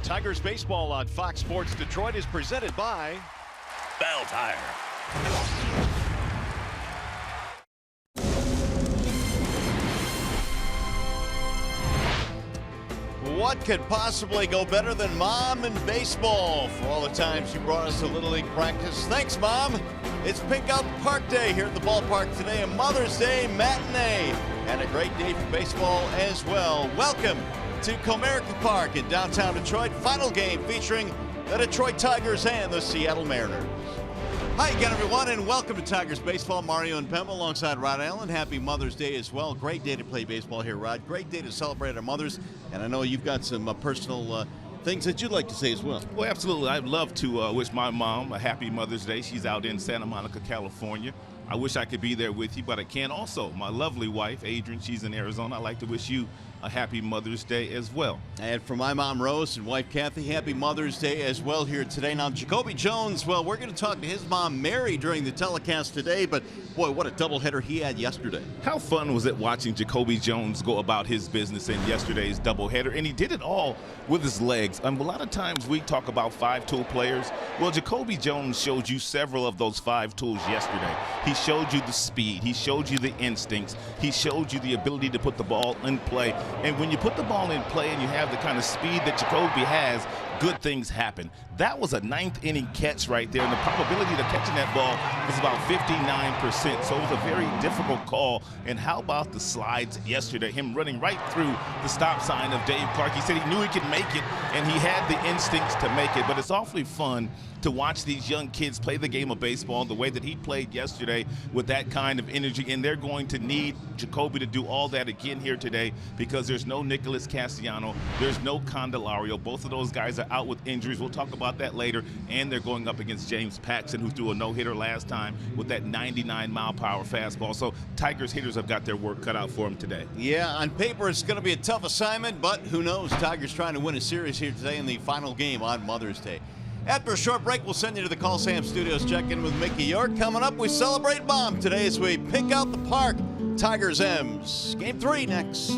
Tigers baseball on Fox Sports Detroit is presented by Bell Tire. What could possibly go better than Mom in baseball? For all the times you brought us to Little League practice. Thanks, Mom. It's Pink Out the Park Day here at the ballpark today, a Mother's Day matinee, and a great day for baseball as well. Welcome to Comerica Park in downtown Detroit. Final game featuring the Detroit Tigers and the Seattle Mariners. Hi again, everyone, and welcome to Tigers Baseball. Mario and Pemba alongside Rod Allen. Happy Mother's Day as well. Great day to play baseball here, Rod. Great day to celebrate our mothers. And I know you've got some personal things that you'd like to say as well. Well, absolutely. I'd love to wish my mom a happy Mother's Day. She's out in Santa Monica, California. I wish I could be there with you, but I can't. Also, my lovely wife, Adrian, she's in Arizona. I'd like to wish you a happy Mother's Day as well. And for my mom, Rose, and wife, Kathy, happy Mother's Day as well here today. Now, Jacoby Jones, well, we're going to talk to his mom, Mary, during the telecast today, but boy, what a doubleheader he had yesterday. How fun was it watching Jacoby Jones go about his business in yesterday's doubleheader? And he did it all with his legs. A lot of times we talk about five-tool players. Well, Jacoby Jones showed you several of those five tools yesterday. He showed you the speed. He showed you the instincts. He showed you the ability to put the ball in play. And when you put the ball in play and you have the kind of speed that Jacoby has, good things happen. That was a ninth inning catch right there, and the probability of catching that ball was about 59%. So it was a very difficult call. And how about the slides yesterday? Him running right through the stop sign of Dave Clark. He said he knew he could make it, and he had the instincts to make it. But it's awfully fun to watch these young kids play the game of baseball the way that he played yesterday with that kind of energy. And they're going to need Jacoby to do all that again here today because there's no Nicholas Castellanos, there's no Candelario. Both of those guys are out with injuries. We'll talk about that later. And they're going up against James Paxton, who threw a no-hitter last time with that 99-mile-per-hour fastball. So Tigers hitters have got their work cut out for them today. Yeah, on paper it's going to be a tough assignment, but who knows? Tigers trying to win a series here today in the final game on Mother's Day. After a short break, we'll send you to the Call Sam Studios. Check in with Mickey York. Coming up, we celebrate Mom today as we pick out the park. Tigers M's. Game 3 next.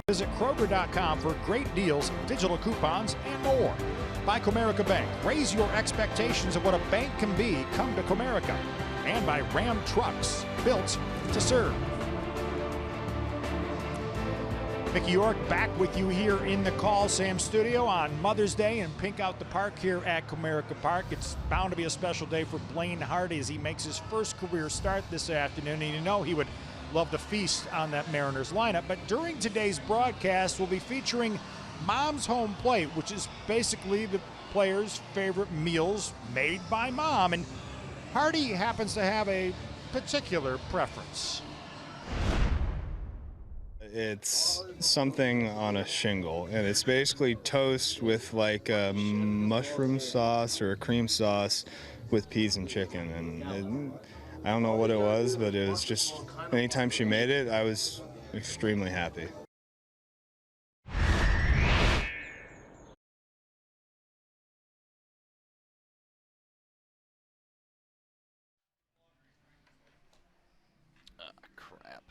Visit Kroger.com for great deals, digital coupons, and more. By Comerica Bank. Raise your expectations of what a bank can be. Come to Comerica. And by Ram Trucks, built to serve. Mickey York back with you here in the Call Sam studio on Mother's Day and Pink Out the Park here at Comerica Park. It's bound to be a special day for Blaine Hardy as he makes his first career start this afternoon. And you know he would love to feast on that Mariners lineup. But during today's broadcast, we'll be featuring Mom's Home Plate, which is basically the players' favorite meals made by Mom. And Hardy happens to have a particular preference. It's something on a shingle, and it's basically toast with like a mushroom sauce or a cream sauce with peas and chicken. And I don't know what it was, but it was just, anytime she made it, I was extremely happy. Crap.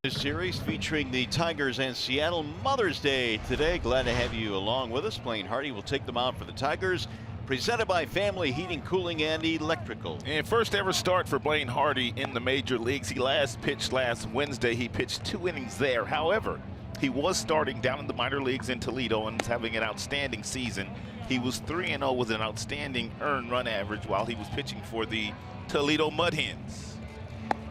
This series featuring the Tigers and Seattle Mother's Day today. Glad to have you along with us. Blaine Hardy will take them out for the Tigers. Presented by Family Heating, Cooling, and Electrical. And first ever start for Blaine Hardy in the major leagues. He last pitched last Wednesday. He pitched 2 innings there. However, he was starting down in the minor leagues in Toledo and was having an outstanding season. He was 3-0 with an outstanding earned run average while he was pitching for the Toledo Mud Hens.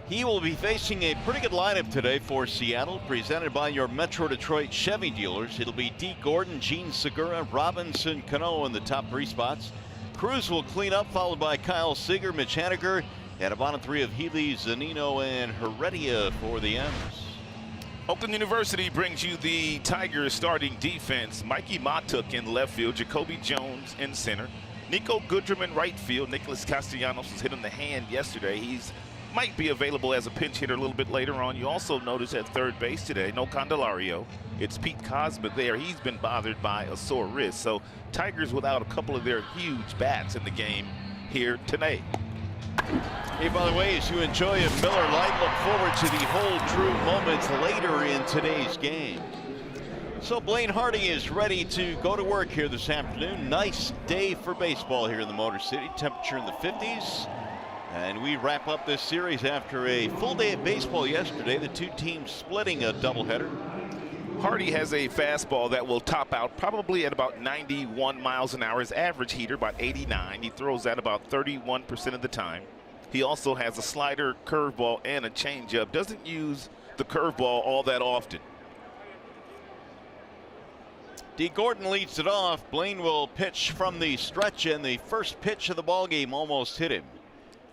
He will be facing a pretty good lineup today for Seattle, presented by your Metro Detroit Chevy dealers. It'll be Dee Gordon, Gene Segura, Robinson Cano in the top 3 spots. Cruz will clean up, followed by Kyle Seager, Mitch Haniger, and a bottom 3 of Healy, Zanino, and Heredia for the M's. Oakland University brings you the Tigers starting defense. Mikey Matuk in left field, Jacoby Jones in center, Nico Goodrum in right field. Nicholas Castellanos was hit on the hand yesterday. He's might be available as a pinch hitter a little bit later on. You also notice at third base today, no Candelario. It's Pete Cosma there. He's been bothered by a sore wrist. So Tigers without a couple of their huge bats in the game here today. Hey, by the way, as you enjoy a Miller Lite, look forward to the whole true moments later in today's game. So Blaine Hardy is ready to go to work here this afternoon. Nice day for baseball here in the Motor City. Temperature in the 50s. And we wrap up this series after a full day of baseball yesterday. The two teams splitting a doubleheader. Hardy has a fastball that will top out probably at about 91 miles an hour. His average heater about 89. He throws that about 31% of the time. He also has a slider, curveball, and a changeup. Doesn't use the curveball all that often. D. Gordon leads it off. Blaine will pitch from the stretch, and the first pitch of the ball game almost hit him.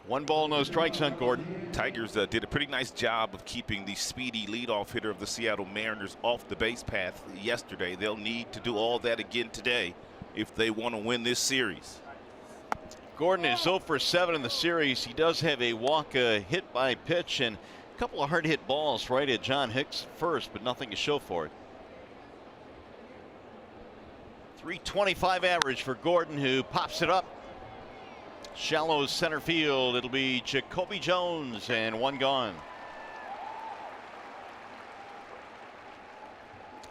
1 ball, no strikes on Gordon. Tigers did a pretty nice job of keeping the speedy leadoff hitter of the Seattle Mariners off the base path yesterday. They'll need to do all that again today if they want to win this series. Gordon is 0 for 7 in the series. He does have a walk, hit by pitch, and a couple of hard hit balls right at John Hicks first, but nothing to show for it. .325 average for Gordon, who pops it up. Shallow center field. It'll be Jacoby Jones, and 1 gone.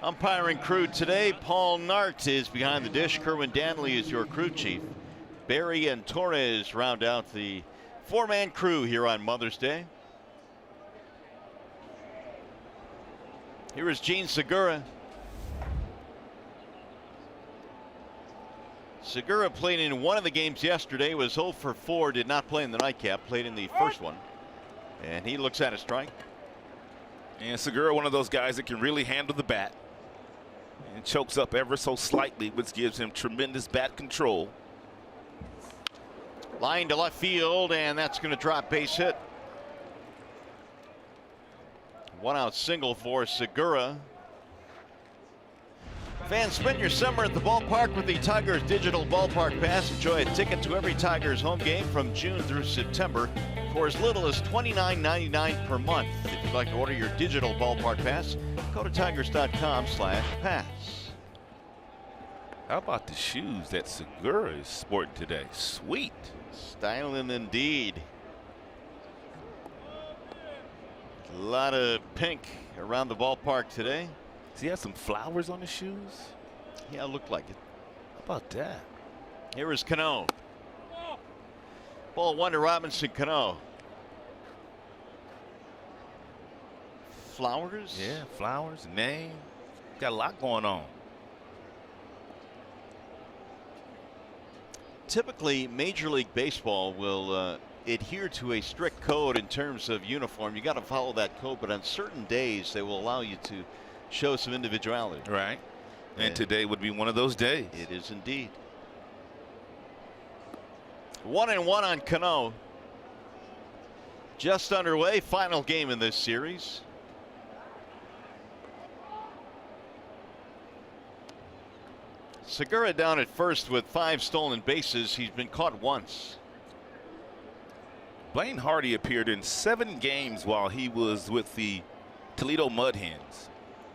Umpiring crew today. Paul Nart is behind the dish. Kerwin Danley is your crew chief. Barry and Torres round out the 4-man crew here on Mother's Day. Here is Gene Segura. Segura played in one of the games yesterday, was 0 for 4, did not play in the nightcap, played in the first one. And he looks at a strike. And Segura, one of those guys that can really handle the bat and chokes up ever so slightly, which gives him tremendous bat control. Line to left field, and that's going to drop, base hit. 1 out single for Segura. Fans, spend your summer at the ballpark with the Tigers Digital Ballpark Pass. Enjoy a ticket to every Tigers home game from June through September for as little as $29.99 per month. If you'd like to order your digital ballpark pass, go to tigers.com/pass. How about the shoes that Segura is sporting today? Sweet. Styling indeed. A lot of pink around the ballpark today. Does he have some flowers on his shoes? Yeah, it looked like it. How about that? Here is Cano. Ball 1 to Robinson Cano. Flowers? Yeah, flowers, name. Got a lot going on. Typically, Major League Baseball will adhere to a strict code in terms of uniform. You got to follow that code, but on certain days they will allow you to show some individuality. Right. And today would be one of those days. It is indeed. 1-1 on Cano. Just underway. Final game in this series. Segura down at first with 5 stolen bases. He's been caught once. Blaine Hardy appeared in 7 games while he was with the Toledo Mud Hens.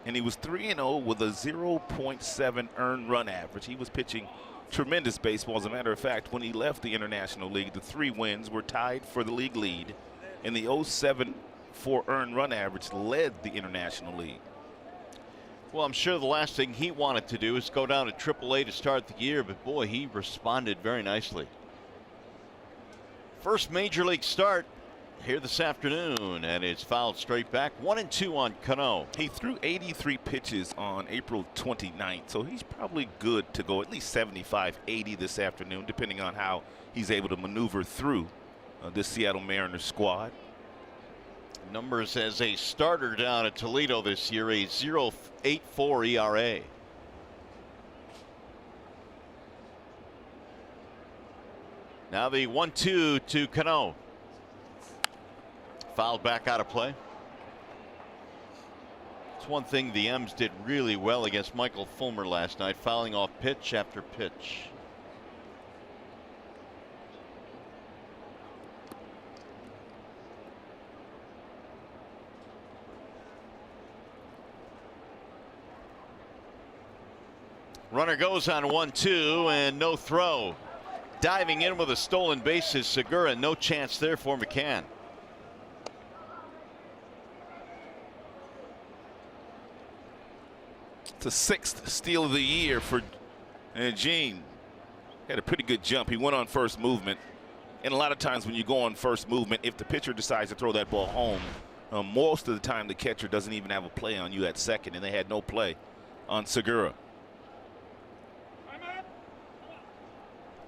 And he was 3-0 with a 0.7 earned run average. He was pitching tremendous baseball. As a matter of fact, when he left the International League, the 3 wins were tied for the league lead. And the 0.74 earned run average led the International League. Well, I'm sure the last thing he wanted to do is go down to AAA to start the year, but boy, he responded very nicely. First Major League start here this afternoon, and it's fouled straight back. 1-2 on Cano. He threw 83 pitches on April 29th, so he's probably good to go at least 75, 80 this afternoon, depending on how he's able to maneuver through this Seattle Mariners squad. Numbers as a starter down at Toledo this year, a 0.84 ERA. Now the 1-2 to Cano. Fouled back out of play. It's one thing the M's did really well against Michael Fulmer last night, fouling off pitch after pitch. Runner goes on 1-2 and no throw. Diving in with a stolen base is Segura. No chance there for McCann. It's the 6th steal of the year for Gene. Had a pretty good jump. He went on first movement. And a lot of times when you go on first movement, if the pitcher decides to throw that ball home, most of the time the catcher doesn't even have a play on you at second, and they had no play on Segura.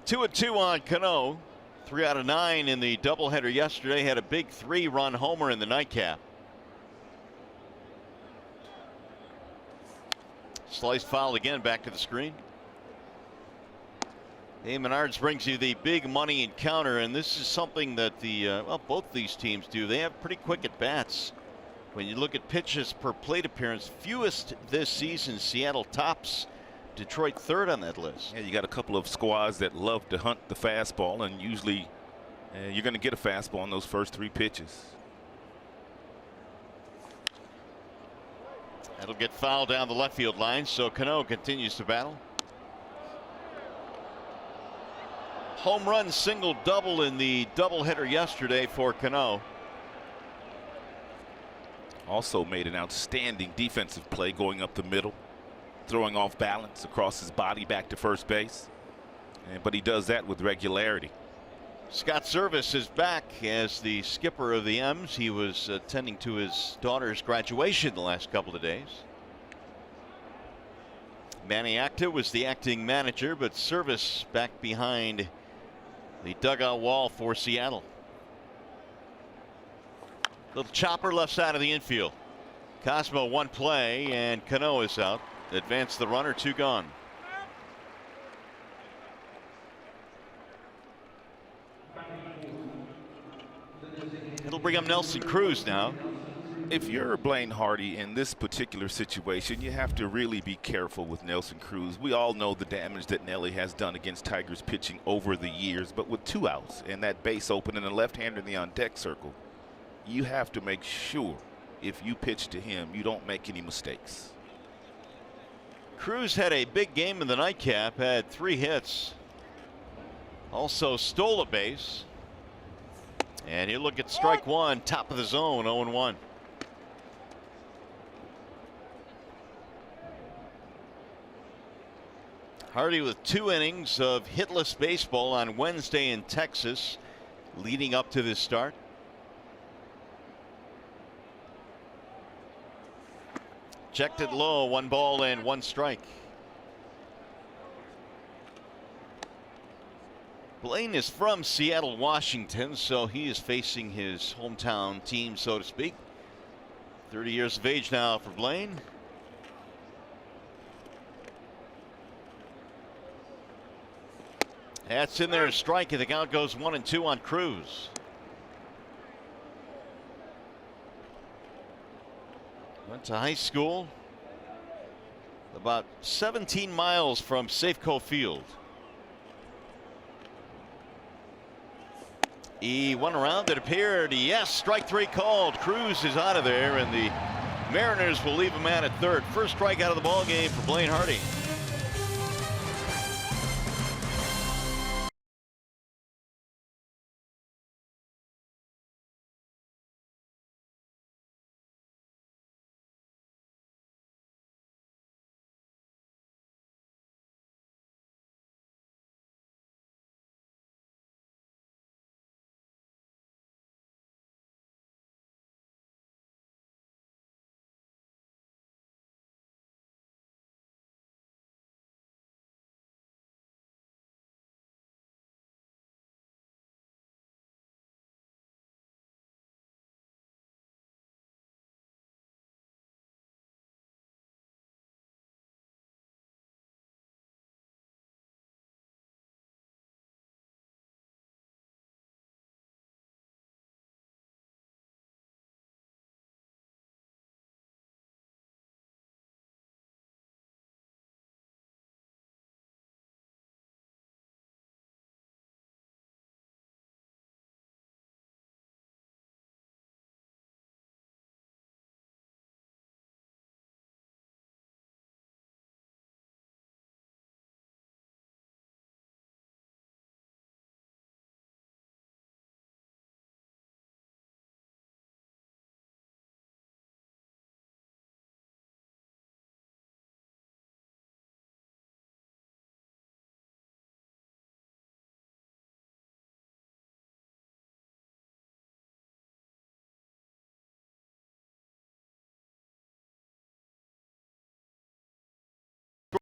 2-2 on Cano. 3 out of 9 in the doubleheader yesterday. Had a big 3-run homer in the nightcap. Sliced foul again, back to the screen. Hey, Menards brings you the big money encounter, and this is something that well, both these teams do. They have pretty quick at bats. When you look at pitches per plate appearance, fewest this season. Seattle tops Detroit 3rd on that list. Yeah, you got a couple of squads that love to hunt the fastball, and usually you're going to get a fastball on those first 3 pitches. That'll get fouled down the left field line, so Cano continues to battle. Home run, single, double in the doubleheader yesterday for Cano. Also made an outstanding defensive play going up the middle, throwing off balance across his body back to first base. But he does that with regularity. Scott Service is back as the skipper of the M's. He was attending to his daughter's graduation the last couple of days. Manny Acta was the acting manager, but Service back behind the dugout wall for Seattle. Little chopper left side of the infield. Cosmo one play and Cano is out. Advance the runner, 2 gone. It'll bring up Nelson Cruz now. If you're Blaine Hardy in this particular situation, you have to really be careful with Nelson Cruz. We all know the damage that Nelly has done against Tigers pitching over the years, but with 2 outs and that base open and a left-hander in the on-deck circle, you have to make sure if you pitch to him, you don't make any mistakes. Cruz had a big game in the nightcap, had 3 hits. Also stole a base. And you look at strike 1, top of the zone, 0-1. Hardy with 2 innings of hitless baseball on Wednesday in Texas, leading up to this start. Checked it low, 1 ball and 1 strike. Blaine is from Seattle, Washington, so he is facing his hometown team, so to speak. 30 years of age now for Blaine. That's in there, a strike, and the count goes 1-2 on Cruz. Went to high school about 17 miles from Safeco Field. He went around, it appeared, yes, strike 3 called. Cruz is out of there, and the Mariners will leave a man at 3rd. First strike out of the ball game for Blaine Hardy.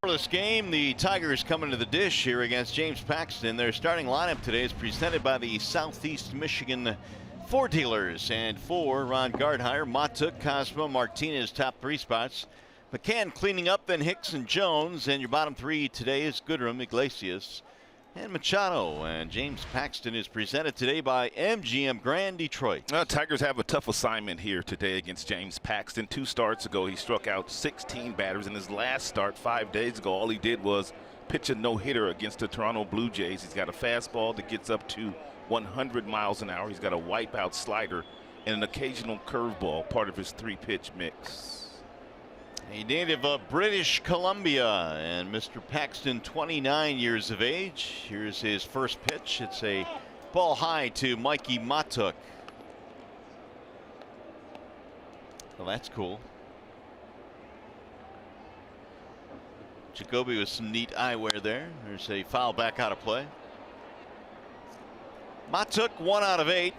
Scoreless game. The Tigers coming to the dish here against James Paxton. Their starting lineup today is presented by the Southeast Michigan Ford dealers. And for Ron Gardhire, Matuk, Cosmo, Martinez, top 3 spots. McCann cleaning up, then Hicks and Jones. And your bottom 3 today is Goodrum, Iglesias, and Machado. And James Paxton is presented today by MGM Grand Detroit. Tigers have a tough assignment here today against James Paxton. 2 starts ago, he struck out 16 batters. In his last start 5 days ago, all he did was pitch a no-hitter against the Toronto Blue Jays. He's got a fastball that gets up to 100 miles an hour. He's got a wipeout slider and an occasional curveball, part of his 3-pitch mix. A native of British Columbia, and Mr. Paxton, 29 years of age. Here's his first pitch. It's a ball high to Mikey Matuk. Well, that's cool. Jacoby with some neat eyewear there. There's a foul back out of play. Matuk 1 out of 8.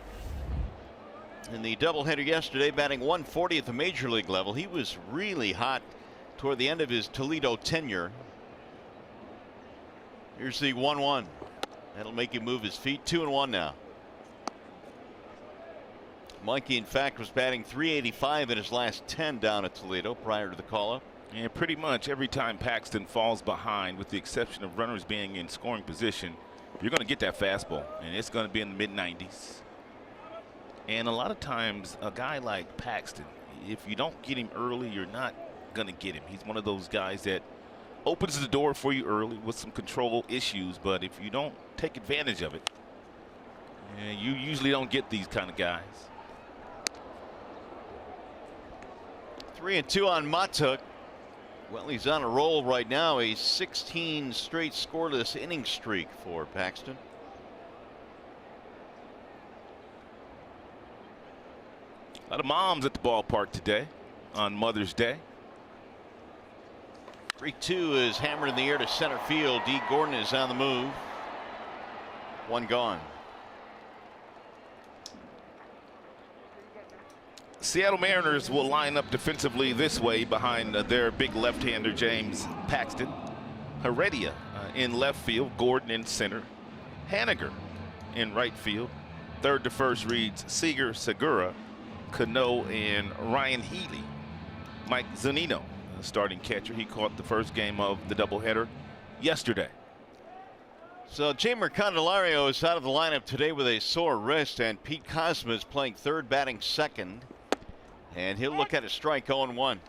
In the doubleheader yesterday, batting 140 at the major league level. He was really hot toward the end of his Toledo tenure. Here's the 1-1. That'll make him move his feet. 2-1 now. Mikey, in fact, was batting .385 in his last 10 down at Toledo prior to the call-up. And pretty much every time Paxton falls behind, with the exception of runners being in scoring position, you're going to get that fastball, and it's going to be in the mid-90s. And a lot of times, a guy like Paxton, if you don't get him early, you're not going to get him. He's one of those guys that opens the door for you early with some control issues, but if you don't take advantage of it, you usually don't get these kind of guys. 3-2 on Matuk. Well, he's on a roll right now, a 16 straight scoreless inning streak for Paxton. A lot of moms at the ballpark today on Mother's Day. 3-2 is hammered in the air to center field. D. Gordon is on the move. 1 gone. Seattle Mariners will line up defensively this way behind their big left-hander James Paxton. Heredia in left field, Gordon in center, Haniger in right field. Third to first reads Seager, Segura, Cano, and Ryan Healy. Mike Zunino, starting catcher. He caught the first game of the doubleheader yesterday. So Jamer Candelario is out of the lineup today with a sore wrist, and Pete Cosma is playing third, batting second. And he'll look at a strike 0-1.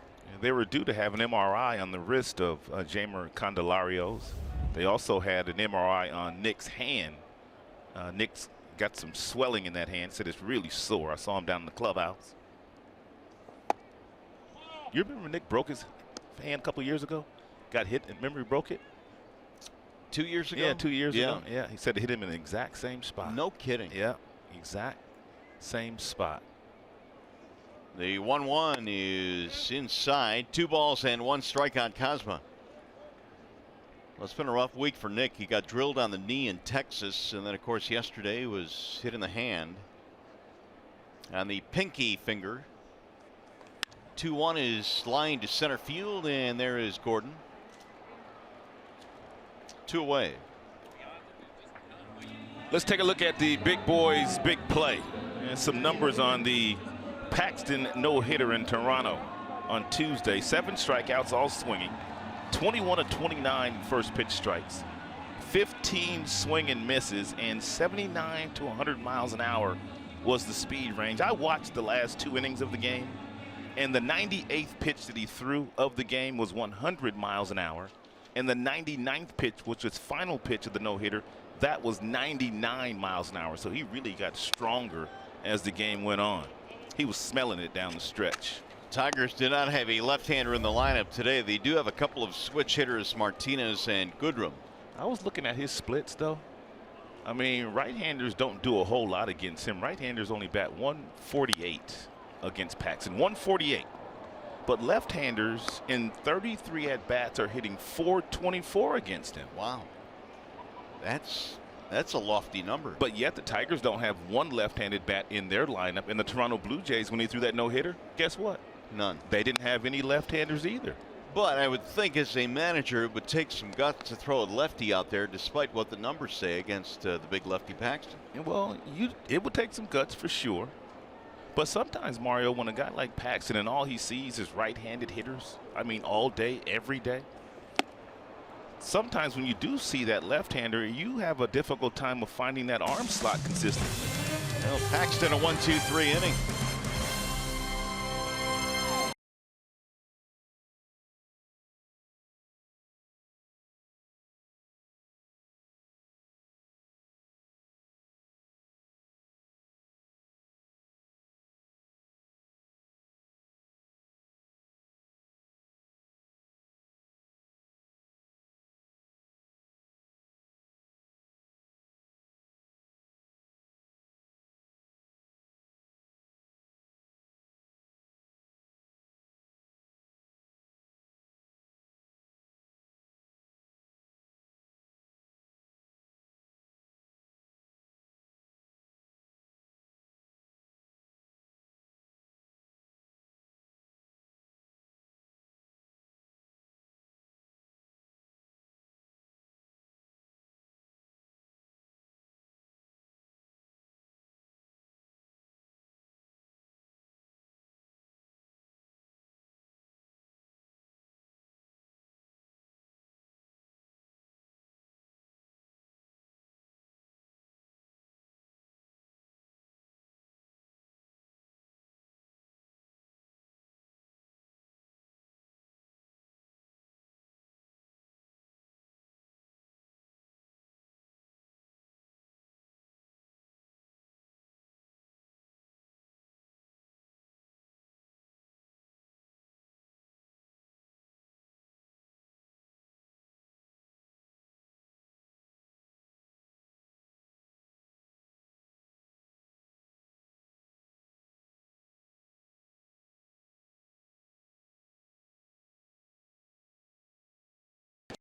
They were due to have an MRI on the wrist of Jamer Candelario's. They also had an MRI on Nick's hand. Nick's got some swelling in that hand, said it's really sore. I saw him down in the clubhouse. You remember Nick broke his hand a couple years ago? Got hit and remember he broke it? 2 years ago? Yeah, 2 years ago. Yeah, he said it hit him in the exact same spot. No kidding. Yeah, exact same spot. The 1-1 is inside. 2 balls and 1 strike on Cosma. Well, it's been a rough week for Nick. He got drilled on the knee in Texas, and then, of course, yesterday was hit in the hand on the pinky finger. 2-1 is lined to center field, and there is Gordon. 2 away. Let's take a look at the big boys' big play. And some numbers on the Paxton no-hitter in Toronto on Tuesday. 7 strikeouts, all swinging. 21 of 29 first pitch strikes, 15 swing and misses, and 79 to 100 miles an hour was the speed range. I watched the last 2 innings of the game, and the 98th pitch that he threw of the game was 100 miles an hour, and the 99th pitch, which was final pitch of the no-hitter, that was 99 miles an hour. So he really got stronger as the game went on. He was smelling it down the stretch. Tigers do not have a left-hander in the lineup today. They do have a couple of switch hitters, Martinez and Goodrum. I was looking at his splits, though. I mean, right-handers don't do a whole lot against him. Right-handers only bat 148 against Paxton, 148. But left-handers in 33 at-bats are hitting 424 against him. Wow. That's a lofty number. But yet the Tigers don't have one left-handed bat in their lineup. And the Toronto Blue Jays, when he threw that no-hitter, guess what? None. They didn't have any left-handers either. But I would think as a manager it would take some guts to throw a lefty out there despite what the numbers say against the big lefty Paxton. Well, it would take some guts for sure. But sometimes, Mario, when a guy like Paxton and all he sees is right-handed hitters, I mean all day, every day, sometimes when you do see that left-hander, you have a difficult time of finding that arm slot consistently. Well, Paxton a 1-2-3 inning.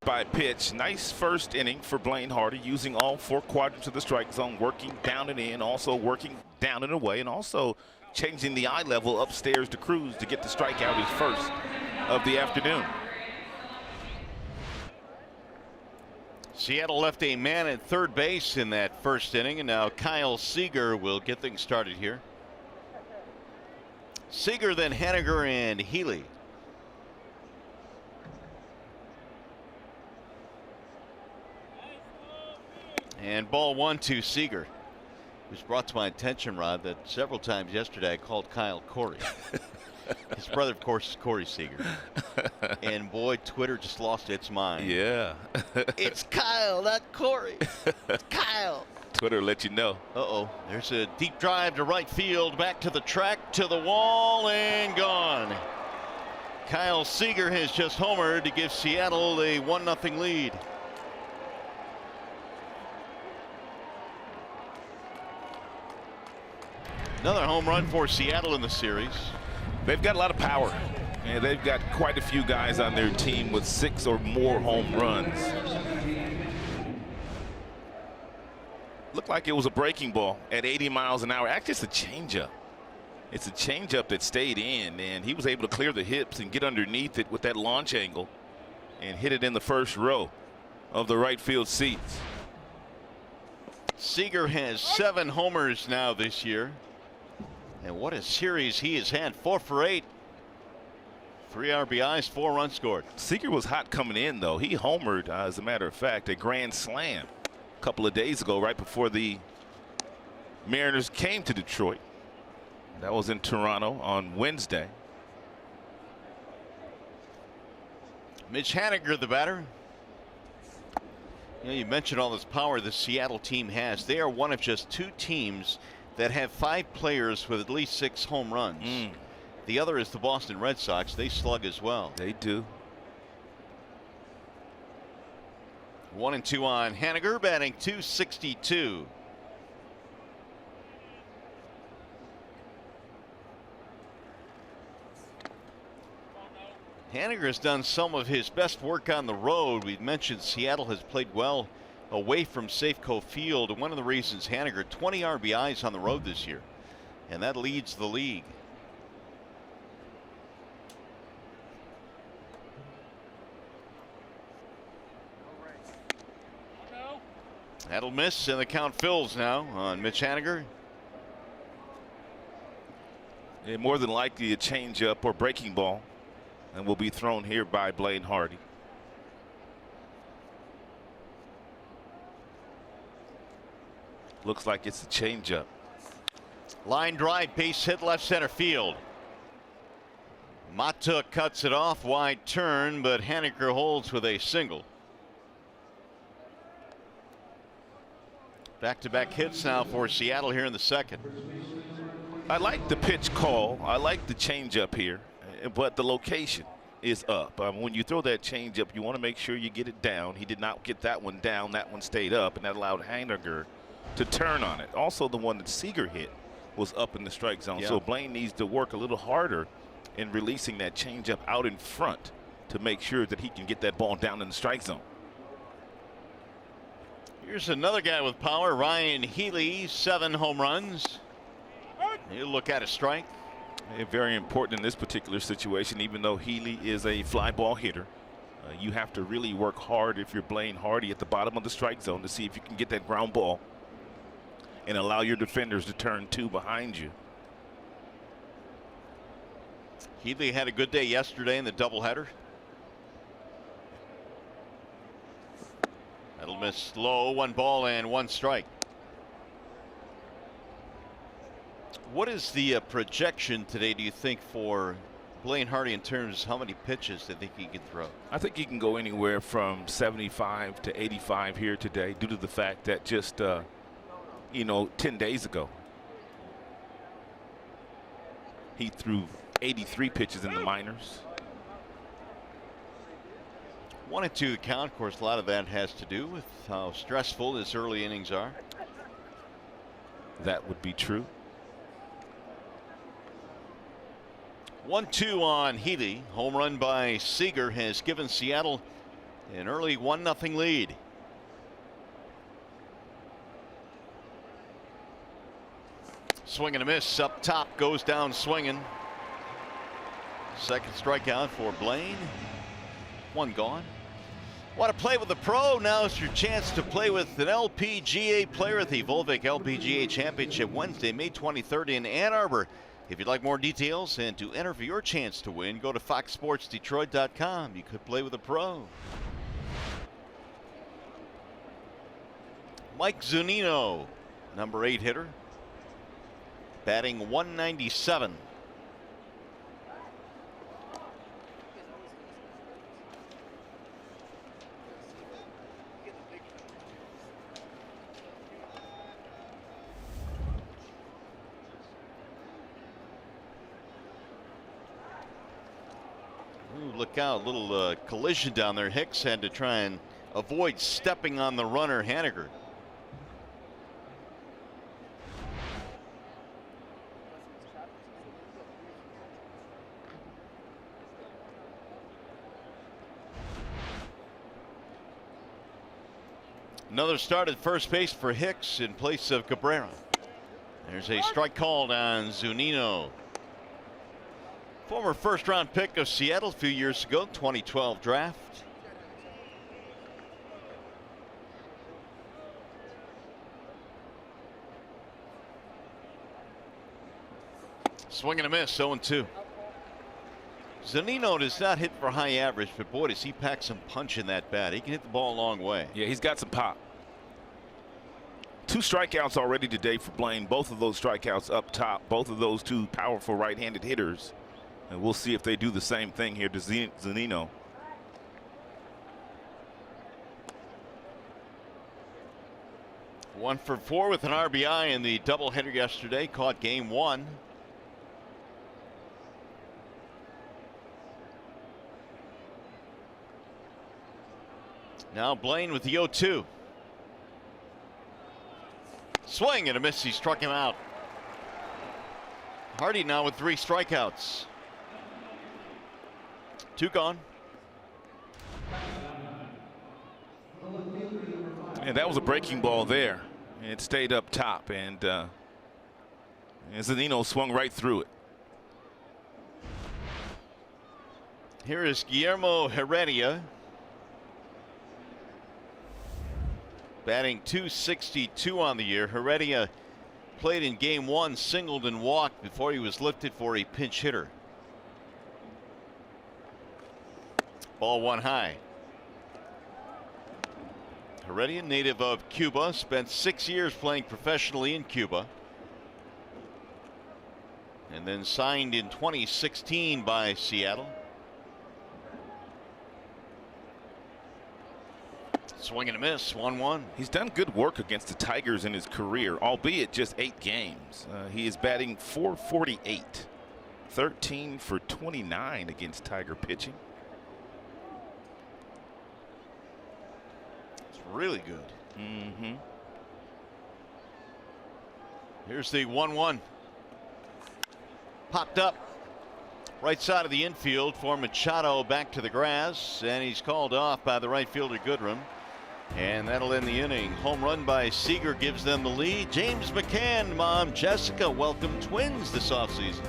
By pitch, nice first inning for Blaine Hardy, using all 4 quadrants of the strike zone, working down and in, also working down and away, and also changing the eye level upstairs to Cruz to get the strikeout, his first of the afternoon. Seattle left a man at third base in that first inning, and now Kyle Seager will get things started here. Seager, then Haniger and Healy. And ball 1 to Seager. It was brought to my attention, Rod, that several times yesterday I called Kyle Corey. His brother, of course, is Corey Seager. And boy, Twitter just lost its mind. Yeah. It's Kyle, not Corey. It's Kyle. Twitter let you know. Uh-oh. There's a deep drive to right field, back to the track, to the wall, and gone. Kyle Seager has just homered to give Seattle a 1-0 lead. Another home run for Seattle in the series. They've got a lot of power, and they've got quite a few guys on their team with 6 or more home runs. Looked like it was a breaking ball at 80 miles an hour. Actually, it's a changeup. It's a changeup that stayed in, and he was able to clear the hips and get underneath it with that launch angle and hit it in the first row of the right field seats. Seager has 7 homers now this year. And what a series he has had. 4 for 8. 3 RBIs, 4 runs scored. Seager was hot coming in, though. He homered, as a matter of fact, a grand slam a couple of days ago, right before the Mariners came to Detroit. That was in Toronto on Wednesday. Mitch Haniger, the batter. You mentioned all this power the Seattle team has. They are one of just 2 teams that have 5 players with at least 6 home runs. The other is the Boston Red Sox. They slug as well. They do. 1-2 on Haniger, batting .262. Haniger has done some of his best work on the road. We've mentioned Seattle has played well away from Safeco Field, and one of the reasons Haniger 20 RBIs on the road this year, and that leads the league. That'll miss, and the count fills now on Mitch Haniger. And more than likely a changeup or breaking ball, and will be thrown here by Blaine Hardy. Looks like it's a changeup. Line drive, base hit left center field. Mata cuts it off, wide turn, but Haniger holds with a single. Back-to-back hits now for Seattle here in the second. I like the pitch call. I like the changeup here, but the location is up. When you throw that changeup, you want to make sure you get it down. He did not get that one down. That one stayed up, and that allowed Haniger to turn on it. Also, the one that Seager hit was up in the strike zone. Yeah. So Blaine needs to work a little harder in releasing that changeup out in front to make sure that he can get that ball down in the strike zone. Here's another guy with power, Ryan Healy, 7 home runs. He'll look at a strike. Very important in this particular situation, even though Healy is a fly ball hitter. You have to really work hard if you're Blaine Hardy at the bottom of the strike zone to see if you can get that ground ball and allow your defenders to turn 2 behind you. Healy had a good day yesterday in the doubleheader. That'll miss low, 1 ball and 1 strike. What is the projection today, do you think, for Blaine Hardy in terms of how many pitches they think he can throw? I think he can go anywhere from 75 to 85 here today, due to the fact that just 10 days ago he threw 83 pitches in the minors. 1-2 the count. Of course, a lot of that has to do with how stressful his early innings are. That would be true. 1-2 on Healy. Home run by Seager has given Seattle an early 1-0 lead. Swing and a miss up top, goes down swinging. Second strikeout for Blaine. 1 gone. Want to play with the pro? Now's your chance to play with an LPGA player at the Volvic LPGA Championship Wednesday, May 23rd in Ann Arbor. If you'd like more details and to enter for your chance to win, go to foxsportsdetroit.com. You could play with a pro. Mike Zunino, number 8 hitter, batting 197. Ooh, look out, little collision down there. Hicks had to try and avoid stepping on the runner, Haniger. Another start at first base for Hicks in place of Cabrera. There's a strike called on Zunino. Former first-round pick of Seattle a few years ago, 2012 draft. Swing and a miss, 0-2. Zunino does not hit for high average, but boy, does he pack some punch in that bat. He can hit the ball a long way. Yeah, he's got some pop. 2 strikeouts already today for Blaine. Both of those strikeouts up top. Both of those 2 powerful right-handed hitters. And we'll see if they do the same thing here to Zunino. One for 4 with an RBI in the doubleheader yesterday. Caught game 1. Now Blaine with the 0-2. Swing and a miss. He struck him out. Hardy now with 3 strikeouts. 2 gone. And that was a breaking ball there. It stayed up top, and Zunino swung right through it. Here is Guillermo Heredia. batting .262 on the year. Heredia played in game 1, singled and walked before he was lifted for a pinch hitter. Ball one high. Heredia, native of Cuba, spent 6 years playing professionally in Cuba, and then signed in 2016 by Seattle. Swing and a miss, 1-1. He's done good work against the Tigers in his career, albeit just 8 games. He is batting .448, 13 for 29 against Tiger pitching. It's really good. Here's the 1-1. Popped up right side of the infield for Machado, back to the grass, and he's called off by the right fielder Goodrum. And that'll end the inning. Home run by Seager gives them the lead. James McCann, mom Jessica, welcome twins this offseason.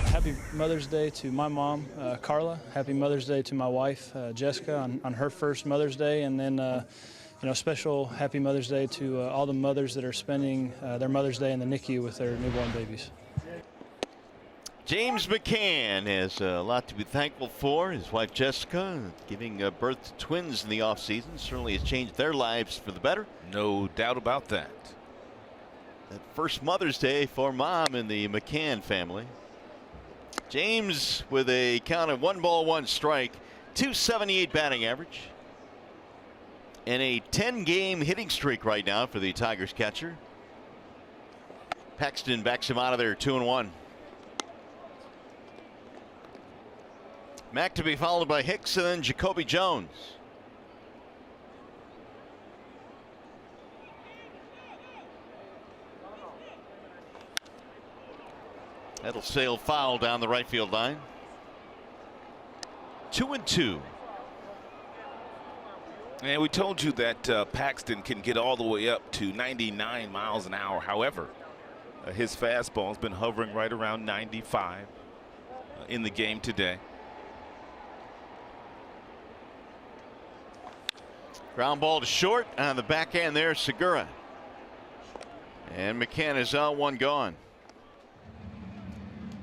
Happy Mother's Day to my mom, Carla. Happy Mother's Day to my wife, Jessica, on her first Mother's Day. And then, special Happy Mother's Day to all the mothers that are spending their Mother's Day in the NICU with their newborn babies. James McCann has a lot to be thankful for. His wife Jessica giving birth to twins in the offseason certainly has changed their lives for the better. No doubt about that. That first Mother's Day for mom in the McCann family. James with a count of 1 ball, 1 strike, .278 batting average, and a 10-game hitting streak right now for the Tigers catcher. Paxton backs him out of there, 2-1. Mack to be followed by Hicks and then Jacoby Jones. That'll sail foul down the right field line. 2-2. And we told you that Paxton can get all the way up to 99 miles an hour. However, his fastball has been hovering right around 95 in the game today. Ground ball to short on the backhand there, Segura. And McCann is out, 1 gone.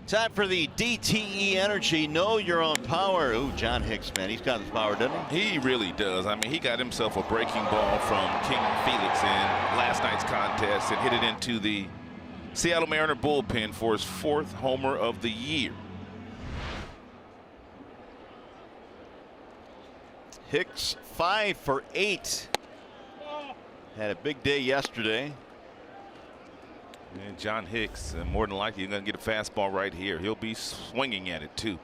Time for the DTE Energy Know Your Own Power. Ooh, John Hicks, man, he's got his power, doesn't he? He really does. I mean, he got himself a breaking ball from King Felix in last night's contest and hit it into the Seattle Mariner bullpen for his 4th homer of the year. Hicks 5 for 8. Had a big day yesterday. And John Hicks, more than likely, you're going to get a fastball right here. He'll be swinging at it, too.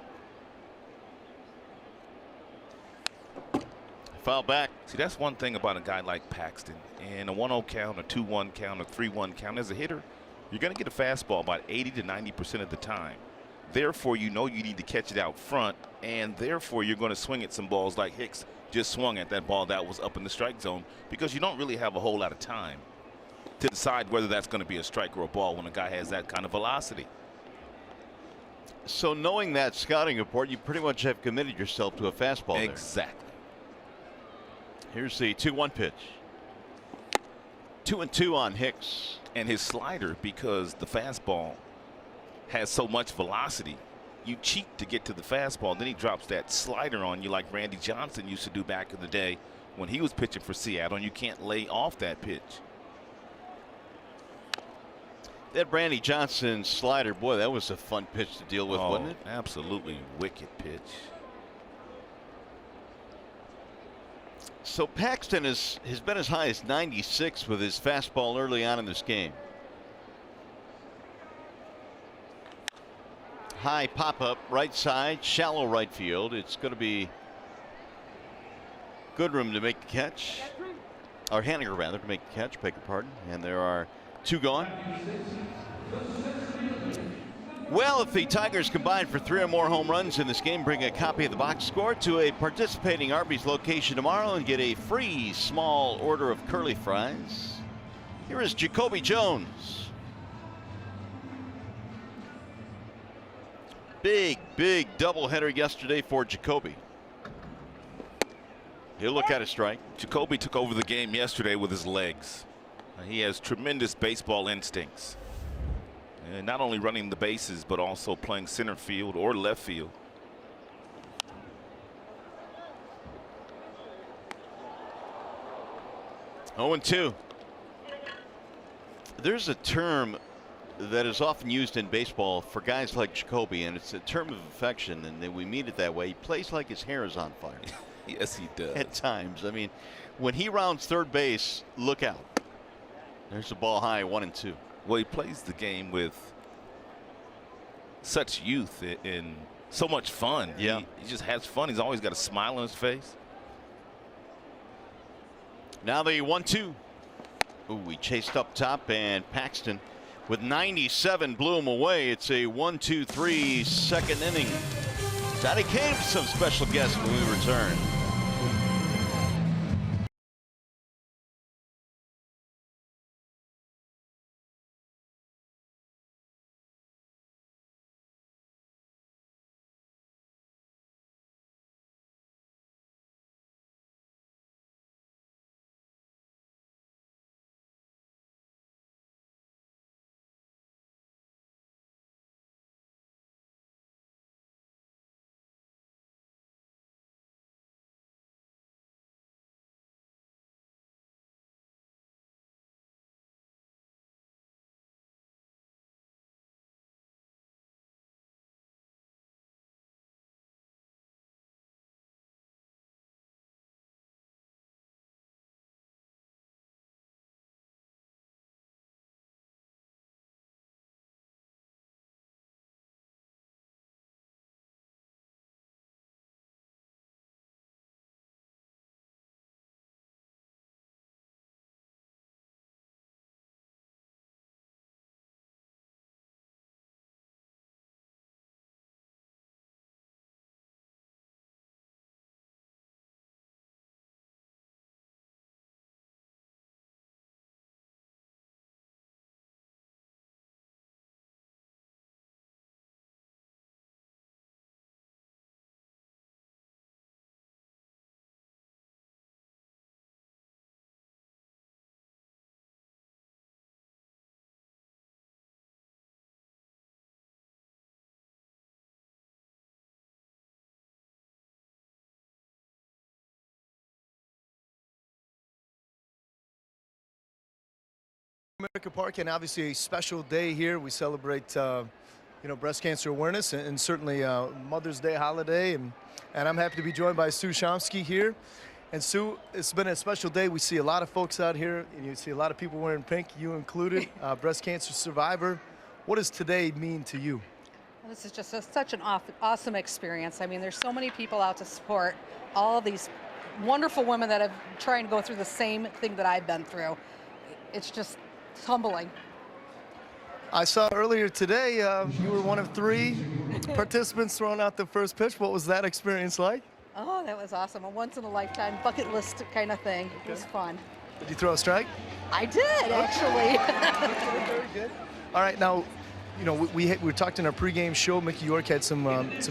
Foul back. See, that's one thing about a guy like Paxton. In a 1-0 count, a 2-1 count, a 3-1 count, as a hitter, you're going to get a fastball about 80 to 90% of the time. Therefore, you know you need to catch it out front, and therefore you're going to swing at some balls like Hicks just swung at that ball that was up in the strike zone, because you don't really have a whole lot of time to decide whether that's going to be a strike or a ball when a guy has that kind of velocity. So knowing that scouting report, you pretty much have committed yourself to a fastball there. Exactly. Here's the 2-1 pitch. 2-2 on Hicks. And his slider, because the fastball has so much velocity, you cheat to get to the fastball. Then he drops that slider on you like Randy Johnson used to do back in the day when he was pitching for Seattle, and you can't lay off that pitch. That Randy Johnson slider, boy, that was a fun pitch to deal with, wasn't it? Absolutely wicked pitch. So Paxton has been as high as 96 with his fastball early on in this game. High pop-up right side, shallow right field. It's going to be Goodrum to make the catch, or Haniger rather to make the catch, beg your pardon. And there are 2 gone. Well, if the Tigers combine for 3 or more home runs in this game, bring a copy of the box score to a participating Arby's location tomorrow and get a free small order of curly fries. Here is Jacoby Jones. Big doubleheader yesterday for Jacoby. He'll look at a strike. Jacoby took over the game yesterday with his legs. He has tremendous baseball instincts. And not only running the bases, but also playing center field or left field. Oh, 0-2. There's a term that is often used in baseball for guys like Jacoby, and it's a term of affection, and we mean it that way. He plays like his hair is on fire. Yes, he does. At times. I mean, when he rounds third base, look out. There's the ball high, 1-2. Well, he plays the game with such youth and so much fun. Yeah. He just has fun. He's always got a smile on his face. Now the 1-2. Ooh, he chased up top, and Paxton with 97 blew him away. It's a 1-2-3 second inning. Johnny Kane, some special guests when we return. America Park, and obviously a special day here. We celebrate, breast cancer awareness, and certainly Mother's Day holiday, and I'm happy to be joined by Sue Chomsky here. And Sue, it's been a special day. We see a lot of folks out here, and you see a lot of people wearing pink, you included, breast cancer survivor. What does today mean to you? Well, this is just such an awesome experience. I mean, there's so many people out to support all of these wonderful women that have trying to go through the same thing that I've been through. It's just humbling. I saw earlier today you were one of 3 participants throwing out the first pitch. What was that experience like? Oh, that was awesome. A once-in-a-lifetime bucket list kind of thing. It was fun. Did you throw a strike? I did, actually. Very good. All right, now, you know, we talked in our pregame show. Mickey York had some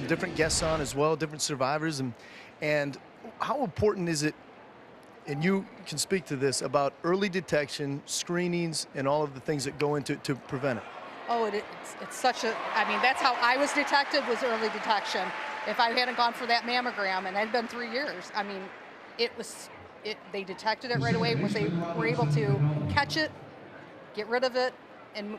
different guests on as well, different survivors, and how important is it? And you can speak to this about early detection, screenings, and all of the things that go into to prevent it. Oh, it's such a. I mean, that's how I was detected, was early detection. If I hadn't gone for that mammogram, and it had been 3 years, I mean, they detected it right away. Was they were able to catch it, get rid of it, and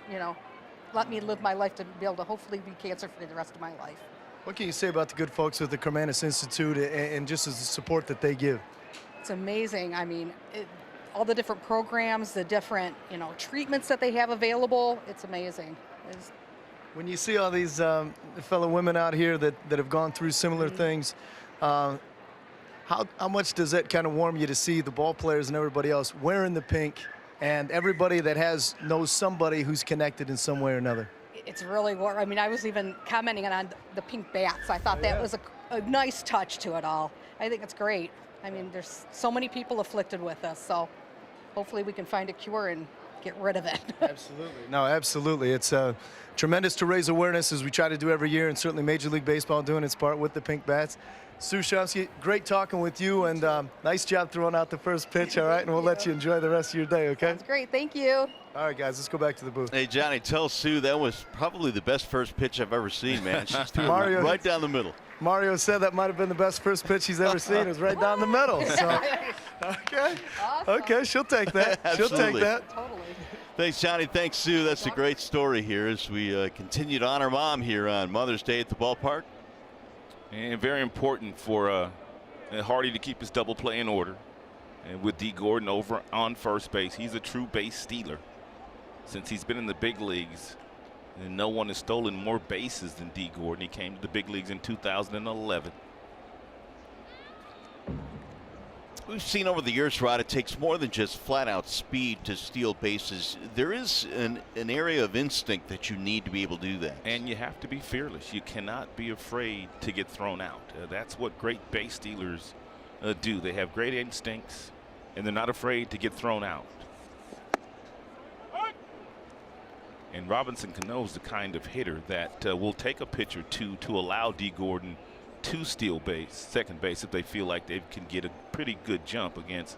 let me live my life to be able to hopefully be cancer-free the rest of my life. What can you say about the good folks at the Kermanis Institute and just as the support that they give? It's amazing. I mean, all the different programs, the different treatments that they have available. It's amazing. When you see all these fellow women out here that have gone through similar things, how much does that kind of warm you to see the ball players and everybody else wearing the pink, and everybody that knows somebody who's connected in some way or another? It's really warm. I mean, I was even commenting on the pink bats. I thought that was a nice touch to it all. I think it's great. I mean, there's so many people afflicted with this, so hopefully we can find a cure and get rid of it. Absolutely. No, absolutely. It's tremendous to raise awareness, as we try to do every year, and certainly Major League Baseball doing its part with the pink bats. Sue Chomsky, great talking with you, and nice job throwing out the first pitch, all right? And we'll let you enjoy the rest of your day, okay? That's great. Thank you. All right, guys, let's go back to the booth. Hey, Johnny, tell Sue that was probably the best first pitch I've ever seen, man. She's threw Mario, right down the middle. Mario said that might have been the best first pitch he's ever seen. It was right down the middle. So, okay. Awesome. Okay, she'll take that. She'll take that. Totally. Thanks, Johnny. Thanks, Sue. That's a great story here as we continue to honor Mom here on Mother's Day at the ballpark. And very important for Hardy to keep his double play in order. And with D. Gordon over on first base, he's a true base stealer. Since he's been in the big leagues, and no one has stolen more bases than D. Gordon. He came to the big leagues in 2011. We've seen over the years, Rod, it takes more than just flat-out speed to steal bases. There is an area of instinct that you need to be able to do that. And you have to be fearless. You cannot be afraid to get thrown out. That's what great base stealers do. They have great instincts, and they're not afraid to get thrown out. And Robinson Cano's the kind of hitter that will take a pitch or two to allow D. Gordon to steal second base if they feel like they can get a pretty good jump against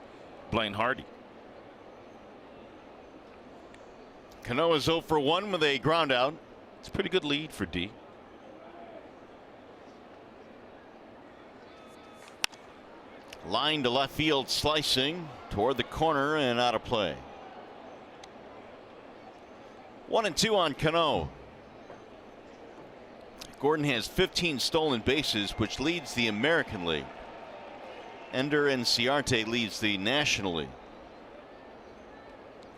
Blaine Hardy. Cano is 0 for 1 with a ground out. It's a pretty good lead for D. Line to left field, slicing toward the corner and out of play. 1-2 on Cano. Gordon has 15 stolen bases, which leads the American League. Ender and Ciarte leads the National League.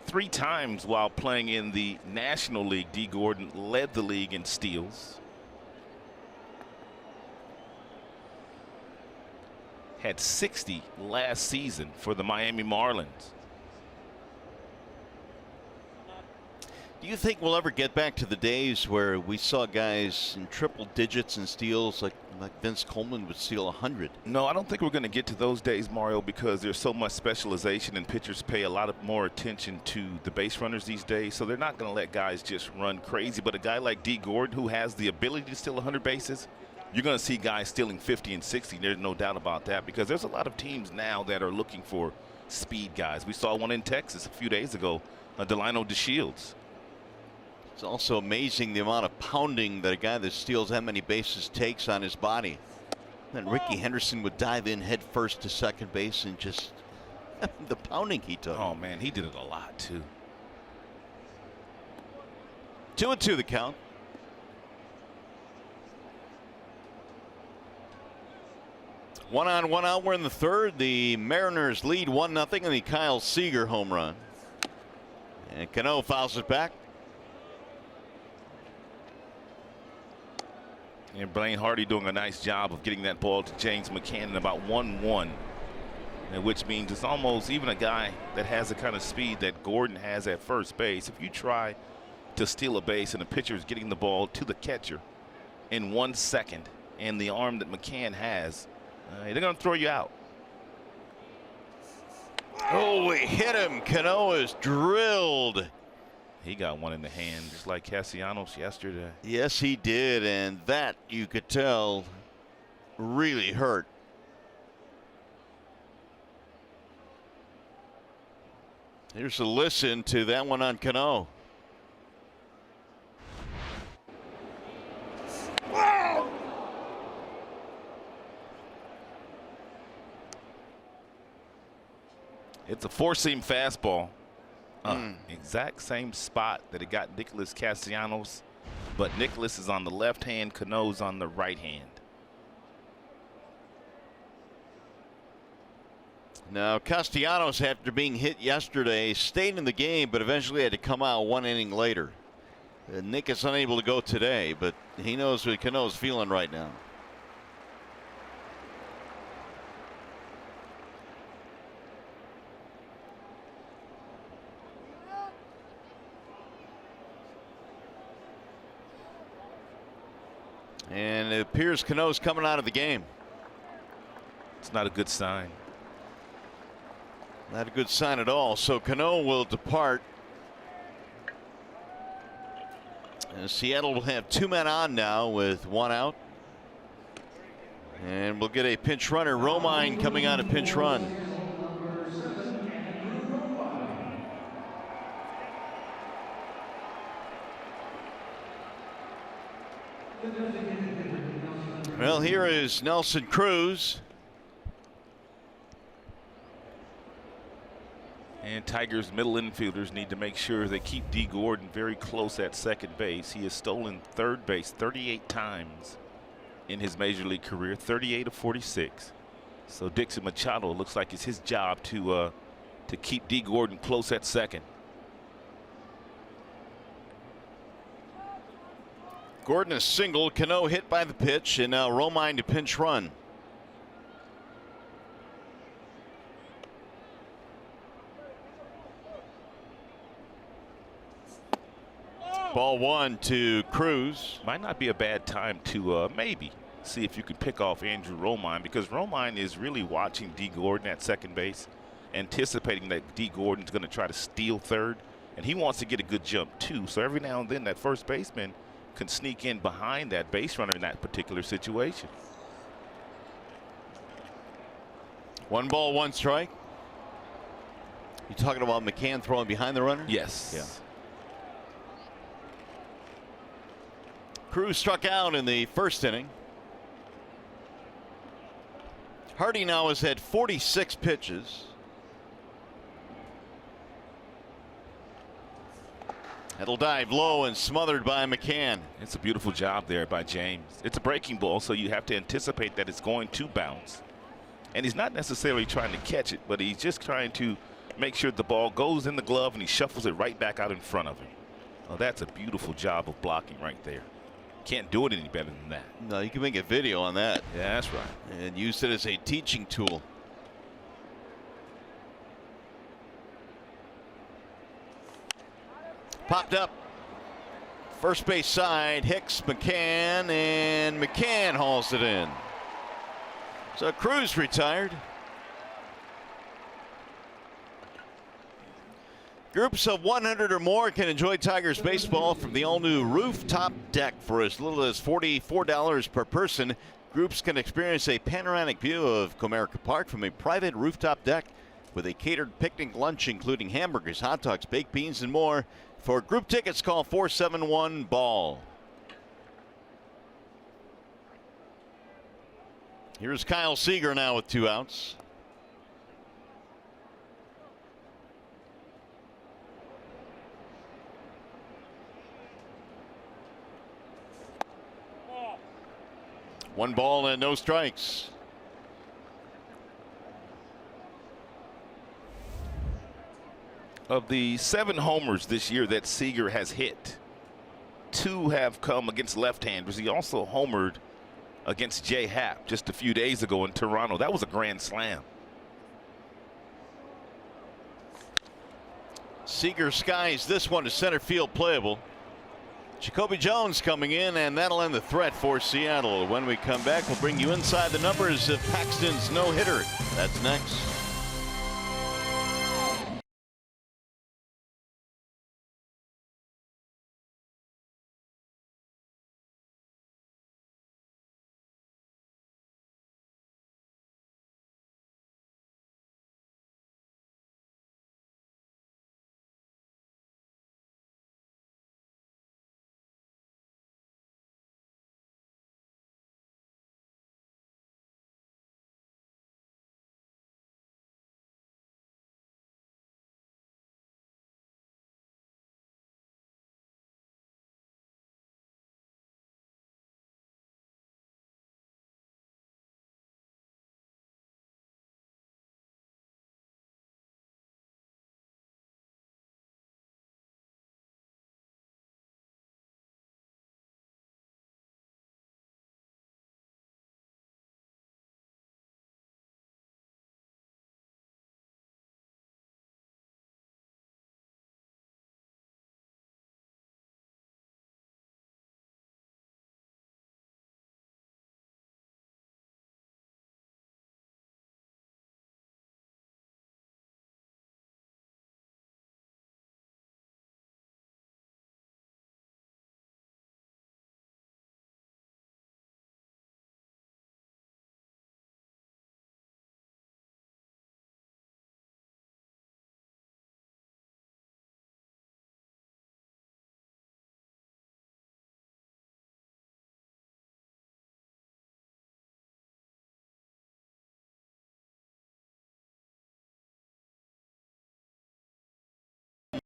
3 times while playing in the National League, D. Gordon led the league in steals. Had 60 last season for the Miami Marlins. Do you think we'll ever get back to the days where we saw guys in triple digits in steals like Vince Coleman would steal 100? No, I don't think we're going to get to those days, Mario, because there's so much specialization and pitchers pay a lot more attention to the base runners these days. So they're not going to let guys just run crazy. But a guy like D. Gordon, who has the ability to steal 100 bases, you're going to see guys stealing 50 and 60. There's no doubt about that, because there's a lot of teams now that are looking for speed guys. We saw one in Texas a few days ago, Delino DeShields. It's also amazing the amount of pounding that a guy that steals that many bases takes on his body. Then Ricky Henderson would dive in head first to second base and just the pounding he took. Oh man, he did it a lot too. 2-2 the count. One on, one out. We're in the third. The Mariners lead 1-0 in the Kyle Seager home run. And Cano fouls it back. And Blaine Hardy doing a nice job of getting that ball to James McCann, about 1-1 and which means it's almost even a guy that has the kind of speed that Gordon has at first base. If you try to steal a base and the pitcher is getting the ball to the catcher in 1 second, and the arm that McCann has, they're going to throw you out. Oh, he hit him. Cano is drilled. He got one in the hand just like Castellanos yesterday. Yes, he did, and that, you could tell, really hurt. Here's a listen to that one on Cano. It's a four-seam fastball. Exact same spot that it got Nicholas Castellanos, but Nicholas is on the left hand, Cano's on the right hand. Now, Castellanos, after being hit yesterday, stayed in the game, but eventually had to come out 1 inning later. Nick is unable to go today, but he knows what Cano's feeling right now. And it appears Cano's coming out of the game. It's not a good sign. Not a good sign at all. So Cano will depart. And Seattle will have 2 men on now with 1 out. And we'll get a pinch runner. Romine coming on a pinch run. Well, here is Nelson Cruz. And Tigers middle infielders need to make sure they keep D. Gordon very close at second base. He has stolen third base 38 times in his major league career, 38 of 46. So Dixon Machado looks like it's his job to keep D. Gordon close at second. Gordon is single, Cano hit by the pitch, and now Romine to pinch run. Ball 1 to Cruz. Might not be a bad time to maybe see if you can pick off Andrew Romine, because Romine is really watching D. Gordon at second base, anticipating that D. Gordon's going to try to steal third, and he wants to get a good jump too. So every now and then that first baseman can sneak in behind that base runner in that particular situation. 1 ball, 1 strike. You talking about McCann throwing behind the runner? Yes. Yeah. Cruz struck out in the first inning. Hardy now has had 46 pitches. It'll dive low and smothered by McCann. It's a beautiful job there by James. It's a breaking ball, so you have to anticipate that it's going to bounce. And he's not necessarily trying to catch it, but he's just trying to make sure the ball goes in the glove and he shuffles it right back out in front of him. Oh, that's a beautiful job of blocking right there. Can't do it any better than that. No, you can make a video on that. Yeah, that's right. And use it as a teaching tool. Popped up. First base side, Hicks, McCann, and McCann hauls it in. So Cruz retired. Groups of 100 or more can enjoy Tigers baseball from the all-new rooftop deck for as little as $44 per person. Groups can experience a panoramic view of Comerica Park from a private rooftop deck with a catered picnic lunch including hamburgers, hot dogs, baked beans, and more. For group tickets, call 471-BALL. Here's Kyle Seager now with 2 outs. One ball and no strikes. Of the 7 homers this year that Seager has hit, 2 have come against left-handers. He also homered against Jay Happ just a few days ago in Toronto. That was a grand slam. Seager skies this one to center field playable. Jacoby Jones coming in, and that'll end the threat for Seattle. When we come back, we'll bring you inside the numbers of Paxton's no-hitter. That's next.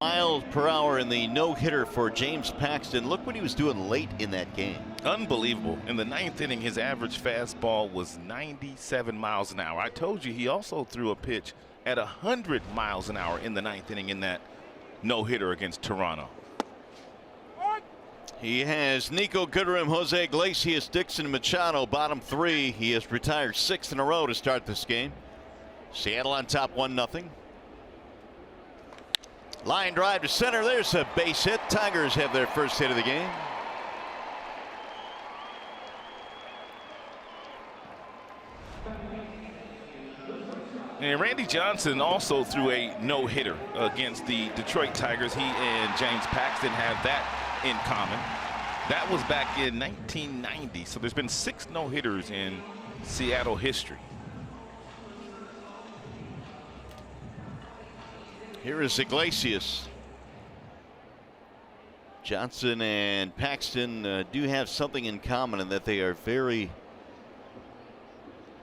Miles per hour in the no-hitter for James Paxton. Look what he was doing late in that game. Unbelievable. In the 9th inning, his average fastball was 97 miles an hour. I told you he also threw a pitch at 100 miles an hour in the 9th inning in that no-hitter against Toronto. He has Nico Goodrum, Jose Iglesias, Dixon Machado, bottom 3. He has retired 6th in a row to start this game. Seattle on top 1-0. Line drive to center. There's a base hit. Tigers have their first hit of the game. And Randy Johnson also threw a no-hitter against the Detroit Tigers. He and James Paxton have that in common. That was back in 1990. So there's been 6 no-hitters in Seattle history. Here is Iglesias. Johnson and Paxton do have something in common in that they are very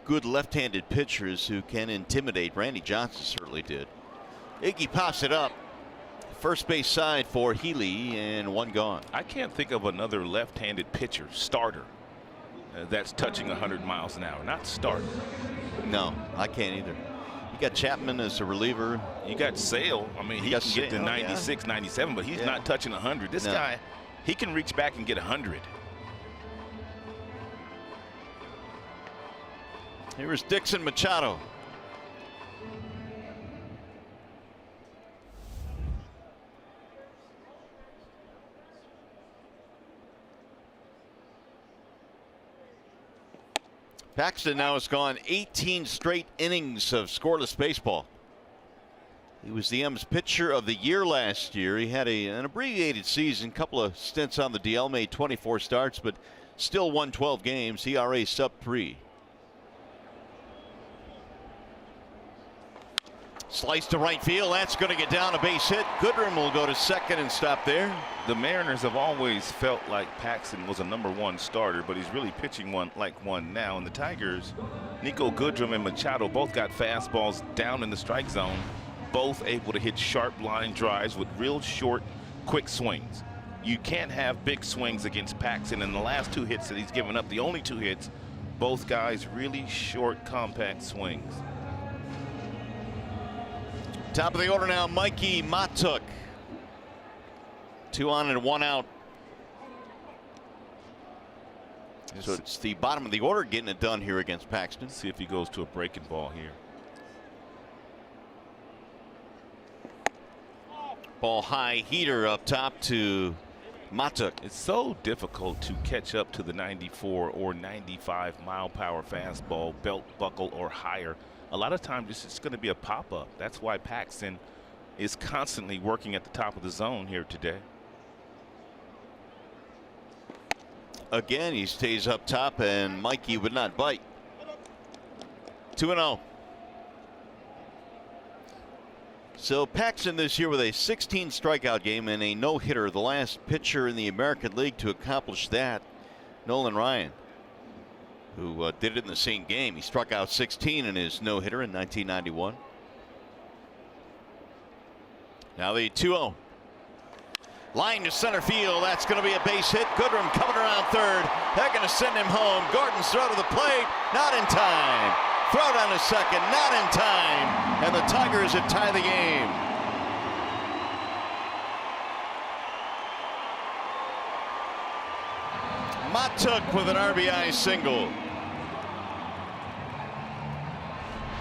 good left-handed pitchers who can intimidate. Randy Johnson certainly did. Iggy pops it up. First base side for Healy, and 1 gone. I can't think of another left-handed pitcher, starter, that's touching 100 miles an hour. Not starter. No, I can't either. You got Chapman as a reliever. You got Sale. I mean, he can get to 96, 97, but he's not touching 100. This guy, he can reach back and get 100. Here is Dixon Machado. Paxton now has gone 18 straight innings of scoreless baseball. He was the M's pitcher of the year last year. He had an abbreviated season, couple of stints on the DL, made 24 starts, but still won 12 games. ERA sub 3. Slice to right field. That's going to get down, a base hit. Goodrum will go to second and stop there. The Mariners have always felt like Paxton was a #1 starter, but he's really pitching like one now. And the Tigers, Nico Goodrum and Machado both got fastballs down in the strike zone, both able to hit sharp line drives with real short, quick swings. You can't have big swings against Paxton. In the last 2 hits that he's given up, the only 2 hits, both guys really short, compact swings. Top of the order now, Mikey Matuk. 2 on and 1 out. So it's the bottom of the order getting it done here against Paxton. See if he goes to a breaking ball here. Ball high, heater up top to Matuk. It's so difficult to catch up to the 94 or 95 mile-per-hour fastball, belt buckle or higher. A lot of times it's just going to be a pop-up. That's why Paxton is constantly working at the top of the zone here today. Again, he stays up top, and Mikey would not bite. 2-0. So Paxton this year with a 16 strikeout game and a no-hitter, the last pitcher in the American League to accomplish that, Nolan Ryan, who did it in the same game. He struck out 16 in his no-hitter in 1991. Now the 2-0. Line to center field. That's going to be a base hit. Goodrum coming around third. They're going to send him home. Gordon's throw to the plate. Not in time. Throw down to second. Not in time. And the Tigers have tied the game. Matuk with an RBI single.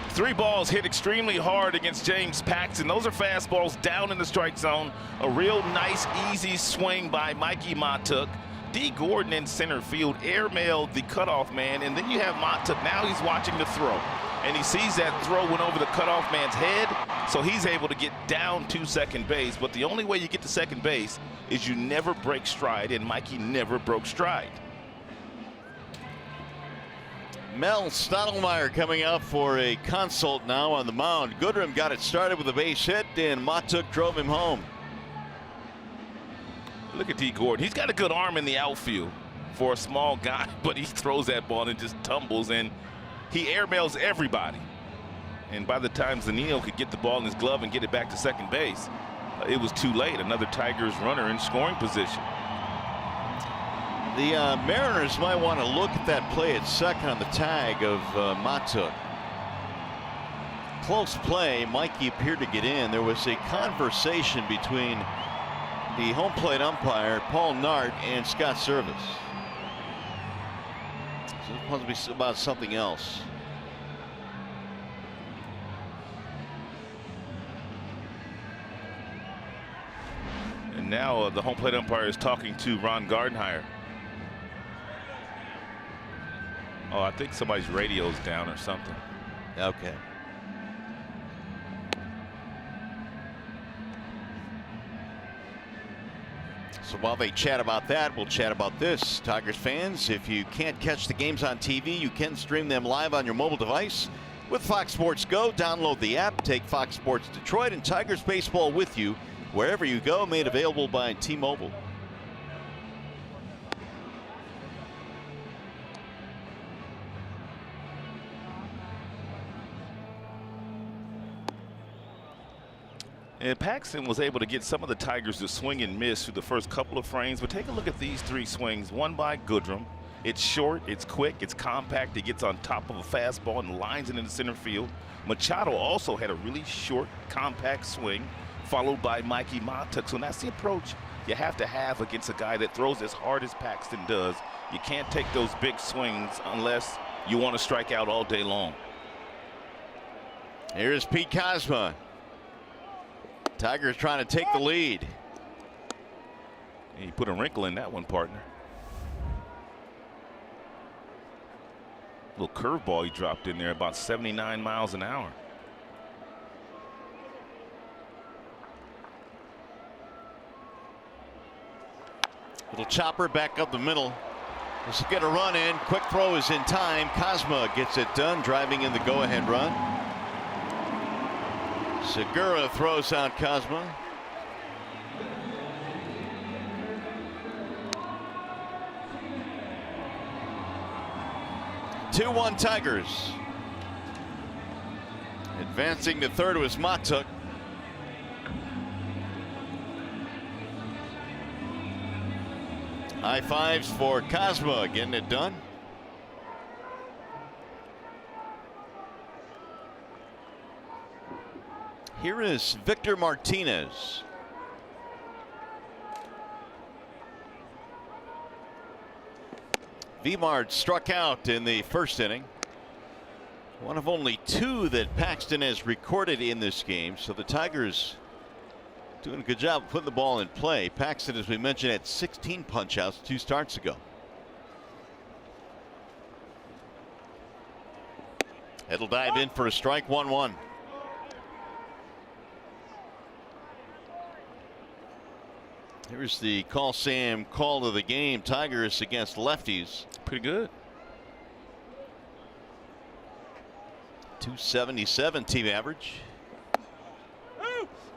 3 balls hit extremely hard against James Paxton. Those are fastballs down in the strike zone. A real nice, easy swing by Mikey Matuk. D. Gordon in center field airmailed the cutoff man, and then you have Matuk. Now he's watching the throw, and he sees that throw went over the cutoff man's head, so he's able to get down to second base. But the only way you get to second base is you never break stride, and Mikey never broke stride. Mel Stottlemyre coming out for a consult now on the mound. Goodrum got it started with a base hit, and Matuk drove him home. Look at D. Gordon. He's got a good arm in the outfield for a small guy, but he throws that ball and just tumbles, and he airmails everybody. And by the time Zunino could get the ball in his glove and get it back to second base, it was too late. Another Tigers runner in scoring position. The Mariners might want to look at that play at second on the tag of Matuk. Close play. Mikey appeared to get in. There was a conversation between the home plate umpire, Paul Nart, and Scott Service. So it must be about something else. And now the home plate umpire is talking to Ron Gardenhire. Oh, I think somebody's radio's down or something. Okay. So while they chat about that, we'll chat about this. Tigers fans, if you can't catch the games on TV, you can stream them live on your mobile device with Fox Sports Go. Download the app, take Fox Sports Detroit and Tigers baseball with you wherever you go. Made available by T-Mobile. And Paxton was able to get some of the Tigers to swing and miss through the first couple of frames. But take a look at these 3 swings. One by Goodrum. It's short, it's quick, it's compact. It gets on top of a fastball and lines it into center field. Machado also had a really short, compact swing, followed by Mikey Matuk. So that's the approach you have to have against a guy that throws as hard as Paxton does. You can't take those big swings unless you want to strike out all day long. Here's Pete Kozma. Tigers trying to take the lead. He put a wrinkle in that one, partner. Little curveball he dropped in there, about 79 miles an hour. Little chopper back up the middle. This will get a run in. Quick throw is in time. Kozma gets it done, driving in the go-ahead run. Segura throws out Kozma. Two 2-1 Tigers. Advancing to third was Matuk. High fives for Kozma, getting it done. Here is Victor Martinez. Vimard struck out in the first inning. One of only 2 that Paxton has recorded in this game. So the Tigers Doing a good job of putting the ball in play. Paxton, as we mentioned, had 16 punch-outs 2 starts ago. It'll dive in for a strike, 1-1. Here's the call, Sam, call of the game. Tigers against lefties. Pretty good. 277 team average.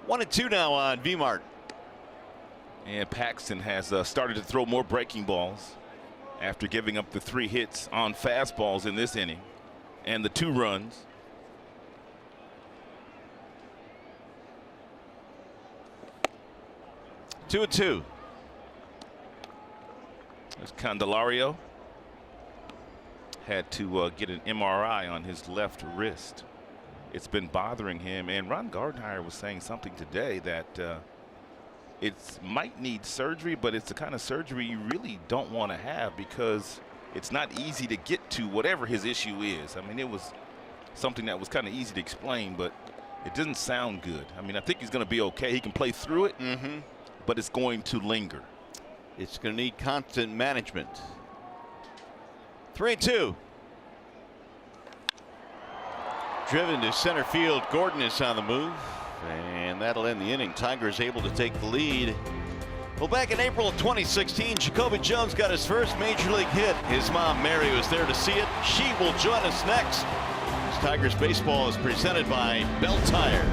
1-2 now on V-Mart. And Paxton has started to throw more breaking balls after giving up the 3 hits on fastballs in this inning and the 2 runs. 2-2. There's Candelario. Had to get an MRI on his left wrist. It's been bothering him, and Ron Gardner was saying something today that it might need surgery, but it's the kind of surgery you really don't want to have because it's not easy to get to whatever his issue is. I mean, it was something that was kind of easy to explain, but it doesn't sound good. I mean, I think he's going to be okay. He can play through it, but it's going to linger. It's going to need constant management. 3-2. Driven to center field. Gordon is on the move, and that'll end the inning. Tigers able to take the lead. Well, back in April of 2016, Jacoby Jones got his first major league hit. His mom, Mary, was there to see it. She will join us next. This Tigers baseball is presented by Bell Tire.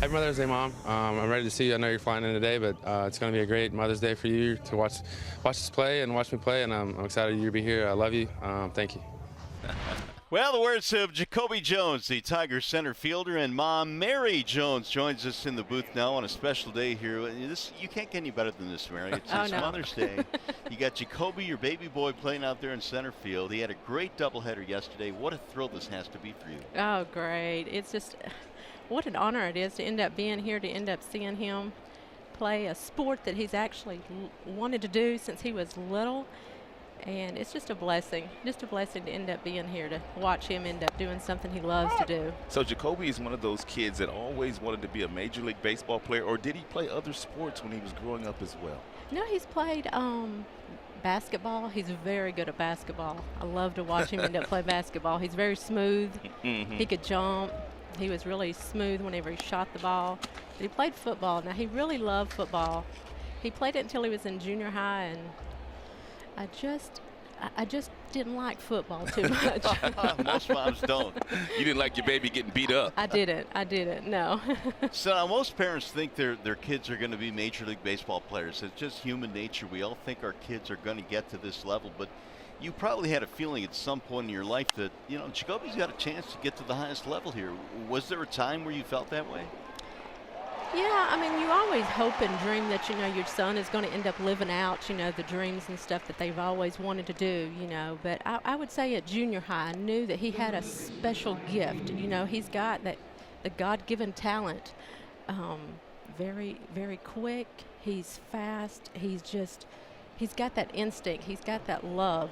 Happy Mother's Day, Mom. I'm ready to see you. I know you're flying in today, but it's going to be a great Mother's Day for you to watch us play and watch me play, and I'm excited you to be here. I love you. Thank you. Well, the words of Jacoby Jones, the Tigers center fielder, and Mom Mary Jones joins us in the booth now on a special day here. You can't get any better than this, Mary. It's Mother's Day. You got Jacoby, your baby boy, playing out there in center field. He had a great doubleheader yesterday. What a thrill this has to be for you. Oh, great. It's just what an honor it is to end up being here, to end up seeing him play a sport that he's actually wanted to do since he was little. And it's just a blessing to end up being here, to watch him end up doing something he loves to do. So Jacoby is one of those kids that always wanted to be a Major League Baseball player, or did he play other sports when he was growing up as well? No, he's played basketball. He's very good at basketball. I love to watch him end up play basketball. He's very smooth. He could jump. He was really smooth whenever he shot the ball. But he played football. Now, he really loved football. He played it until he was in junior high, and I just didn't like football too much. Most moms don't. You didn't like your baby getting beat up. I didn't, no. So now most parents think their kids are going to be Major League Baseball players. It's just human nature. We all think our kids are going to get to this level, but you probably had a feeling at some point in your life that, you know, Jacoby's got a chance to get to the highest level here. Was there a time where you felt that way? Yeah, I mean, you always hope and dream that, you know, your son is going to end up living out, you know, the dreams and stuff that they've always wanted to do, you know. But I would say at junior high, I knew that he had a special gift. You know, he's got the God-given talent. Very, very quick. He's fast. He's got that instinct. He's got that love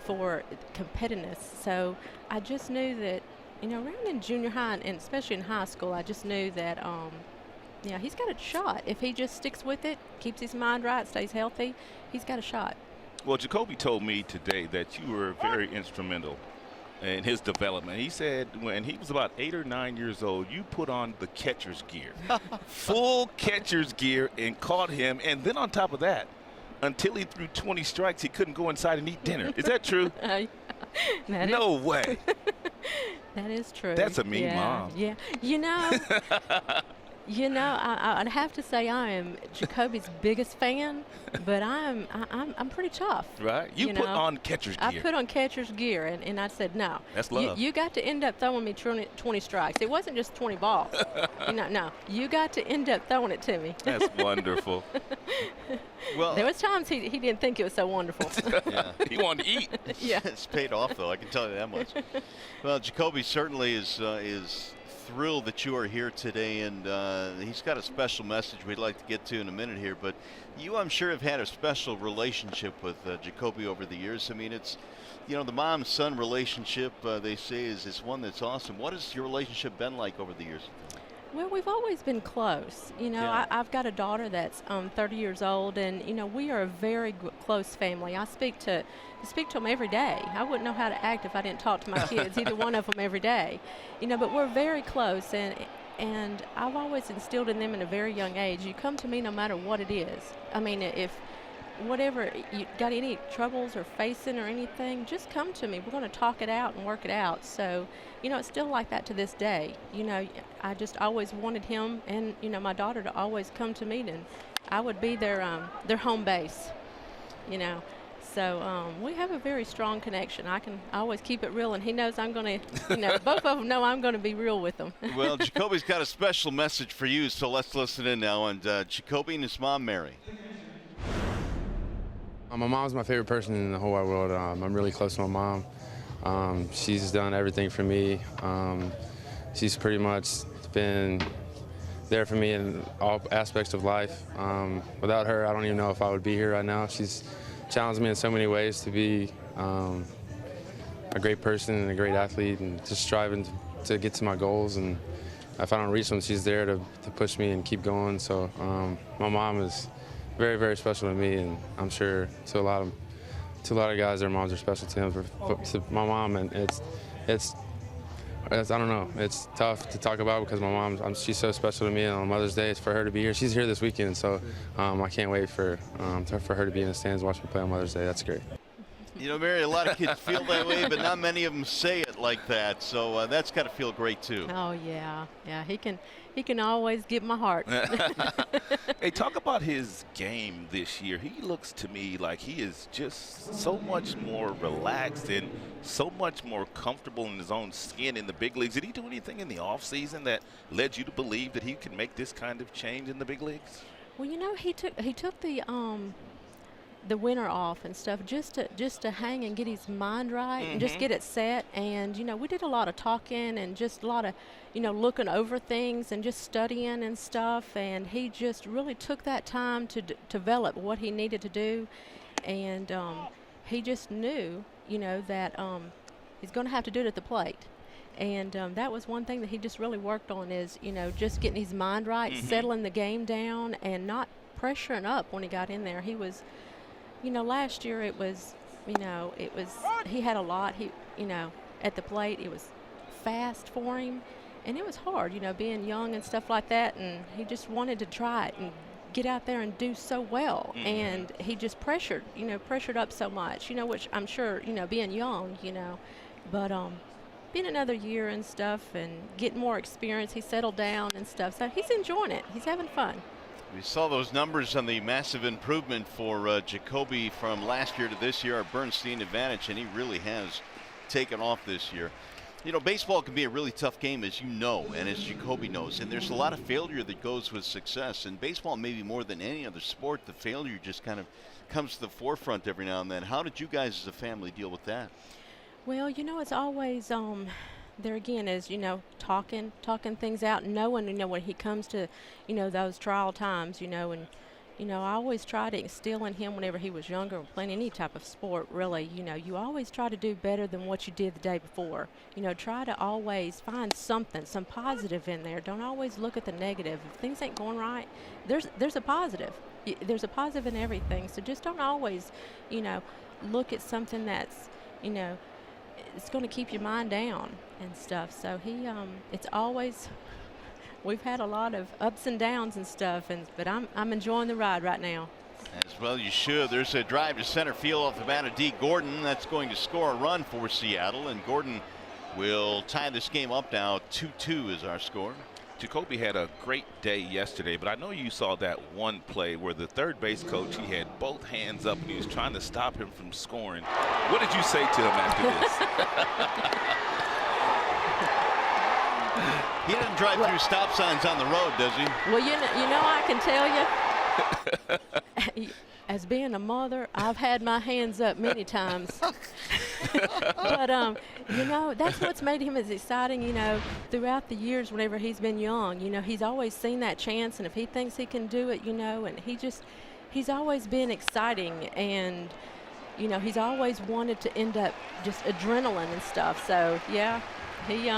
for competitiveness. So I just knew that, you know, around in junior high and especially in high school, I just knew that, yeah, he's got a shot. If he just sticks with it, keeps his mind right, stays healthy, he's got a shot. Well, Jacoby told me today that you were very instrumental in his development. He said when he was about 8 or 9 years old, you put on the catcher's gear, full catcher's gear, and caught him. And then on top of that, until he threw 20 strikes, he couldn't go inside and eat dinner. Is that true? No way. That is true. That's a mean mom. Yeah. You know, I'd have to say I am Jacoby's biggest fan, but I'm pretty tough. Right. You put on catcher's gear. I put on catcher's gear, and I said, no. That's love. You got to end up throwing me 20 strikes. It wasn't just 20 balls. No. You got to end up throwing it to me. That's wonderful. Well, there was times he didn't think it was so wonderful. Yeah. He wanted to eat. Yeah. It's paid off, though. I can tell you that much. Well, Jacoby certainly is thrilled that you are here today, and he's got a special message we'd like to get to in a minute here. But you, I'm sure, have had a special relationship with Jacoby over the years. I mean, it's, you know, the mom-son relationship, they say, is one that's awesome. What has your relationship been like over the years? Well, we've always been close. You know, Yeah. I've got a daughter that's 30 years old, and, you know, we are a very close family. I speak to them every day. I wouldn't know how to act if I didn't talk to my kids, either one of them every day. You know, but we're very close, and I've always instilled in them in a very young age, you come to me no matter what it is. I mean, if whatever you got any troubles or facing or anything, just come to me. We're going to talk it out and work it out. So, you know, it's still like that to this day. You know, I just always wanted him and, you know, my daughter to always come to me, and I would be their home base, you know. So we have a very strong connection. I can always keep it real, and he knows I'm going to, you know, both of them know I'm going to be real with them. Well, Jacoby's got a special message for you, so let's listen in now. And Jacoby and his mom, Mary. My mom's my favorite person in the whole wide world. I'm really close to my mom. She's done everything for me. She's pretty much been there for me in all aspects of life. Without her, I don't even know if I would be here right now. She's challenged me in so many ways to be a great person and a great athlete, and just striving to get to my goals. And if I don't reach them, she's there to push me and keep going. So my mom is very, very special to me, and I'm sure to a lot of guys, their moms are special to them. But to my mom, and it's I don't know, it's tough to talk about because my mom, she's so special to me. And on Mother's Day, it's for her to be here. She's here this weekend, so I can't wait for her to be in the stands, watch me play on Mother's Day. That's great. You know, Mary, a lot of kids feel that way, but not many of them say it like that. So that's got to feel great too. Oh yeah, he can always get my heart. Hey, talk about his game this year. He looks to me like he is just so much more relaxed and so much more comfortable in his own skin in the big leagues. Did he do anything in the offseason that led you to believe that he could make this kind of change in the big leagues? Well, you know, he took the winter off and stuff just to hang and get his mind right and just get it set. And, you know, we did a lot of talking and just a lot of, you know, looking over things and just studying and stuff. And he just really took that time to develop what he needed to do. And he just knew, you know, that he's going to have to do it at the plate. And that was one thing that he just really worked on is, you know, just getting his mind right, settling the game down, and not pressuring up when he got in there. He was, you know, last year it was, you know, he had a lot. You know, at the plate it was fast for him, and it was hard, you know, being young and stuff like that. And he just wanted to try it and get out there and do so well. And he just pressured up so much, you know, which I'm sure, you know, being young, you know, but being another year and stuff and getting more experience, he settled down and stuff. So he's enjoying it. He's having fun. We saw those numbers on the massive improvement for Jacoby from last year to this year, our Bernstein advantage, and he really has taken off this year. You know, baseball can be a really tough game, as you know, and as Jacoby knows, and there's a lot of failure that goes with success. And baseball, maybe more than any other sport, the failure just kind of comes to the forefront every now and then. How did you guys as a family deal with that? Well, you know, it's always there again is, you know, talking things out, knowing, you know, when he comes to, you know, those trial times, you know, and you know, I always try to instill in him whenever he was younger, playing any type of sport, really, you know, you always try to do better than what you did the day before. You know, try to always find something, some positive in there. Don't always look at the negative. If things ain't going right, there's a positive. There's a positive in everything. So just don't always, you know, look at something that's, you know, it's going to keep your mind down and stuff. So it's always. We've had a lot of ups and downs and stuff, but I'm enjoying the ride right now. As well you should. There's a drive to center field off the bat of D. Gordon. That's going to score a run for Seattle, and Gordon will tie this game up now. 2-2 is our score. Jacoby had a great day yesterday, but I know you saw that one play where the third base coach, he had both hands up and he was trying to stop him from scoring. What did you say to him after this? He doesn't drive through stop signs on the road, does he? Well, you know, I can tell you, as being a mother, I've had my hands up many times. But, you know, that's what's made him as exciting, you know, throughout the years whenever he's been young. You know, he's always seen that chance, and if he thinks he can do it, you know, and he's always been exciting, and, you know, he's always wanted to end up just adrenaline and stuff. So, yeah, he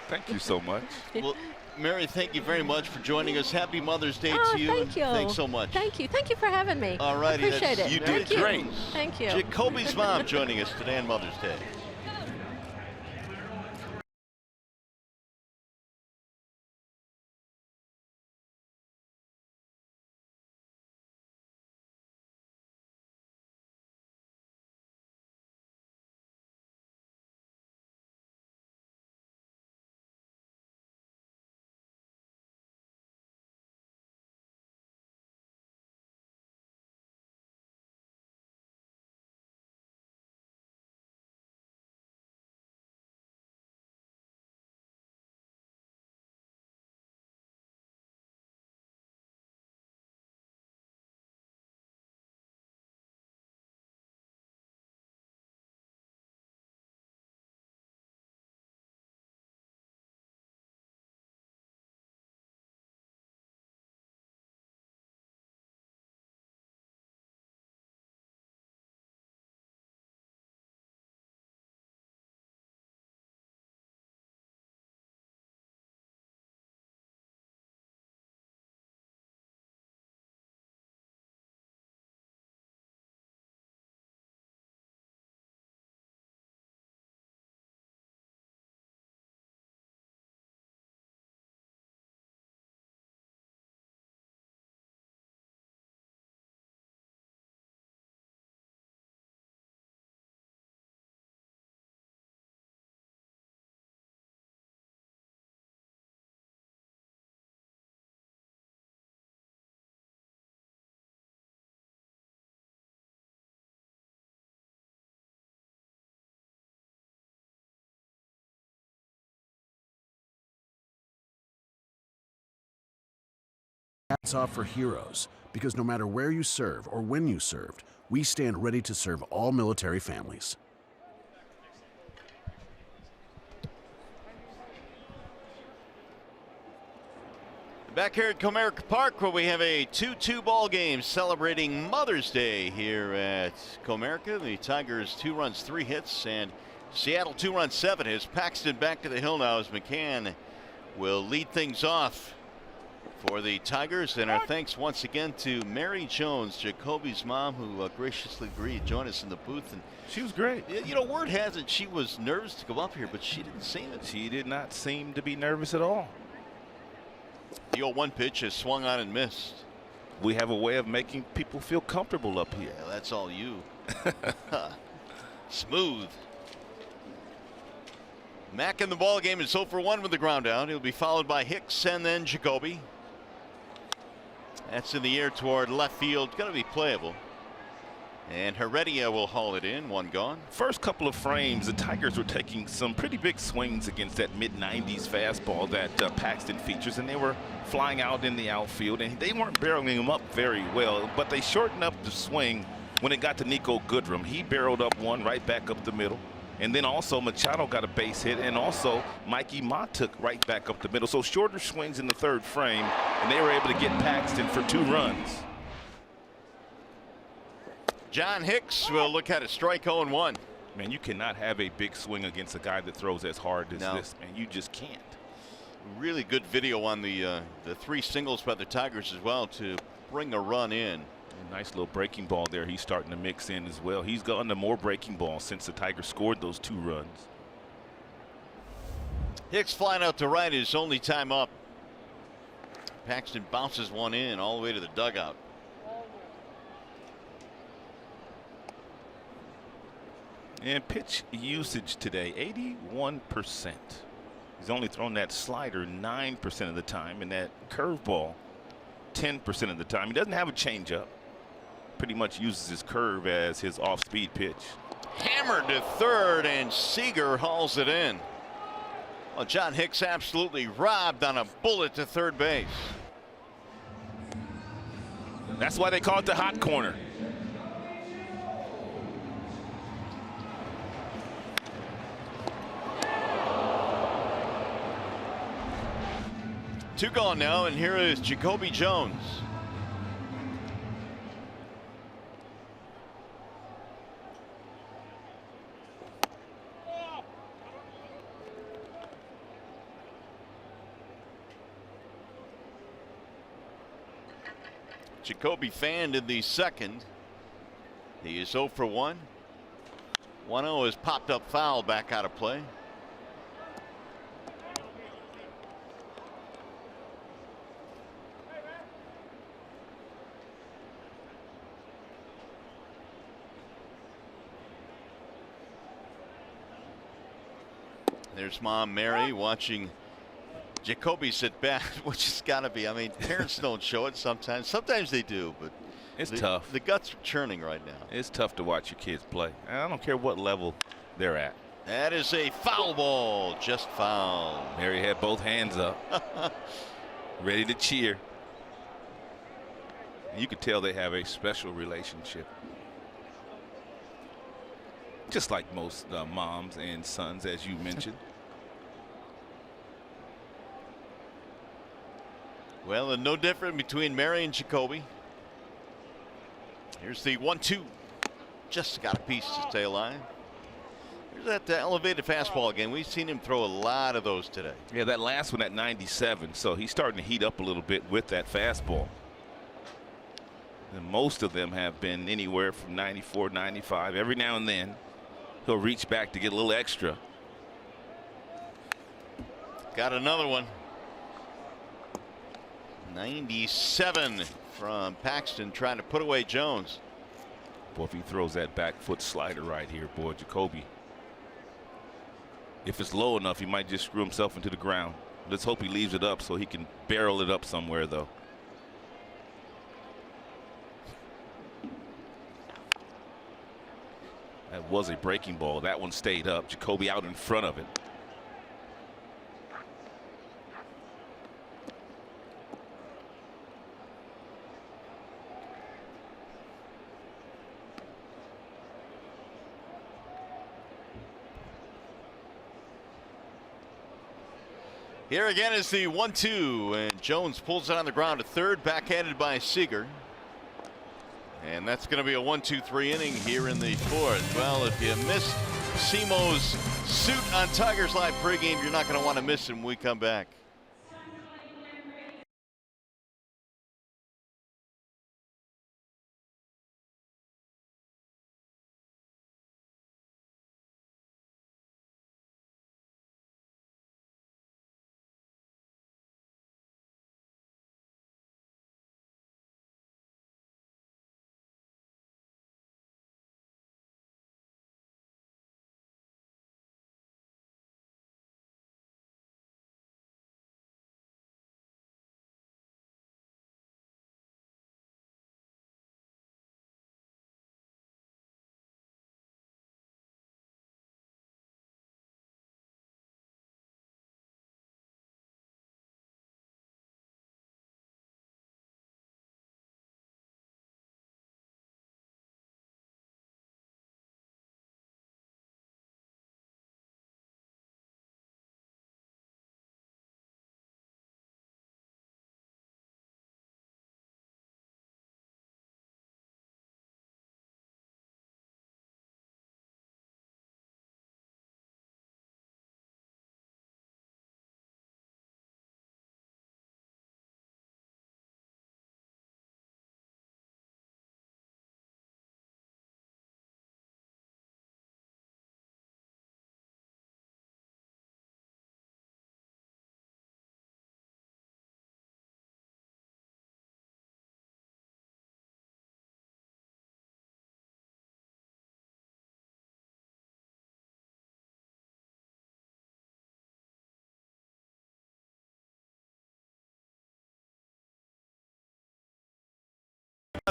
Thank you so much. Well, Mary, thank you very much for joining us. Happy Mother's Day to you. Thank you. Thanks so much. Thank you. Thank you for having me. All righty. I appreciate it. You did great. Thank you. Jacoby's mom joining us today on Mother's Day. Hats off for heroes, because no matter where you serve or when you served, we stand ready to serve all military families. Back here at Comerica Park, where we have a 2-2 ball game celebrating Mother's Day here at Comerica. The Tigers 2 runs, 3 hits, and Seattle 2 runs, 7 hits. Paxton back to the hill now as McCann will lead things off for the Tigers. And our thanks once again to Mary Jones, Jacoby's mom, who graciously agreed to join us in the booth. And she was great. You know, word has it she was nervous to go up here, but she didn't seem it. She did not seem to be nervous at all. The 0-1 pitch is swung on and missed. We have a way of making people feel comfortable up here. Yeah, that's all you. Smooth. Mack in the ball game is 0 for 1 with the ground out. He'll be followed by Hicks and then Jacoby. That's in the air toward left field. Going to be playable. And Heredia will haul it in. One gone. First couple of frames, the Tigers were taking some pretty big swings against that mid-90s fastball that Paxton features, and they were flying out in the outfield, and they weren't barreling him up very well, but they shortened up the swing when it got to Nico Goodrum. He barreled up one right back up the middle, and then also Machado got a base hit, and also Mikey Ma took right back up the middle. So shorter swings in the third frame, and they were able to get Paxton for 2 runs. John Hicks will look at a strike 0-1. Man, you cannot have a big swing against a guy that throws as hard as this, man. You just can't. Really good video on the 3 singles by the Tigers as well to bring a run in. A nice little breaking ball there. He's starting to mix in as well. He's gotten to more breaking balls since the Tigers scored those 2 runs. Hicks flying out to right, his only time up. Paxton bounces one in all the way to the dugout. And pitch usage today, 81%. He's only thrown that slider 9% of the time, and that curveball 10% of the time. He doesn't have a changeup. Pretty much uses his curve as his off-speed pitch. Hammered to third, and Seager hauls it in. Well, John Hicks absolutely robbed on a bullet to third base. That's why they call it the hot corner. Two gone now, and here is Jacoby Jones. Jacoby fanned in the second. He is 0 for 1. 1-0 is popped up foul, back out of play. There's Mom Mary watching Jacoby sit back, which has got to be. I mean, parents don't show it sometimes. Sometimes they do, but it's tough. The guts are churning right now. It's tough to watch your kids play. I don't care what level they're at. That is a foul ball, just foul. Mary had both hands up, ready to cheer. And you could tell they have a special relationship. Just like most moms and sons, as you mentioned. Well, and no different between Mary and Jacoby. Here's the 1-2. Just got a piece to tail line. Here's that elevated fastball again. We've seen him throw a lot of those today. Yeah, that last one at 97. So he's starting to heat up a little bit with that fastball. And most of them have been anywhere from 94, 95. Every now and then he'll reach back to get a little extra. Got another one. 97 from Paxton, trying to put away Jones. Boy, if he throws that back foot slider right here, boy, Jacoby. If it's low enough, he might just screw himself into the ground. Let's hope he leaves it up so he can barrel it up somewhere, though. That was a breaking ball. That one stayed up. Jacoby out in front of it. Here again is the 1-2, and Jones pulls it on the ground to third, backhanded by Seager. And that's going to be a 1-2-3 inning here in the fourth. Well, if you missed Simo's suit on Tigers Live pregame, you're not going to want to miss him when we come back.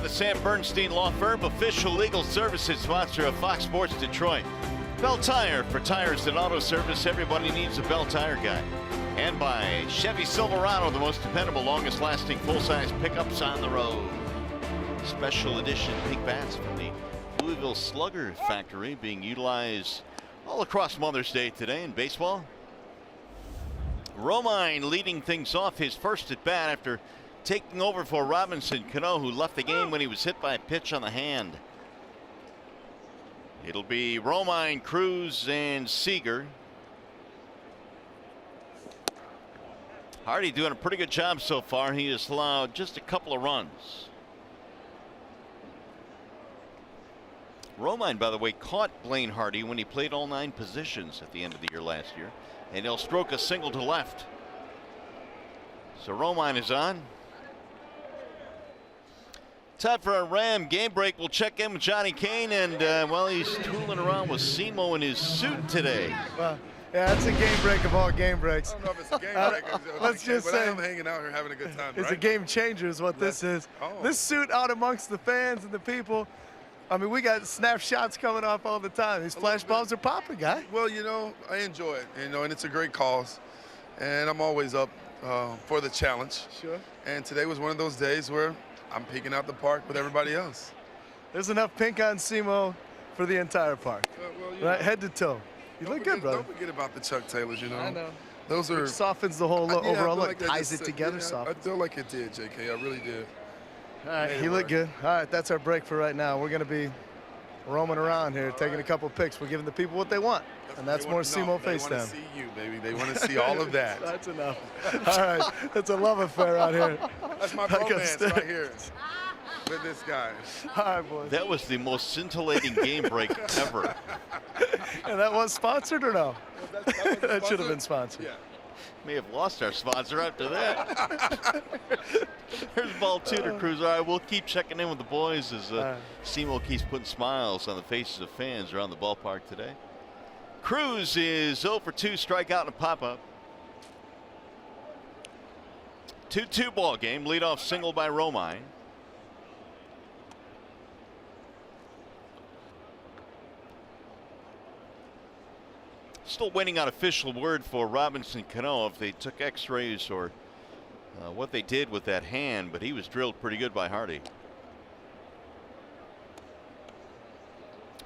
The Sam Bernstein Law Firm, official legal services sponsor of Fox Sports Detroit. Bell Tire, for tires and auto service, everybody needs a Bell Tire guy. And by Chevy Silverado, the most dependable, longest lasting full-size pickups on the road. Special edition pink bats from the Louisville Slugger factory being utilized all across Mother's Day today in baseball. Romine leading things off, his first at bat after taking over for Robinson Cano, who left the game when he was hit by a pitch on the hand. It'll be Romine, Cruz, and Seager. Hardy doing a pretty good job so far. He has allowed just a couple of runs. Romine, by the way, caught Blaine Hardy when he played all 9 positions at the end of the year last year, and he'll stroke a single to left. So Romine is on. Time for a Ram game break. We'll check in with Johnny Kane, and well, he's tooling around with Simo in his suit today. Well, yeah, that's a game break of all game breaks. I don't know if it's a game break. Let's just say I'm hanging out here having a good time. It's a game changer is what this is. Oh. This suit out amongst the fans and the people. I mean, we got snapshots coming off all the time. These flash bombs are popping, guy. Well, you know, I enjoy it, you know, and it's a great cause. And I'm always up for the challenge. Sure. And today was one of those days where I'm peeking out the park with everybody else. There's enough pink on Simo for the entire park. Well, right, head to toe. You look good, brother. Don't forget about the Chuck Taylors, you know. I know. Those are. Which softens the whole look, Yeah, I overall feel look. that Ties just- it together, yeah, I softens. feel like it did, JK. I really did. All right, Made it he looked work. good. All right, that's our break for right now. We're going to be roaming around here, taking a couple picks. We're giving the people what they want, and that's more Simo They want FaceTime. to see you, baby. They want to see all of that. That's enough. All right, it's a love affair out here. That's my Back romance upstairs. right here with this guy. All right, boys. That was the most scintillating game break ever. And that was sponsored or no? That That should have been sponsored. Yeah. May have lost our sponsor after that. Here's ball 2 to Cruz. All right, we'll keep checking in with the boys as Simo keeps putting smiles on the faces of fans around the ballpark today. Cruz is 0 for 2, strikeout and a pop-up. 2-2 ball game. Leadoff single by Romine. Still waiting on official word for Robinson Cano if they took x-rays or what they did with that hand, but he was drilled pretty good by Hardy.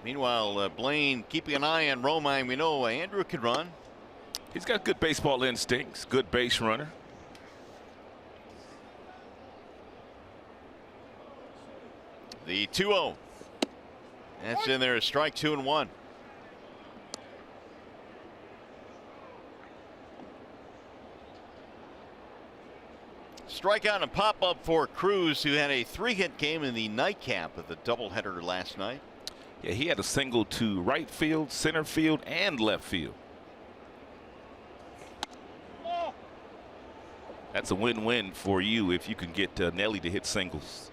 Meanwhile, Blaine keeping an eye on Romine. We know Andrew can run. He's got good baseball instincts, good base runner. The 2-0. That's in there, a strike 2 and 1. Strikeout and a pop-up for Cruz, who had a 3-hit game in the nightcap of the doubleheader last night. Yeah, he had a single to right field, center field, and left field. That's a win-win for you if you can get Nelly to hit singles.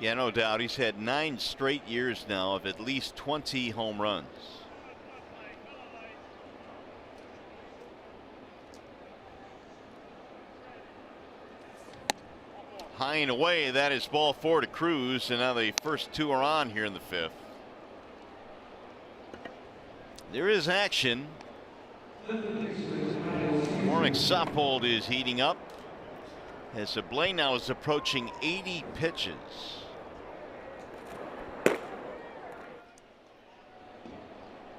Yeah, no doubt. He's had 9 straight years now of at least 20 home runs. High and away, that is ball 4 to Cruz, and now the first 2 are on here in the 5th. There is action. Warwick Soppold is heating up as Blaine now is approaching 80 pitches.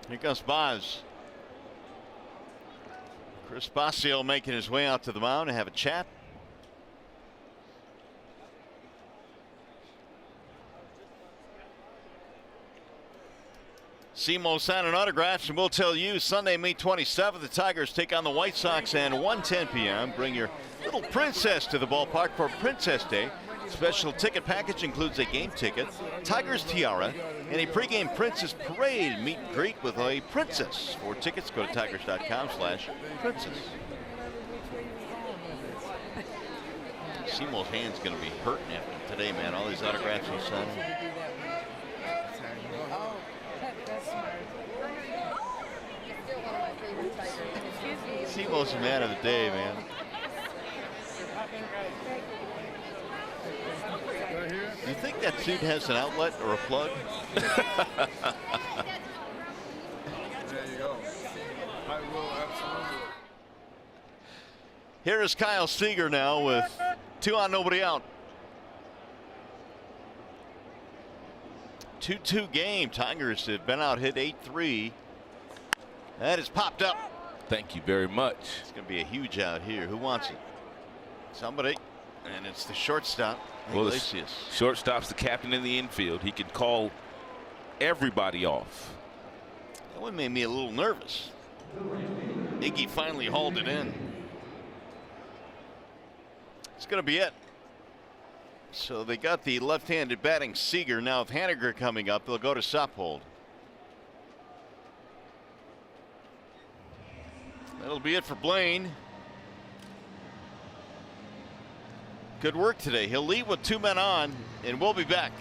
Here comes Boz. Chris Basile making his way out to the mound to have a chat. Simo signing autographs, and we'll tell you Sunday, May 27th, the Tigers take on the White Sox, and 1:10 p.m. Bring your little princess to the ballpark for Princess Day. Special ticket package includes a game ticket, Tigers tiara, and a pregame Princess Parade meet and greet with a princess. For tickets, go to tigers.com/princess. Simo's hand's going to be hurting after today, man. All these autographs he's signing. Simo's the man of the day, man. think that suit has an outlet or a plug? There you go. I will absolutely. Here is Kyle Seager now with 2 on, nobody out. 2-2 game. Tigers have been out hit 8-3. That is popped up. Thank you very much. It's going to be a huge out here. Who wants it? Somebody. And it's the shortstop, Well, the Iglesias. shortstop's the captain in the infield. He can call everybody off. That one made me a little nervous. Iggy finally hauled it in. It's going to be it. So they got the left-handed batting Seager. Now with Haniger coming up, they'll go to Sophold. That'll be it for Blaine. Good work today. He'll lead with 2 men on, and we'll be back.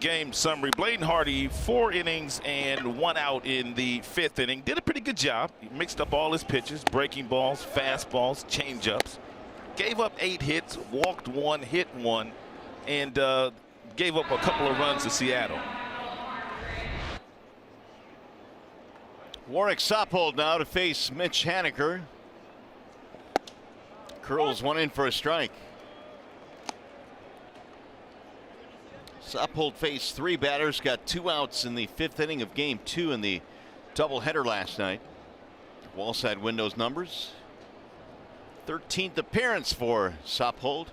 Game summary. Blaine Hardy, 4 innings and 1 out in the 5th inning. Did a pretty good job. He mixed up all his pitches, breaking balls, fastballs, changeups. Gave up 8 hits, walked 1, hit 1, and gave up a couple of runs to Seattle. Warwick Sophold now to face Mitch Haniger. Curls one in for a strike. Sophold faced 3 batters, got 2 outs in the 5th inning of game 2 in the doubleheader last night. Wallside windows numbers. 13th appearance for Sophold.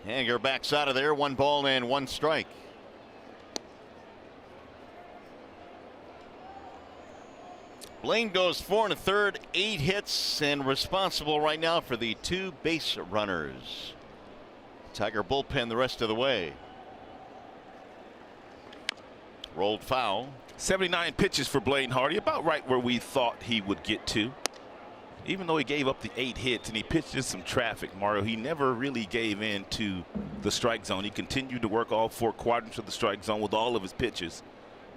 Haniger backs out of there, 1 ball and 1 strike. Blaine goes 4 1/3, 8 hits, and responsible right now for the 2 base runners. Tiger bullpen the rest of the way. Rolled foul. 79 pitches for Blaine Hardy, about right where we thought he would get to. Even though he gave up the 8 hits and he pitched in some traffic, Mario, he never really gave in to the strike zone. He continued to work all 4 quadrants of the strike zone with all of his pitches,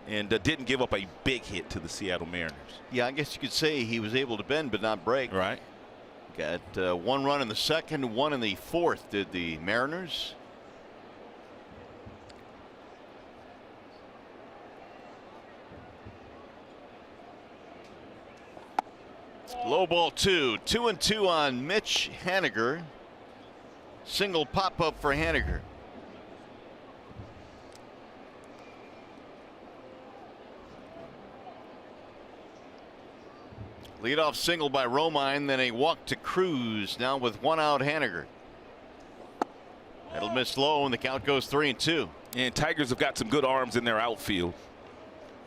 and didn't give up a big hit to the Seattle Mariners. Yeah, I guess you could say he was able to bend but not break. Right. Got 1 run in the 2nd, 1 in the 4th did the Mariners. Low ball 2. 2-2 on Mitch Haniger. Single pop up for Haniger. Leadoff single by Romine, then a walk to Cruz. Now with 1 out, Haniger. That'll miss low, and the count goes 3-2. And Tigers have got some good arms in their outfield.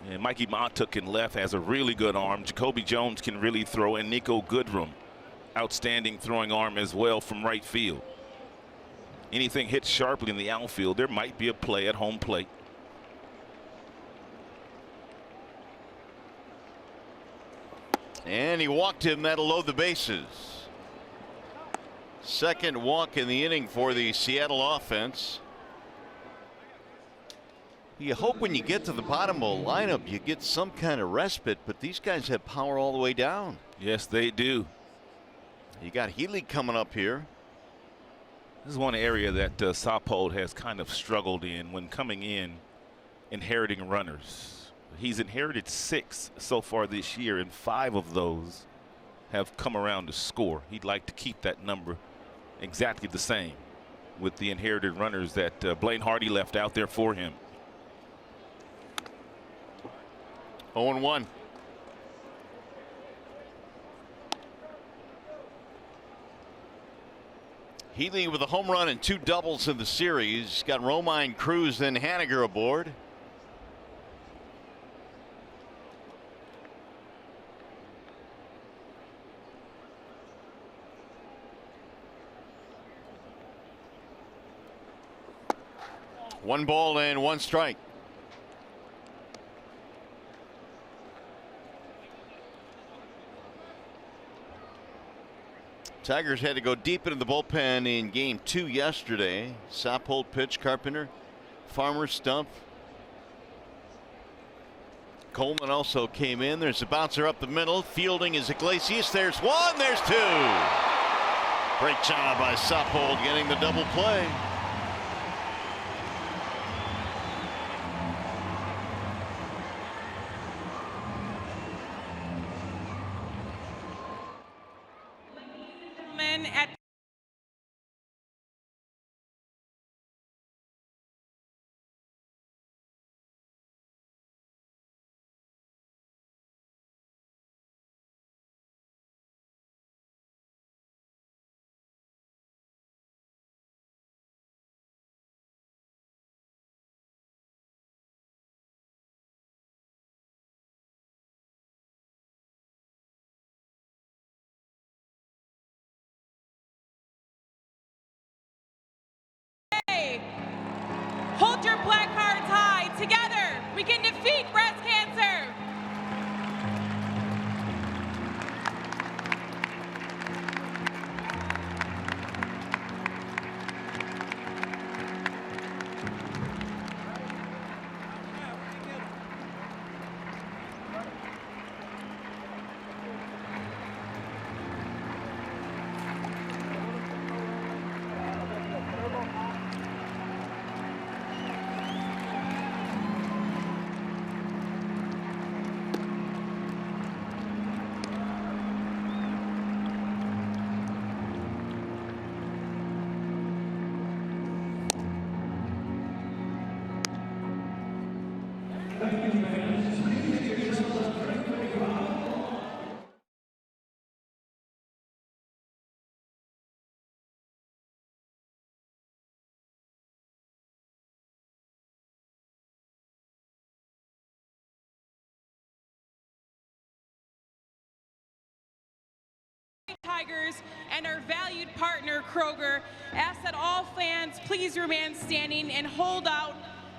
And Mikey Montuck in left has a really good arm. Jacoby Jones can really throw, and Nico Goodrum, outstanding throwing arm as well from right field. Anything hits sharply in the outfield, there might be a play at home plate. And he walked him. That'll load the bases. Second walk in the inning for the Seattle offense. You hope when you get to the bottom of the lineup you get some kind of respite, but these guys have power all the way down. Yes, they do. You got Healy coming up here. This is one area that Saupold has kind of struggled in when coming in, inheriting runners. He's inherited 6 so far this year, and 5 of those have come around to score. He'd like to keep that number exactly the same with the inherited runners that Blaine Hardy left out there for him. 0-1. Healy with a home run and 2 doubles in the series. Got Romine, Cruz, and Haniger aboard. One ball and 1 strike. Tigers had to go deep into the bullpen in game 2 yesterday. Saupold pitch, Carpenter, Farmer stump. Coleman also came in. There's a bouncer up the middle. Fielding is Iglesias. There's 1, there's 2. Great job by Saupold getting the double play. Hold your placards high. Together, we can defeat breast cancer. Tigers and our valued partner Kroger ask that all fans please remain standing and hold out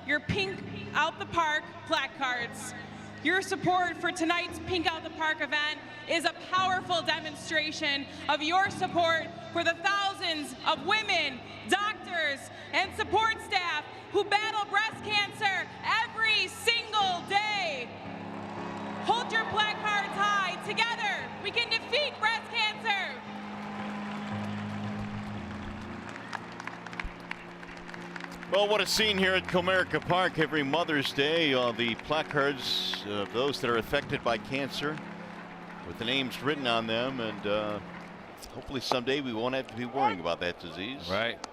your Pink Out the Park placards. Your support for tonight's Pink Out the Park event is a powerful demonstration of your support for the thousands of women, doctors, and support staff who battle breast cancer every single day. Hold your placards high. Together, we can defeat breast cancer. Well, what a scene here at Comerica Park every Mother's Day. The placards of those that are affected by cancer with the names written on them, and hopefully someday we won't have to be worrying about that disease. Right.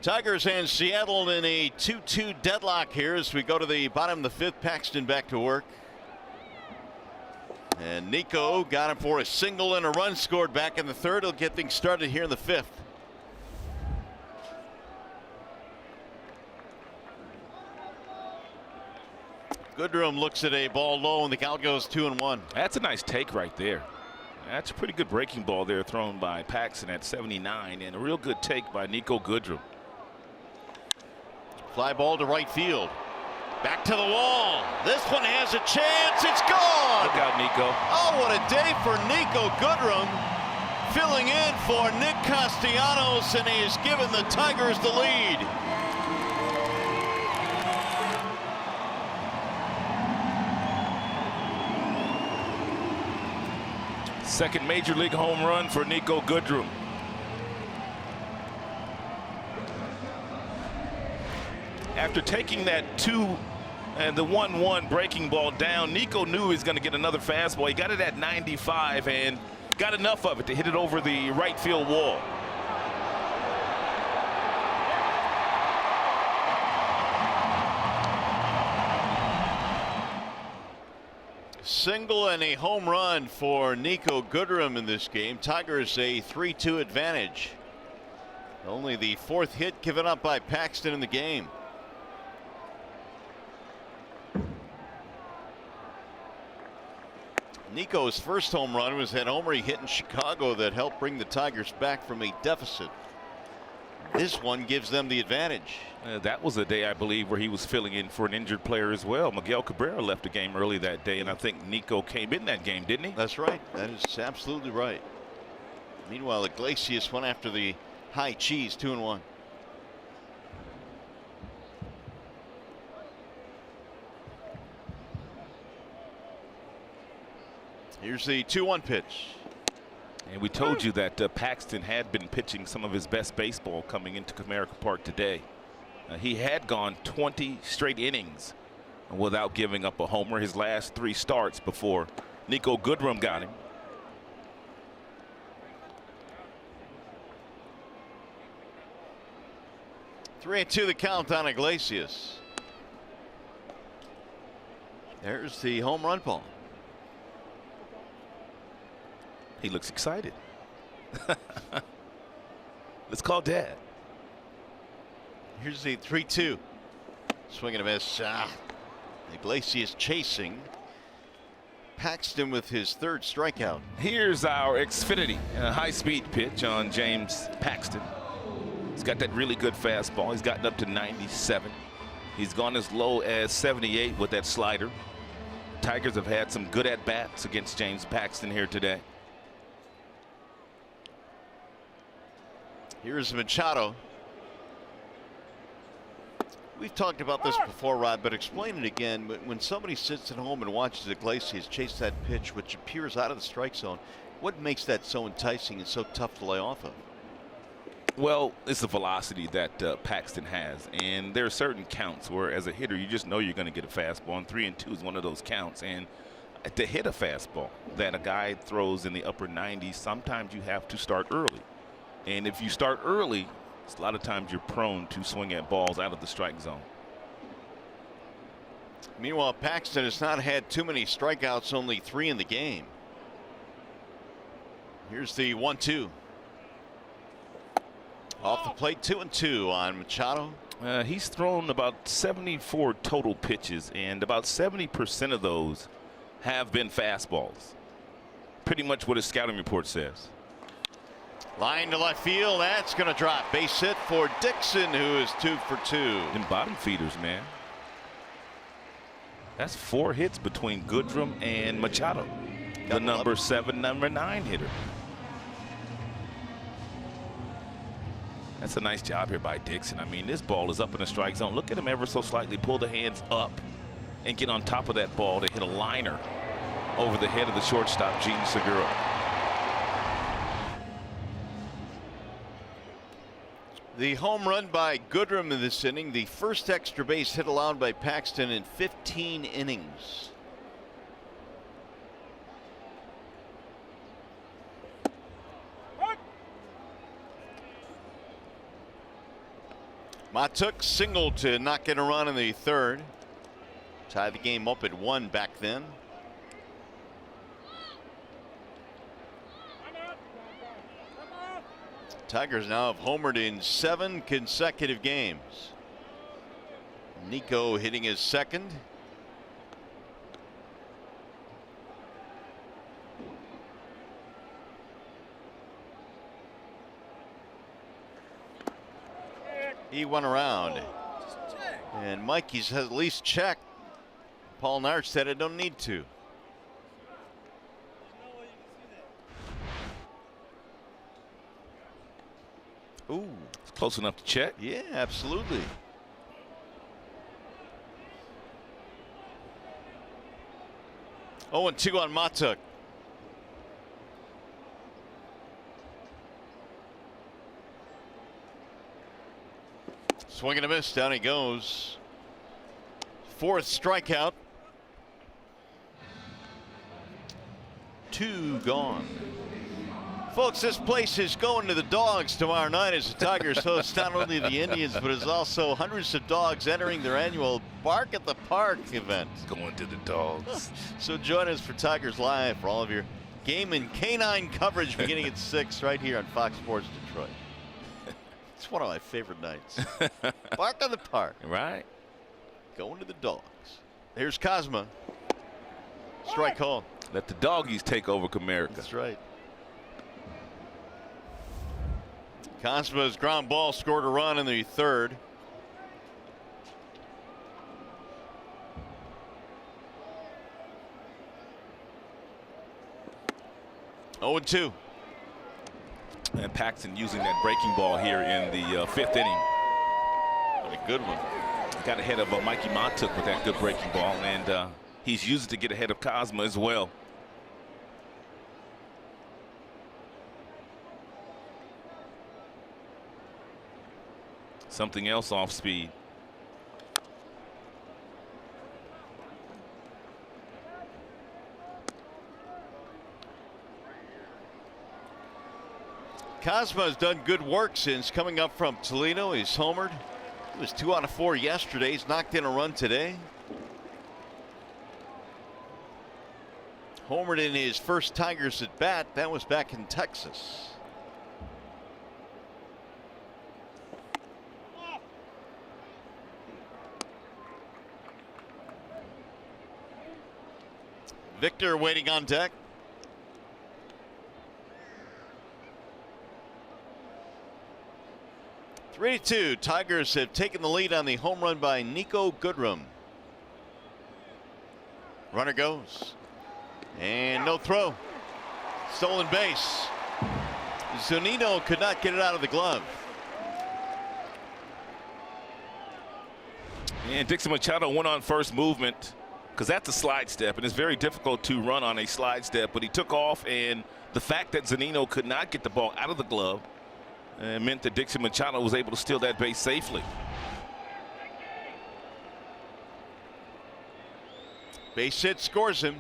Tigers and Seattle in a 2-2 deadlock here as we go to the bottom of the 5th. Paxton back to work. And Nico got him for a single and a run scored back in the 3rd. He'll get things started here in the 5th. Goodrum looks at a ball low, and the count goes 2-1. That's a nice take right there. That's a pretty good breaking ball there thrown by Paxton at 79, and a real good take by Nico Goodrum. Fly ball to right field. Back to the wall. This one has a chance. It's gone. Look out, Nico. Oh, what a day for Nico Goodrum. Filling in for Nick Castellanos, and he has given the Tigers the lead. Second major league home run for Nico Goodrum. After taking that 2 and the 1-1 breaking ball down, Nico knew he was going to get another fastball. He got it at 95 and got enough of it to hit it over the right field wall. Single and a home run for Nico Goodrum in this game. Tigers a 3-2 advantage. Only the 4th hit given up by Paxton in the game. Nico's first home run was that homer he hit in Chicago that helped bring the Tigers back from a deficit. This one gives them the advantage. That was a day, I believe, where he was filling in for an injured player as well. Miguel Cabrera left the game early that day, and I think Nico came in that game, didn't he? That's right. That is absolutely right. Meanwhile, Iglesias went after the high cheese, 2-1. Here's the 2-1 pitch. And we told you that Paxton had been pitching some of his best baseball coming into Comerica Park today. He had gone 20 straight innings without giving up a homer his last 3 starts before Nico Goodrum got him. Three and 2 the count on Iglesias. There's the home run ball. He looks excited. Let's call Dad. Here's the 3-2. Swing and a miss. Iglesias chasing. Paxton with his 3rd strikeout. Here's our Xfinity high-speed pitch on James Paxton. He's got that really good fastball. He's gotten up to 97. He's gone as low as 78 with that slider. Tigers have had some good at-bats against James Paxton here today. Here's Machado. We've talked about this before, Rod, but explain it again. When somebody sits at home and watches Iglesias chase that pitch, which appears out of the strike zone, what makes that so enticing and so tough to lay off of? Well, it's the velocity that Paxton has, and there are certain counts where, as a hitter, you just know you're going to get a fastball, and 3 and 2 is one of those counts. And to hit a fastball that a guy throws in the upper 90s, sometimes you have to start early. And if you start early, a lot of times you're prone to swing at balls out of the strike zone. Meanwhile, Paxton has not had too many strikeouts, only 3 in the game. Here's the 1-2. Off the plate, 2-2 on Machado. He's thrown about 74 total pitches, and about 70% of those have been fastballs. Pretty much what his scouting report says. Line to left field. That's going to drop. Base hit for Dixon, who is 2 for 2. Them bottom feeders, man. That's 4 hits between Goodrum and Machado, the number 7, number 9 hitter. That's a nice job here by Dixon. I mean, this ball is up in the strike zone. Look at him ever so slightly pull the hands up and get on top of that ball to hit a liner over the head of the shortstop, Gene Segura. The home run by Goodrum in this inning, the first extra base hit allowed by Paxton in 15 innings. Matuk singled to not get a run in the 3rd. Tie the game up at 1 back then. Tigers now have homered in 7 consecutive games. Nico hitting his 2nd. He went around. And Mikey's has at least checked. Paul Nart said I don't need to. Ooh. It's close enough to check. Yeah, absolutely. Oh, and 2 on Matuk. Swing and a miss. Down he goes. 4th strikeout. 2 gone. Folks, this place is going to the dogs tomorrow night as the Tigers host not only the Indians, but as also hundreds of dogs entering their annual Bark at the Park event. Going to the dogs. So join us for Tigers Live for all of your game and canine coverage beginning at 6 right here on Fox Sports Detroit. It's one of my favorite nights. Bark at the Park. Right. Going to the dogs. Here's Cosma. Strike call. Let the doggies take over Comerica. That's right. Cosma's ground ball scored a run in the 3rd. Oh, and 2. And Paxton using that breaking ball here in the 5th inning. What a good one. Got ahead of Mikey Montook with that good breaking ball, and he's used it to get ahead of Cosma as well. Something else off speed. Cosma has done good work since coming up from Toledo. He's homered. He was 2 out of 4 yesterday. He's knocked in a run today. Homered in his first Tigers at bat. That was back in Texas. Victor waiting on deck. Three to 2. Tigers have taken the lead on the home run by Nico Goodrum. Runner goes. And no throw. Stolen base. Zunino could not get it out of the glove. And Dixon Machado went on first movement because that's a slide step, and it's very difficult to run on a slide step, but he took off, and the fact that Zunino could not get the ball out of the glove meant that Dixon Machado was able to steal that base safely. Base hit scores him.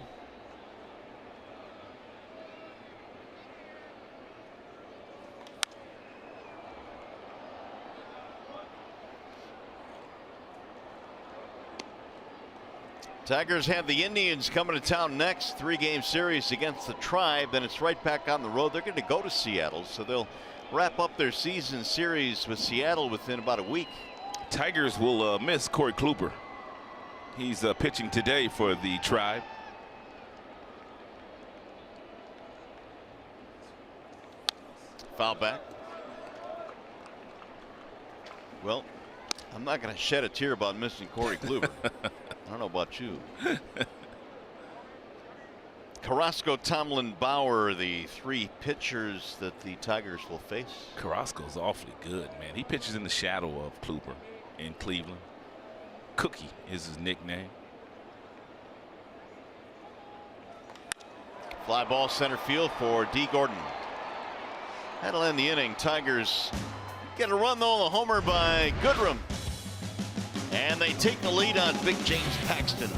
Tigers have the Indians coming to town next. 3-game series against the Tribe. Then it's right back on the road. They're going to go to Seattle, so they'll wrap up their season series with Seattle within about a week. Tigers will miss Corey Kluber. He's pitching today for the Tribe. Foul back. Well, I'm not going to shed a tear about missing Corey Kluber. I don't know about you. Carrasco, Tomlin, Bauer, the 3 pitchers that the Tigers will face. Carrasco's awfully good, man. He pitches in the shadow of Kluber in Cleveland. Cookie is his nickname. Fly ball center field for D. Gordon. That'll end the inning. Tigers get a run though, a homer by Goodrum. And they take the lead on Big James Paxton.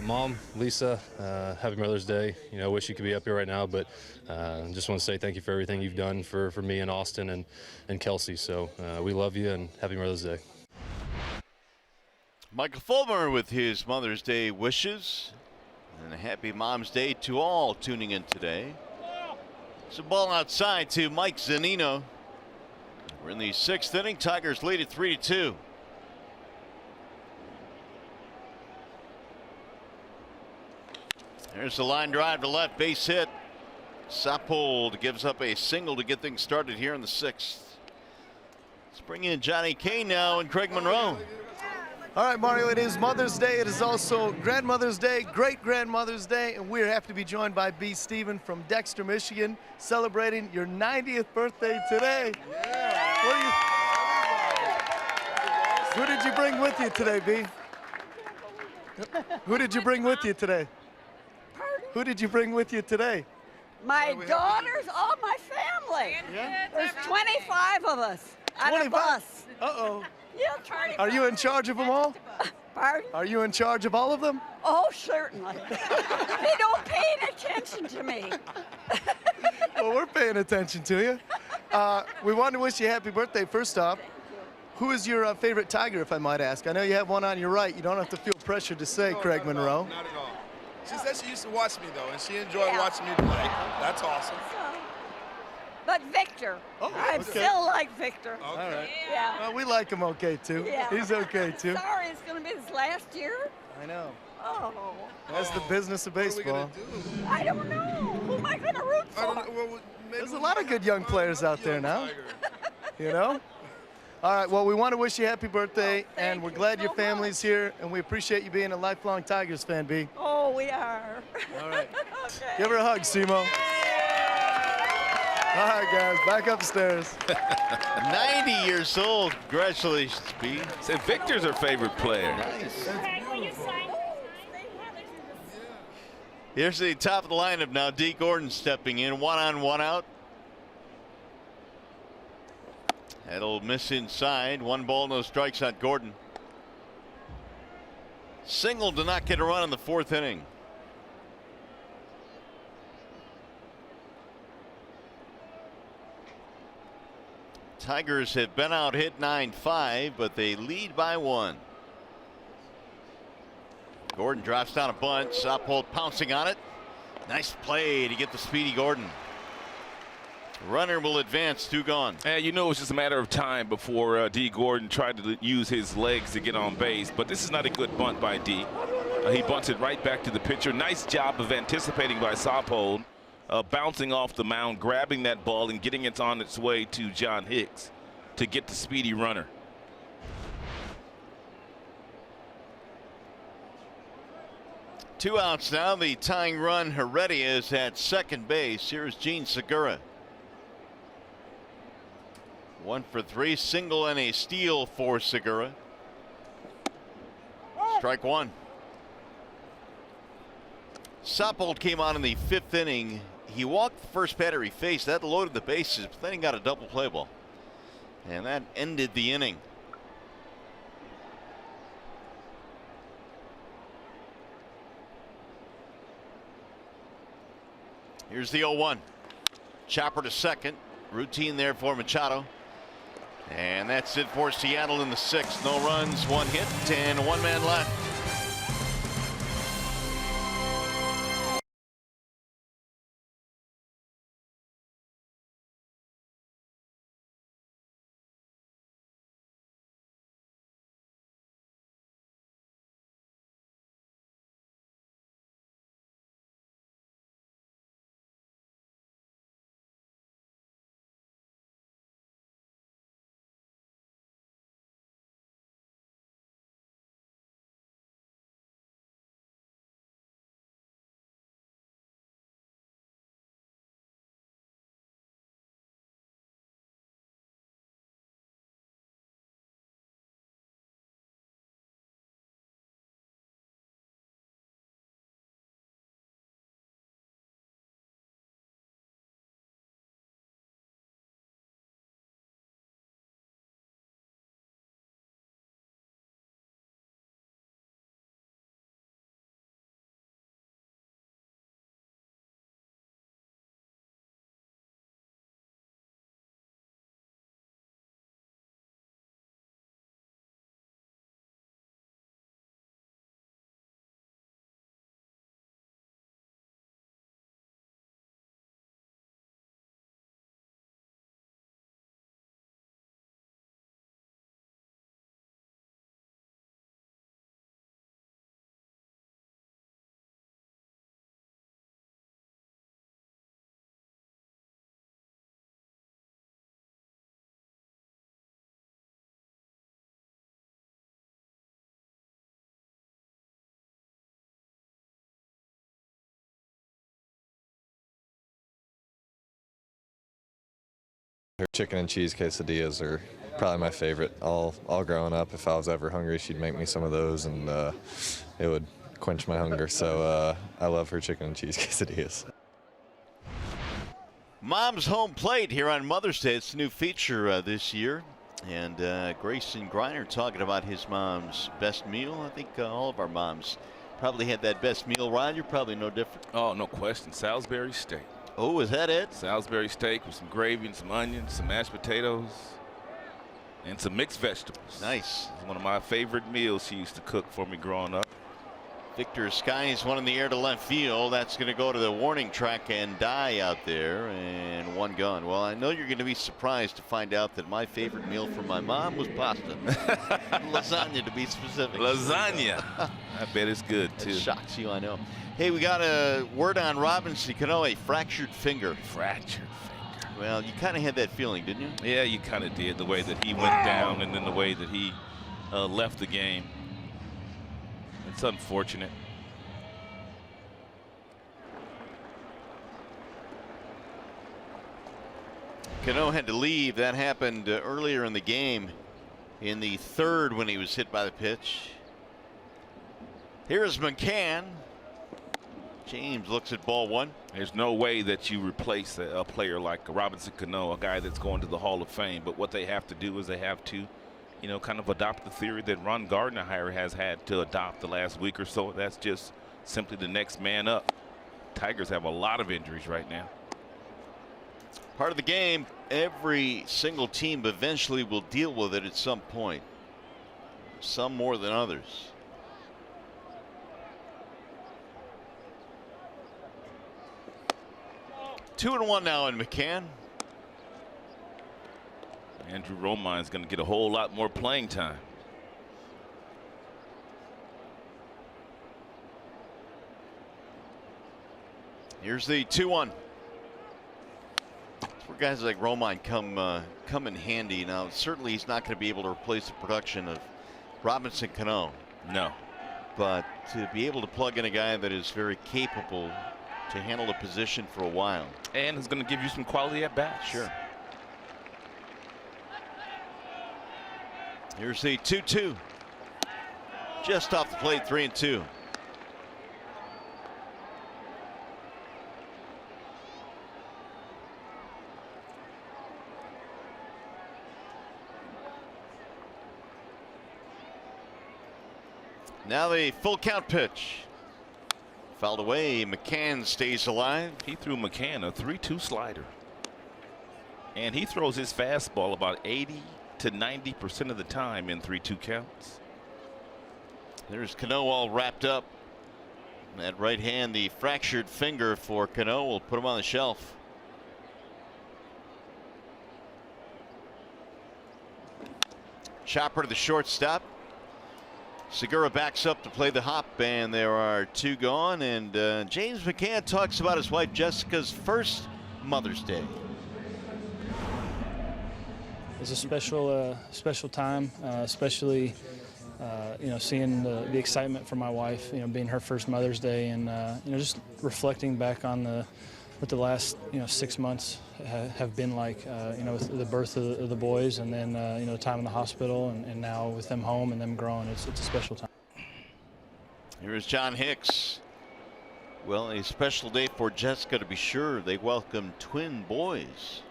Mom, Lisa, happy Mother's Day. You know, wish you could be up here right now, but just want to say thank you for everything you've done for me and Austin and Kelsey. So we love you and happy Mother's Day. Michael Fulmer with his Mother's Day wishes. And a happy Mom's Day to all tuning in today. It's a ball outside to Mike Zunino. We're in the 6th inning. Tigers lead at 3-2. There's the line drive to left, base hit. Sappold gives up a single to get things started here in the 6th. Let's bring in Johnny Kane now and Craig Monroe. All right, Mario, it is Mother's Day. It is also Grandmother's Day, Great-Grandmother's Day, and we're happy to be joined by B. Steven from Dexter, Michigan, celebrating your 90th birthday today. Yeah. Who did you bring with you today, B? Who did you bring with you today? Pardon? Who did you bring with you today? My daughters, all my family. Yeah? There's 25 of us on a 25? bus. Uh-oh. Yeah, Are you in charge of them all? Pardon? Are you in charge of all of them? Oh, certainly. They don't pay any attention to me. Well, we're paying attention to you. We want to wish you a happy birthday, first off. Who is your favorite Tiger, if I might ask? I know you have one on your right. You don't have to feel pressured to say Craig Monroe. Not at all. She said she used to watch me, though, and she enjoyed watching me play. That's awesome. But Victor, Oh, I okay. still like Victor. All right. Yeah. Well, we like him okay, too. Yeah. He's okay, too. Sorry, it's going to be his last year. I know. Oh. That's the business of baseball. I don't know. Who am I going to root for? There's a lot of good young players out there now. You know? All right, well, we want to wish you a happy birthday, and we're glad your family's here, and we appreciate you being a lifelong Tigers fan, B. Oh, we are. All right. Okay. Give her a hug, Simo. All right, guys, back upstairs. 90 years old. Congratulations, B. Said Victor's her favorite player. Nice. Here's the top of the lineup now. D. Gordon stepping in, 1 on, 1 out. That'll miss inside. 1 ball, no strikes on Gordon. Single to not get a run in the 4th inning. Tigers have been out hit 9-5, but they lead by 1. Gordon drops down a bunt. Sappold pouncing on it. Nice play to get the speedy Gordon. Runner will advance, 2 gone. And you know, it's just a matter of time before D. Gordon tried to use his legs to get on base, but this is not a good bunt by D. He bunts it right back to the pitcher. Nice job of anticipating by Sappold, bouncing off the mound, grabbing that ball and getting it on its way to John Hicks to get the speedy runner. Two outs now. The tying run, Heredia, is at second base. Here's Gene Segura. 1 for 3, single and a steal for Segura. Strike 1. Sappold came on in the 5th inning. He walked the first batter he faced. That loaded the bases, but then he got a double play ball. And that ended the inning. Here's the 0-1. Chopper to second. Routine there for Machado. And that's it for Seattle in the 6th. No runs, 1 hit, and 1 man left. Her chicken and cheese quesadillas are probably my favorite. All growing up, if I was ever hungry, she'd make me some of those, and it would quench my hunger. So I love her chicken and cheese quesadillas. Mom's Home Plate here on Mother's Day. It's a new feature this year. And Grayson Griner talking about his mom's best meal. I think all of our moms probably had that best meal. Ron, you're probably no different. Oh, no question. Salisbury steak. Oh, is that it? Salisbury steak with some gravy and some onions, some mashed potatoes, and some mixed vegetables. Nice. It's one of my favorite meals she used to cook for me growing up. Victor skies one in the air to left field. That's going to go to the warning track and die out there, and one gone. Well, I know you're going to be surprised to find out that my favorite meal from my mom was pasta. Lasagna, to be specific. Lasagna. I bet it's good, too. It shocks you, I know. Hey, we got a word on Robinson Cano, a fractured finger. Fractured finger. Well, you kind of had that feeling, didn't you? Yeah, you kind of did. The way that he went down and then the way that he left the game. It's unfortunate. Cano had to leave. That happened earlier in the game in the third when he was hit by the pitch. Here's McCann. James looks at ball one. There's no way that you replace a player like Robinson Cano, a guy that's going to the Hall of Fame. But what they have to do is they have to, you know, kind of adopt the theory that Ron Gardner has had to adopt the last week or so. That's just simply the next man up. Tigers have a lot of injuries right now. Part of the game. Every single team eventually will deal with it at some point. Some more than others. Two and one now in McCann. Andrew Romine is going to get a whole lot more playing time. Here's the 2-1. That's where guys like Romine come in handy. Now, certainly he's not going to be able to replace the production of Robinson Cano. No. But to be able to plug in a guy that is very capable to handle a position for a while. And is going to give you some quality at bat. Sure. Here's the 2-2. Just off the plate, 3-2. Now the full count pitch. Fouled away. McCann stays alive. He threw McCann a 3-2 slider. And he throws his fastball about 80 to 90% of the time in 3-2 counts. There's Cano all wrapped up. That right hand, the fractured finger for Cano will put him on the shelf. Chopper to the shortstop. Segura backs up to play the hop, and there are two gone. And James McCann talks about his wife Jessica's first Mother's Day. It's a special time, especially you know, seeing the excitement for my wife, you know, being her first Mother's Day, and you know, just reflecting back on what the last 6 months have been like, you know, with the birth of the boys, and then you know, the time in the hospital, and now with them home and them growing. It's a special time. Here's John Hicks. Well, a special day for Jessica, to be sure. They welcome twin boys.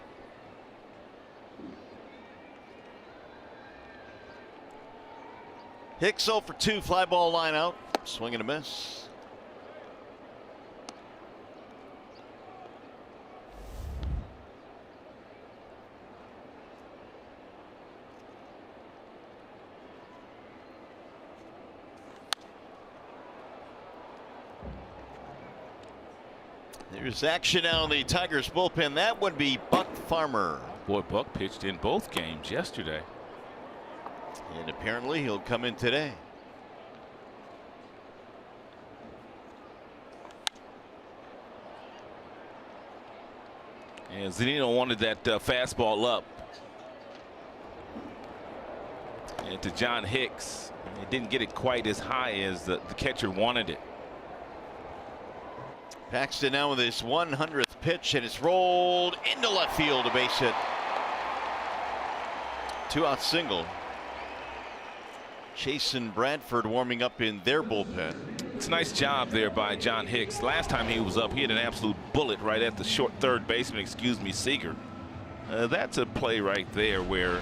Hicks 0 for 2, fly ball line out, swing and a miss. There's action on the Tigers bullpen. That would be Buck Farmer. Boy, Buck pitched in both games yesterday. And apparently he'll come in today. And Zunino wanted that fastball up. And to John Hicks, he didn't get it quite as high as the catcher wanted it. Paxton now with his 100th pitch, and it's rolled into left field, a base hit. 2-out single. Chase and Bradford warming up in their bullpen. It's a nice job there by John Hicks. Last time he was up, he had an absolute bullet right at the short third baseman, Seager. That's a play right there where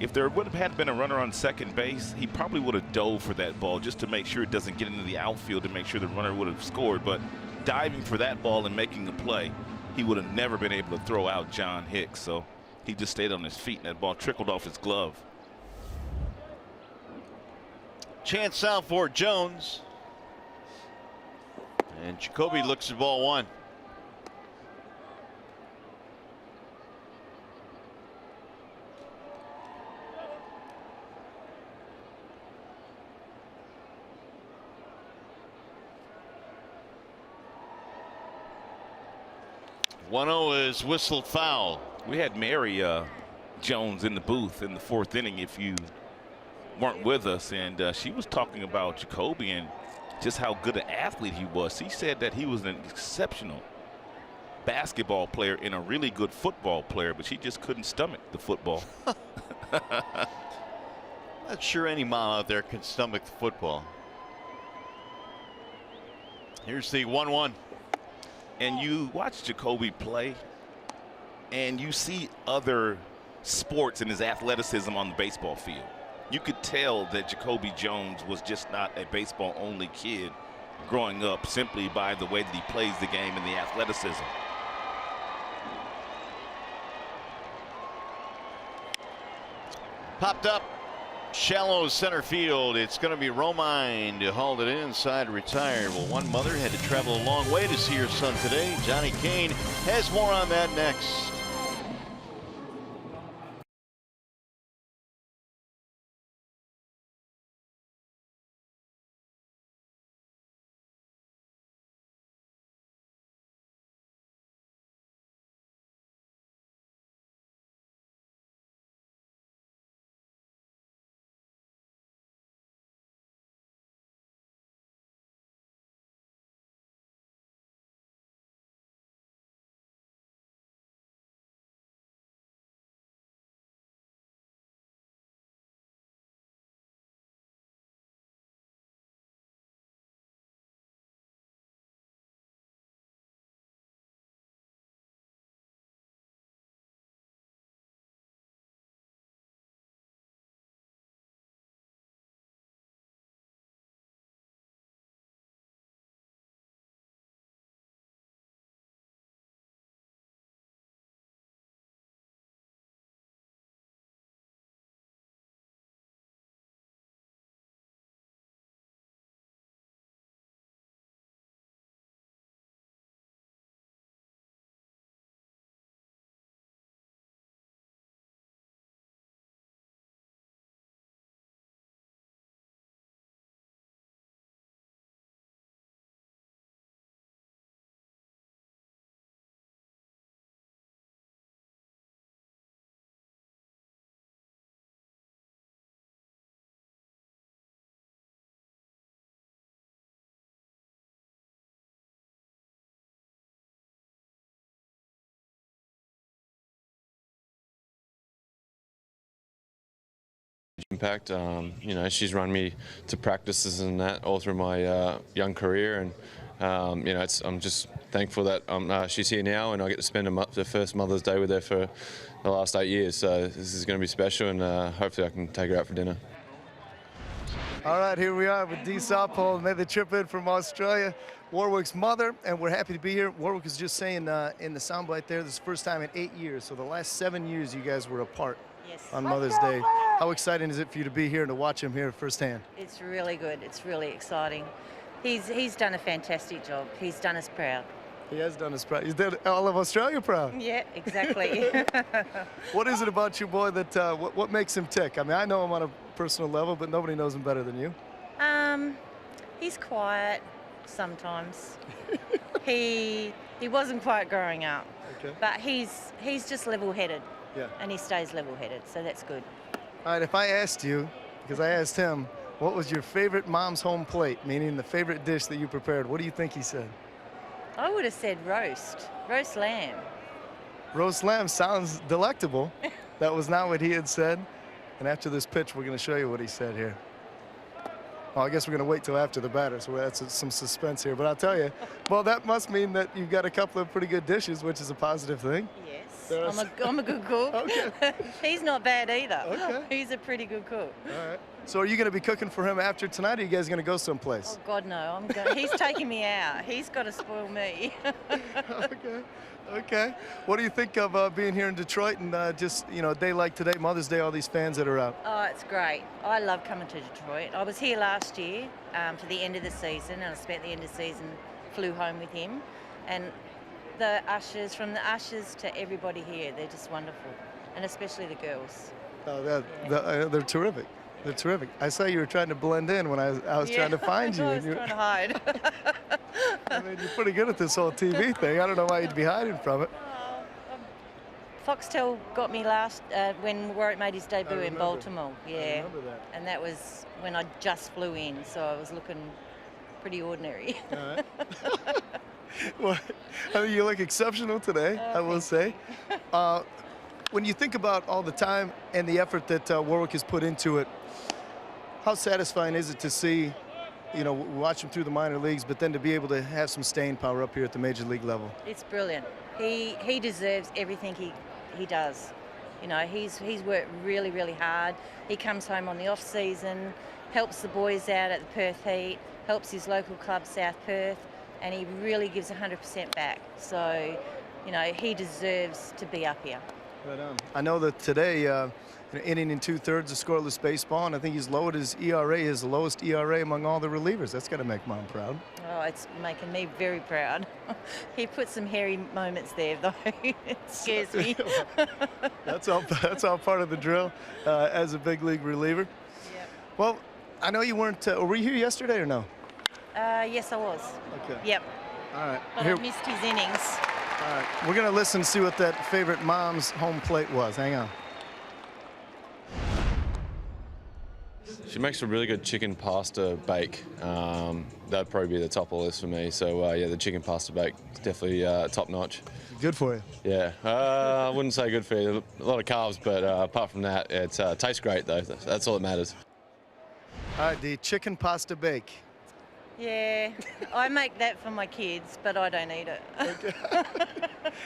if there would have had been a runner on second base, he probably would have dove for that ball just to make sure it doesn't get into the outfield, to make sure the runner would have scored. But diving for that ball and making the play, he would have never been able to throw out John Hicks. So he just stayed on his feet, and that ball trickled off his glove. Chance out for Jones. And Jacoby looks at ball one. Is whistled foul. We had Mary Jones in the booth in the fourth inning, if you weren't with us, and she was talking about Jacoby and just how good an athlete he was. He said that he was an exceptional basketball player and a really good football player, but she just couldn't stomach the football. Not sure any mom out there can stomach the football. Here's the 1-1. And you watch Jacoby play, and you see other sports and his athleticism on the baseball field. You could tell that Jacoby Jones was just not a baseball-only kid growing up simply by the way that he plays the game and the athleticism. Popped up. Shallow center field. It's going to be Romine to haul it inside, retired. Well, one mother had to travel a long way to see her son today. Johnny Kane has more on that next. Impact. You know, she's run me to practices and that all through my young career, and you know, I'm just thankful that she's here now, and I get to spend the first Mother's Day with her for the last 8 years. So this is going to be special, and hopefully I can take her out for dinner. All right, here we are with Dee Southpole, made the trip in from Australia, Warwick's mother, and we're happy to be here. Warwick was just saying in the soundbite there, this is the first time in 8 years, so the last 7 years you guys were apart. Yes. On Mother's Day. How exciting is it for you to be here and to watch him here firsthand? It's really good. It's really exciting. He's done a fantastic job. He's done us proud. He has done us proud. He's done all of Australia proud. Yeah, exactly. What is it about you, boy, that what makes him tick? I mean, I know him on a personal level, but nobody knows him better than you. He's quiet sometimes. He wasn't quiet growing up, okay. But he's just level-headed. Yeah. And he stays level-headed, so that's good. All right, if I asked you, because I asked him, what was your favorite mom's home plate, meaning the favorite dish that you prepared, what do you think he said? I would have said roast lamb. Roast lamb sounds delectable. That was not what he had said. And after this pitch, we're going to show you what he said here. Well, I guess we're going to wait till after the batter, so that's some suspense here. But I'll tell you, well, that must mean that you've got a couple of pretty good dishes, which is a positive thing. Yes, I'm a good cook. Okay. He's not bad either. Okay. He's a pretty good cook. All right. So are you going to be cooking for him after tonight, or are you guys going to go someplace? Oh, God, no. He's taking me out. He's got to spoil me. Okay. What do you think of being here in Detroit and just, a day like today, Mother's Day, all these fans that are out? Oh, it's great. I love coming to Detroit. I was here last year for the end of the season, and I spent the end of the season, flew home with him. And the ushers, from the ushers to everybody here, they're just wonderful, and especially the girls. Oh, they're terrific. They're terrific. I saw you were trying to blend in when I was trying to find you. I was trying to hide. I mean, you're pretty good at this whole TV thing. I don't know why you'd be hiding from it. Foxtel got me last when Warwick made his debut in Baltimore. Yeah, I remember that. And that was when I just flew in, so I was looking pretty ordinary. All right. Well, I mean, you look exceptional today, I will say. When you think about all the time and the effort that Warwick has put into it, how satisfying is it to see, watch him through the minor leagues, but then to be able to have some staying power up here at the major league level? It's brilliant. He deserves everything he does. He's worked really, really hard. He comes home on the off season, helps the boys out at the Perth Heat, helps his local club South Perth, and he really gives 100% back. So, he deserves to be up here. But, I know that today, inning in 2/3 of scoreless baseball, and I think he's lowered his ERA, his lowest ERA among all the relievers. That's got to make Mom proud. Oh, it's making me very proud. He put some hairy moments there, though. It scares me. That's all part of the drill as a big league reliever. Yep. Well, I know you weren't. Were you here yesterday or no? Yes, I was. Okay. Yep. All right. But I missed his innings. All right. We're going to listen and see what that favorite mom's home plate was. Hang on. She makes a really good chicken pasta bake. That'd probably be the top of the list for me. So yeah, the chicken pasta bake is definitely top notch. Good for you. Yeah, I wouldn't say good for you. A lot of carbs, but apart from that, it tastes great though. That's all that matters. All right, the chicken pasta bake. Yeah, I make that for my kids, but I don't eat it. Okay.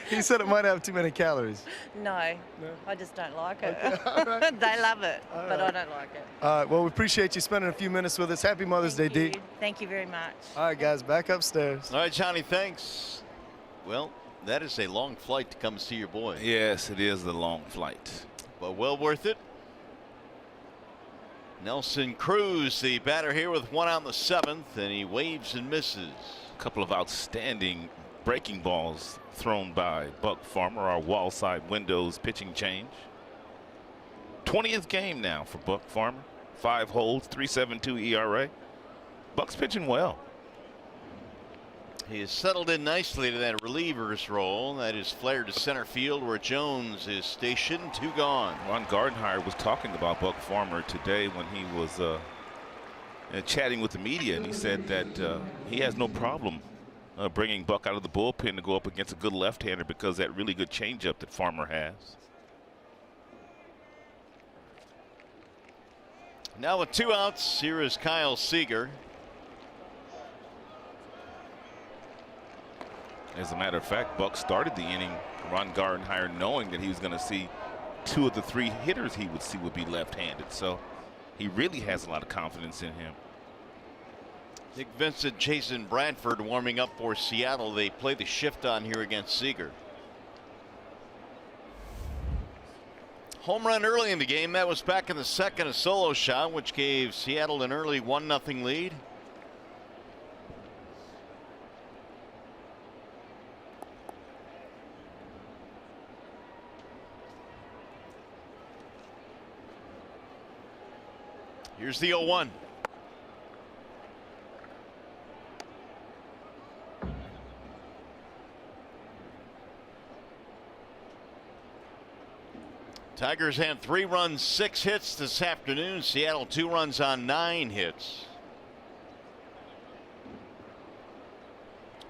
He said it might have too many calories. No, I just don't like it. Okay, all right. They love it, All but right. I don't like it. All right, well, we appreciate you spending a few minutes with us. Happy Mother's Day, Dee. Thank you very much. All right, guys, back upstairs. All right, Johnny, thanks. Well, that is a long flight to come see your boy. Yes, it is a long flight. But well worth it. Nelson Cruz, the batter here with one out in the 7th, and he waves and misses. A couple of outstanding breaking balls thrown by Buck Farmer, our wall side windows pitching change. 20th game now for Buck Farmer. 5 holds, 3.72 ERA. Buck's pitching well. He has settled in nicely to that reliever's role. That is flared to center field where Jones is stationed. 2 gone. Ron Gardenhire was talking about Buck Farmer today when he was chatting with the media, and he said that he has no problem bringing Buck out of the bullpen to go up against a good left-hander because that really good changeup that Farmer has. Now with 2 outs, here is Kyle Seager. As a matter of fact, Buck started the inning, Ron Gardenhire, knowing that he was going to see 2 of the 3 hitters he would see would be left-handed. So he really has a lot of confidence in him. Nick Vincent, Jason Bradford warming up for Seattle. They play the shift on here against Seager. Home run early in the game. That was back in the 2nd, a solo shot, which gave Seattle an early 1-0 lead. Here's the 0-1. Tigers had 3 runs, 6 hits this afternoon. Seattle 2 runs on 9 hits.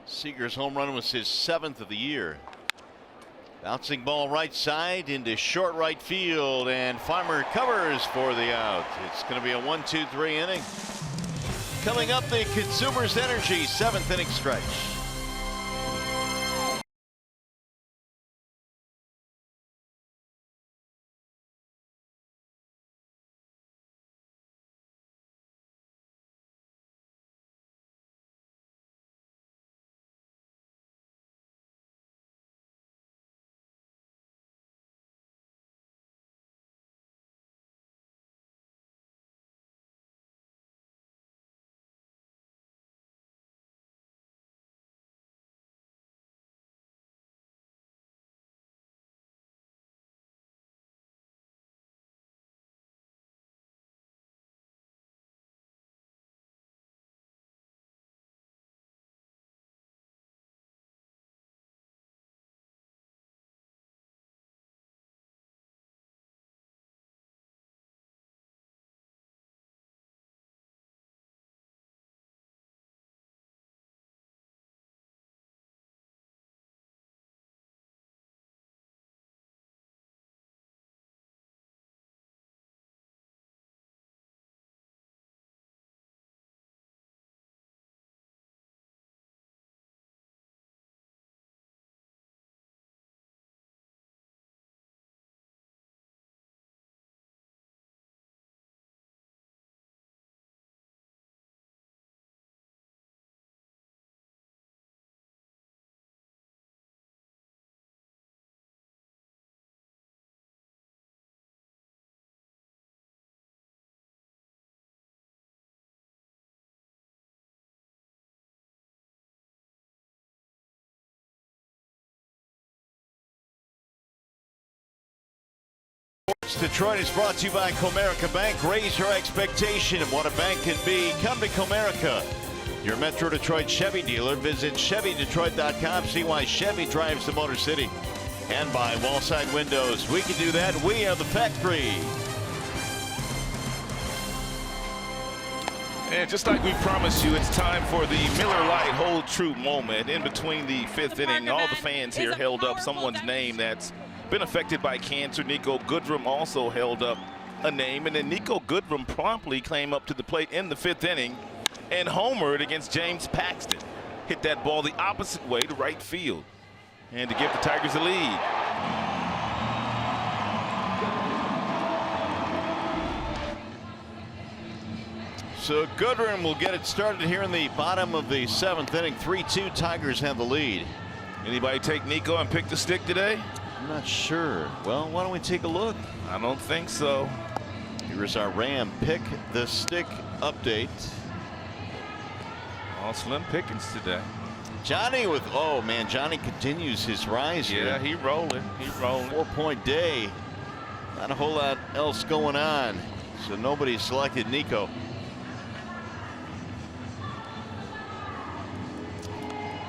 Seager's home run was his 7th of the year. Bouncing ball right side into short right field, and Farmer covers for the out. It's going to be a 1-2-3 inning. Coming up, the Consumers Energy 7th inning stretch. Detroit is brought to you by Comerica Bank. Raise your expectation of what a bank can be. Come to Comerica, your Metro Detroit Chevy dealer. Visit ChevyDetroit.com. See why Chevy drives the Motor City. And by Wallside Windows. We can do that. We are the factory. And just like we promised you, it's time for the Miller Lite Hold True moment. In between the 5th inning, all the fans here held up someone's name that's been affected by cancer. Nico Goodrum also held up a name, and then Nico Goodrum promptly came up to the plate in the 5th inning and homered against James Paxton. Hit that ball the opposite way to right field, and to give the Tigers a lead. So Goodrum will get it started here in the bottom of the 7th inning. 3-2, Tigers have the lead. Anybody take Nico and pick the stick today? I'm not sure. Well, why don't we take a look? I don't think so. Here's our Ram pick the stick update. All slim pickings today. Johnny with, oh man, Johnny continues his rise here. Yeah, he rolling. He rolling. 4-point day. Not a whole lot else going on. So nobody selected Nico.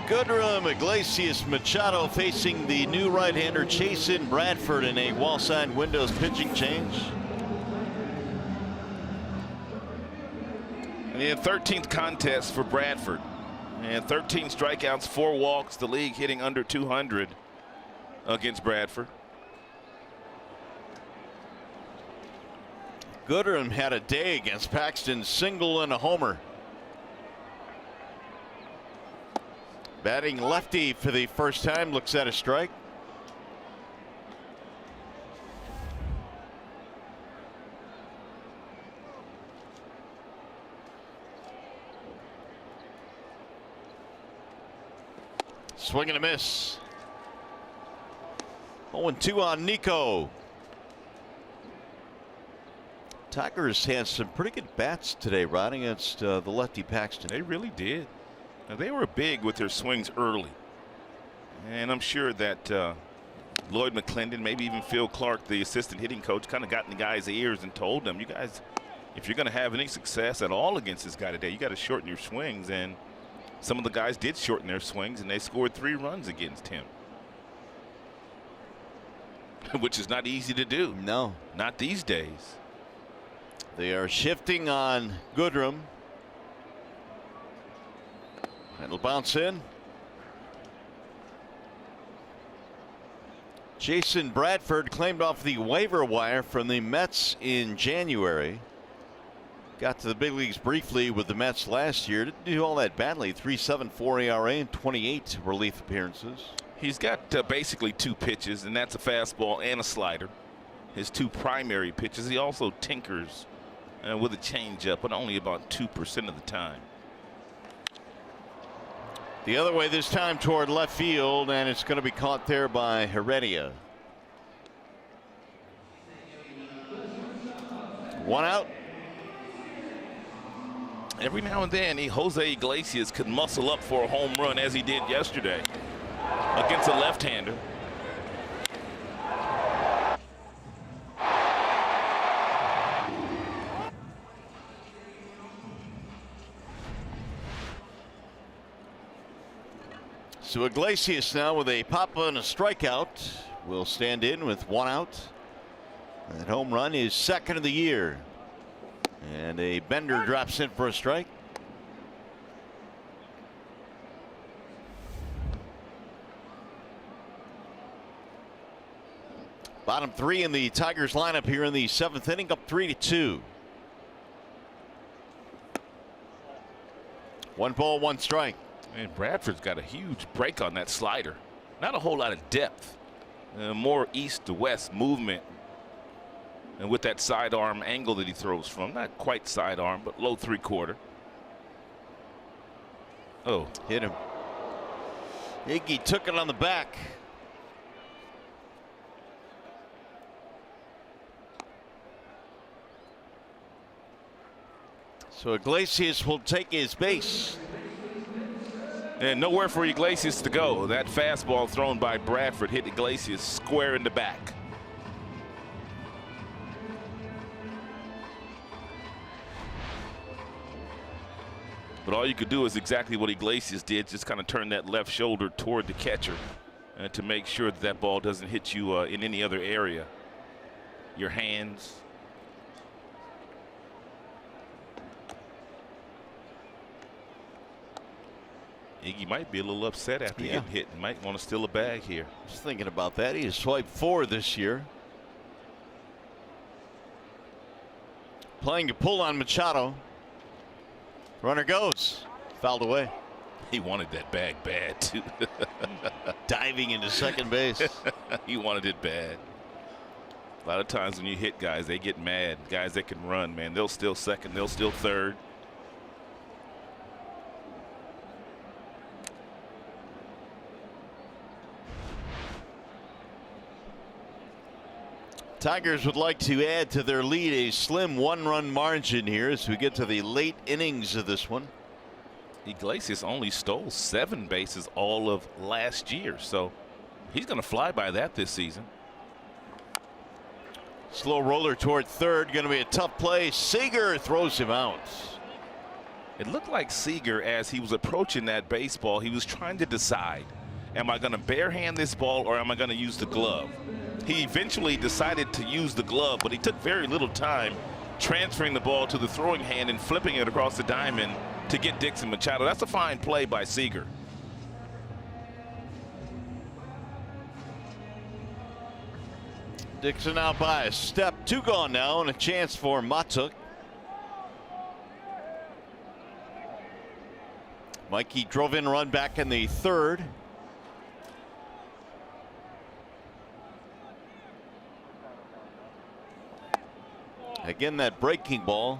Goodrum, Iglesias, Machado facing the new right-hander Chasen Bradford in a Wallside Windows pitching change. And the 13th contest for Bradford. And 13 strikeouts, 4 walks, the league hitting under 200 against Bradford. Goodrum had a day against Paxton, single and a homer. Batting lefty for the first time, looks at a strike. Swing and a miss. 0-2 on Nico. Tigers had some pretty good bats today, Rod, against the lefty Paxton. They really did. Now, they were big with their swings early. And I'm sure that Lloyd McClendon, maybe even Phil Clark, the assistant hitting coach, kind of got in the guy's ears and told them, you guys, if you're going to have any success at all against this guy today, you got to shorten your swings. And some of the guys did shorten their swings, and they scored 3 runs against him. Which is not easy to do. No. Not these days. They are shifting on Goodrum. It'll bounce in. Jason Bradford claimed off the waiver wire from the Mets in January. Got to the big leagues briefly with the Mets last year. Didn't do all that badly. 3.74 ERA and 28 relief appearances. He's got basically 2 pitches, and that's a fastball and a slider. His 2 primary pitches. He also tinkers with a changeup, but only about 2% of the time. The other way this time toward left field, and it's going to be caught there by Heredia. 1 out. Every now and then, Jose Iglesias could muscle up for a home run, as he did yesterday against a left-hander. So Iglesias now with a pop and a strikeout will stand in with 1 out. That home run is 2nd of the year. And a bender drops in for a strike. Bottom 3 in the Tigers lineup here in the 7th inning, up 3-2. 1 ball, 1 strike. And Bradford's got a huge break on that slider. Not a whole lot of depth. More east to west movement. And with that sidearm angle that he throws from, not quite sidearm, but low 3/4. Oh, hit him. Iggy took it on the back. So Iglesias will take his base. And nowhere for Iglesias to go. That fastball thrown by Bradford hit Iglesias square in the back. But all you could do is exactly what Iglesias did, just kind of turn that left shoulder toward the catcher to make sure that that ball doesn't hit you in any other area. Your hands. Iggy might be a little upset after getting hit. He might want to steal a bag here. Just thinking about that. He has swiped 4 this year. Playing a pull on Machado. Runner goes. Fouled away. He wanted that bag bad, too. Diving into second base. He wanted it bad. A lot of times when you hit guys, they get mad. Guys that can run, man, they'll steal second, they'll steal third. Tigers would like to add to their lead a slim 1-run margin here as we get to the late innings of this one. Iglesias only stole 7 bases all of last year, so he's going to fly by that this season. Slow roller toward third, going to be a tough play. Seager throws him out. It looked like Seager, as he was approaching that baseball, he was trying to decide, am I going to barehand this ball or am I going to use the glove? He eventually decided to use the glove, but he took very little time transferring the ball to the throwing hand and flipping it across the diamond to get Dixon Machado. That's a fine play by Seager. Dixon out by a step. 2 gone now, and a chance for Matuk. Mikey drove in a run back in the 3rd. Again, that breaking ball.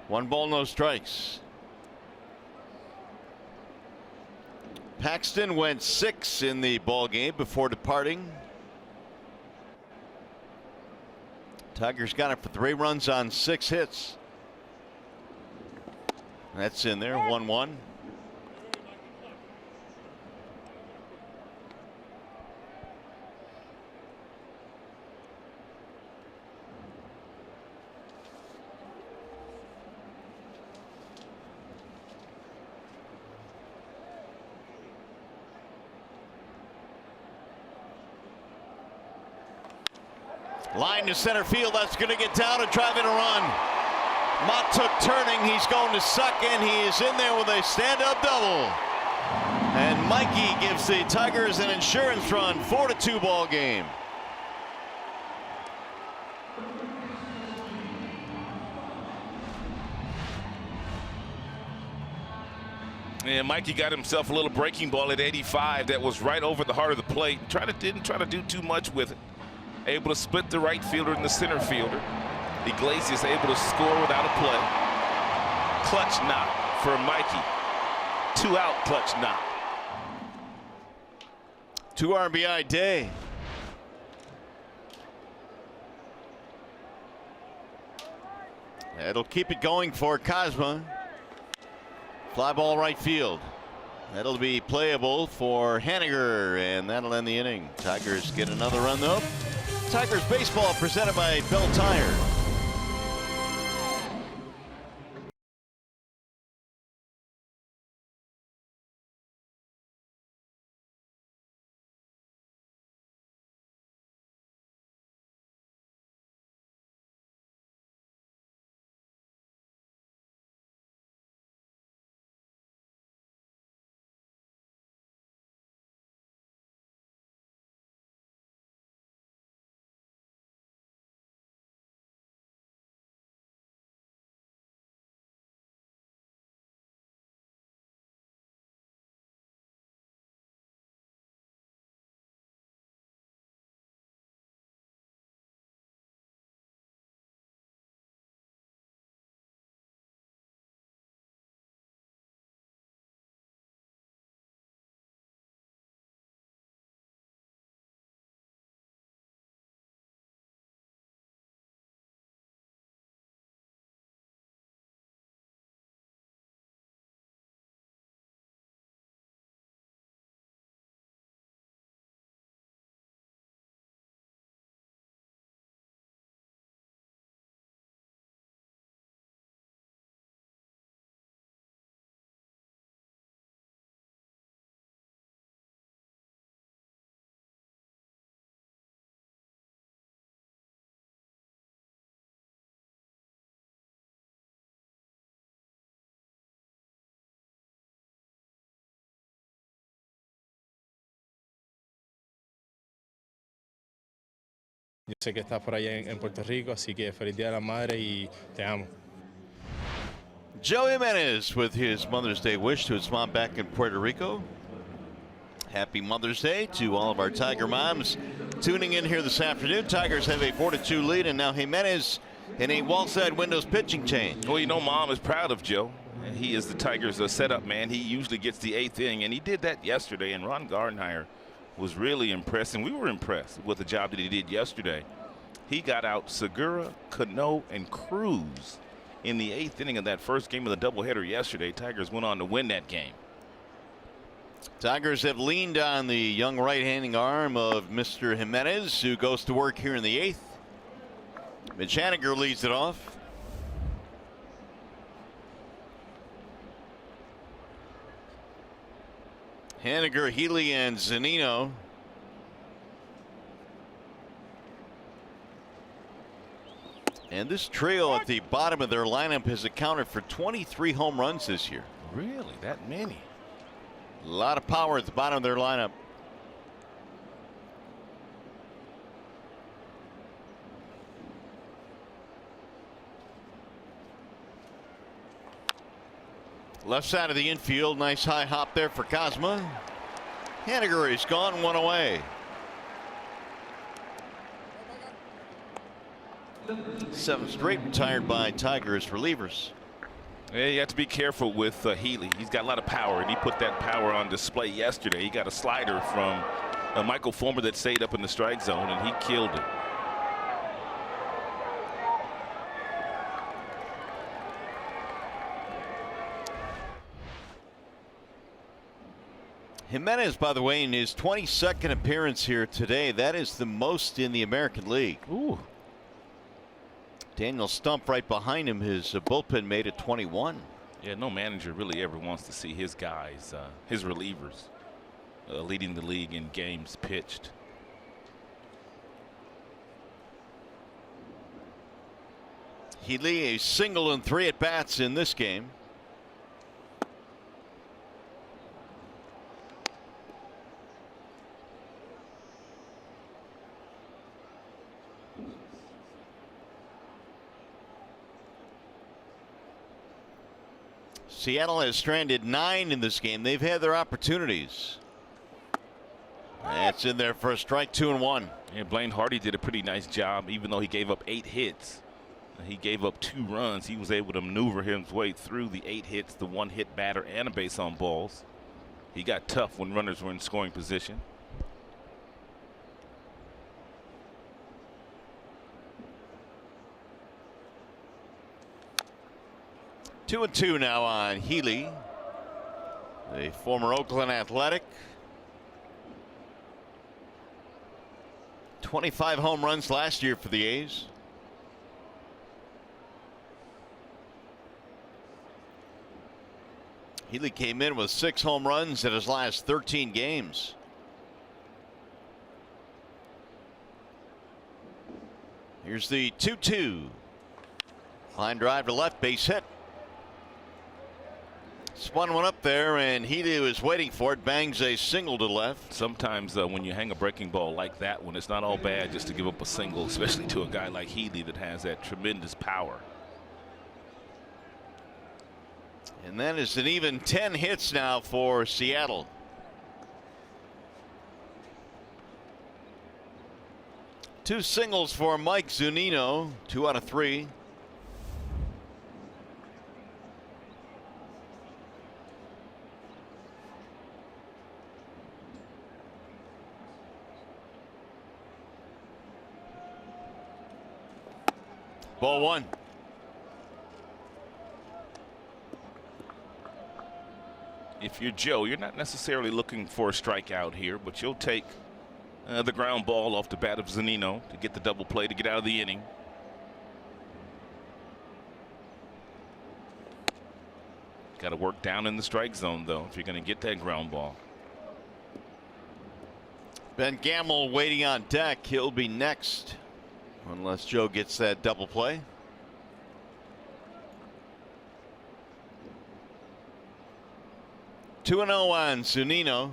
1 ball, no strikes. Paxton went 6 in the ball game before departing. Tigers got it for 3 runs on 6 hits. That's in there. 1-1. Line to center field. That's going to get down and drive in a run. Matuk turning. He's going to second. He is in there with a stand-up double. And Mikey gives the Tigers an insurance run, 4-2 ball game. And Mikey got himself a little breaking ball at 85 that was right over the heart of the plate. Didn't try to do too much with it. Able to split the right fielder and the center fielder. Iglesias able to score without a play. Clutch knock for Mikey. 2 out clutch knock. 2 RBI day. That'll keep it going for Kozma. Fly ball right field. That'll be playable for Haniger, and that'll end the inning. Tigers get another run though. Tigers baseball presented by Bell Tire. Yo sé que estás por allá en Puerto Rico, así que feliz Día de la Madre y te amo. Joe Jimenez with his Mother's Day wish to his mom back in Puerto Rico. Happy Mother's Day to all of our Tiger moms tuning in here this afternoon. Tigers have a 4-2 lead, and now Jimenez in a wall-side windows pitching change. Well, you know, Mom is proud of Joe. And he is the Tigers' setup man. He usually gets the 8th inning, and he did that yesterday. And Ron Gardenhire was really impressed, and we were impressed with the job that he did yesterday. He got out Segura, Cano, and Cruz in the 8th inning of that first game of the doubleheader yesterday. Tigers went on to win that game. Tigers have leaned on the young right-handing arm of Mr. Jimenez, who goes to work here in the 8th. Mitch Haniger leads it off. Haniger, Healy, and Zunino. And this trio at the bottom of their lineup has accounted for 23 home runs this year. Really? That many? A lot of power at the bottom of their lineup. Left side of the infield, nice high hop there for Kozma. Haniger is gone, 1 away. 7 straight retired by Tigers relievers. Yeah, you have to be careful with Healy. He's got a lot of power, and he put that power on display yesterday. He got a slider from Michael Fulmer that stayed up in the strike zone, and he killed it. Jimenez, by the way, in his 22nd appearance here today, that is the most in the American League. Ooh. Daniel Stump right behind him, his bullpen mate at 21. Yeah, no manager really ever wants to see his guys, his relievers, leading the league in games pitched. Healy, a single and 3 at bats in this game. Seattle has stranded 9 in this game. They've had their opportunities. That's in there for a strike, 2-1. Yeah, Blaine Hardy did a pretty nice job, even though he gave up 8 hits. He gave up 2 runs. He was able to maneuver his way through the 8 hits, the 1-hit batter, and a base on balls. He got tough when runners were in scoring position. Two and 2 now on Healy, the former Oakland Athletic. 25 home runs last year for the A's. Healy came in with 6 home runs in his last 13 games. Here's the 2-2. Line drive to left, base hit. Spun one up there, and Healy was waiting for it. Bangs a single to left. Sometimes when you hang a breaking ball like that one, it's not all bad just to give up a single, especially to a guy like Healy that has that tremendous power. And that is an even 10 hits now for Seattle. Two singles for Mike Zunino, 2 out of 3. Ball 1. If you're Joe, you're not necessarily looking for a strikeout here, but you'll take the ground ball off the bat of Zunino to get the double play to get out of the inning. Got to work down in the strike zone, though, if you're going to get that ground ball. Ben Gamble waiting on deck. He'll be next unless Joe gets that double play. Two and 0 on Zunino.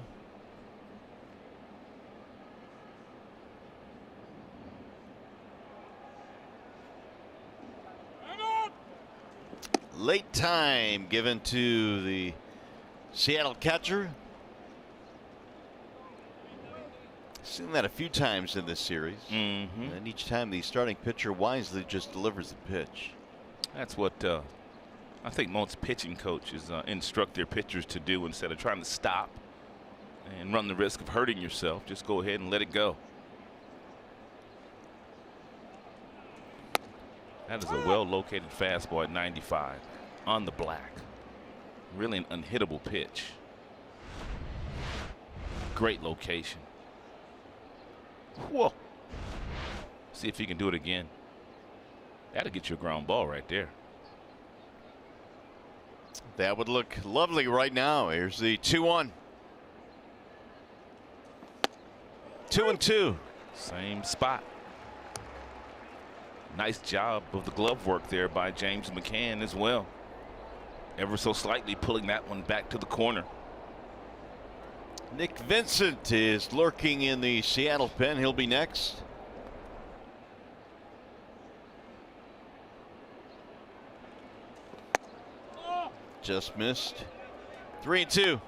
Late time given to the Seattle catcher. Seen that a few times in this series. And each time the starting pitcher wisely just delivers the pitch. That's what I think most pitching coaches instruct their pitchers to do. Instead of trying to stop and run the risk of hurting yourself, just go ahead and let it go. That is a well-located fastball at 95 on the black. Really an unhittable pitch. Great location. Whoa. See if he can do it again. That'll get you a ground ball right there. That would look lovely right now. Here's the 2-1. 2 and 2. Same spot. Nice job of the glove work there by James McCann as well. Ever so slightly pulling that one back to the corner. Nick Vincent is lurking in the Seattle pen. He'll be next. Just missed. 3 and 2.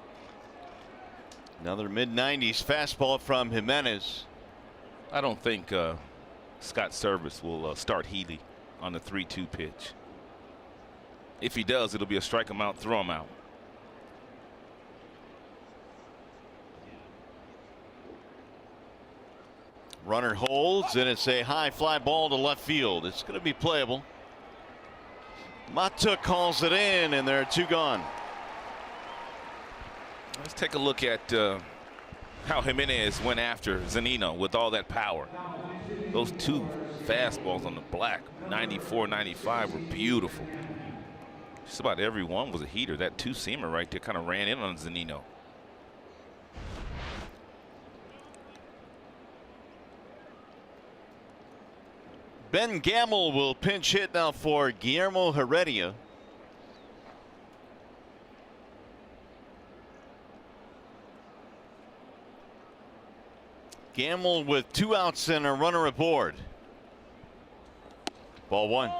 Another mid-90s fastball from Jimenez. I don't think Scott Service will start Healy on the 3-2 pitch. If he does, it'll be a strike him out, throw him out. Runner holds, and it's a high fly ball to left field. It's going to be playable. Mata calls it in, and there are 2 gone. Let's take a look at how Jimenez went after Zunino with all that power. Those 2 fastballs on the black, 94, 95, were beautiful. Just about every one was a heater. That 2-seamer right there kind of ran in on Zunino. Ben Gamble will pinch hit now for Guillermo Heredia. Gamble with 2 outs and a runner aboard. Ball 1.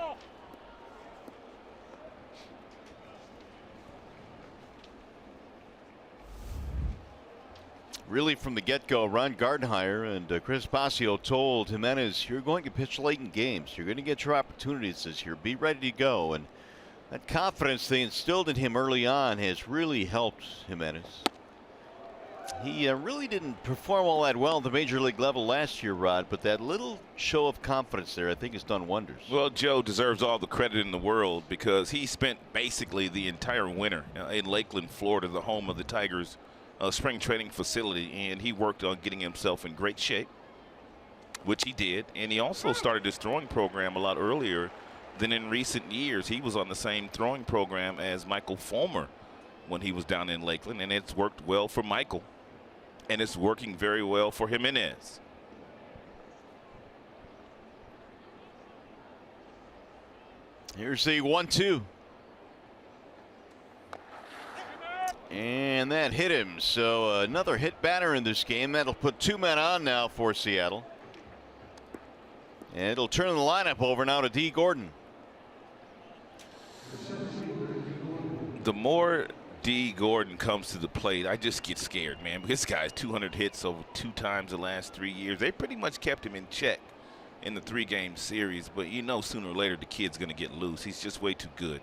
Really from the get-go, Ron Gardenhire and Chris Pasio told Jimenez, you're going to pitch late in games. You're going to get your opportunities this year. Be ready to go. And that confidence they instilled in him early on has really helped Jimenez. He really didn't perform all that well at the major league level last year, Rod, but that little show of confidence there I think has done wonders. Well, Joe deserves all the credit in the world because he spent basically the entire winter in Lakeland, Florida, the home of the Tigers spring training facility, and he worked on getting himself in great shape, which he did. And he also started his throwing program a lot earlier than in recent years. He was on the same throwing program as Michael Fulmer when he was down in Lakeland, and it's worked well for Michael. And it's working very well for Jimenez. Here's the 1-2. And that hit him. So another hit batter in this game. That'll put 2 men on now for Seattle. And it'll turn the lineup over now to D. Gordon. The more D. Gordon comes to the plate, I just get scared, man. This guy's 200 hits over 2 times the last 3 years. They pretty much kept him in check in the 3-game series, but you know sooner or later the kid's going to get loose. He's just way too good.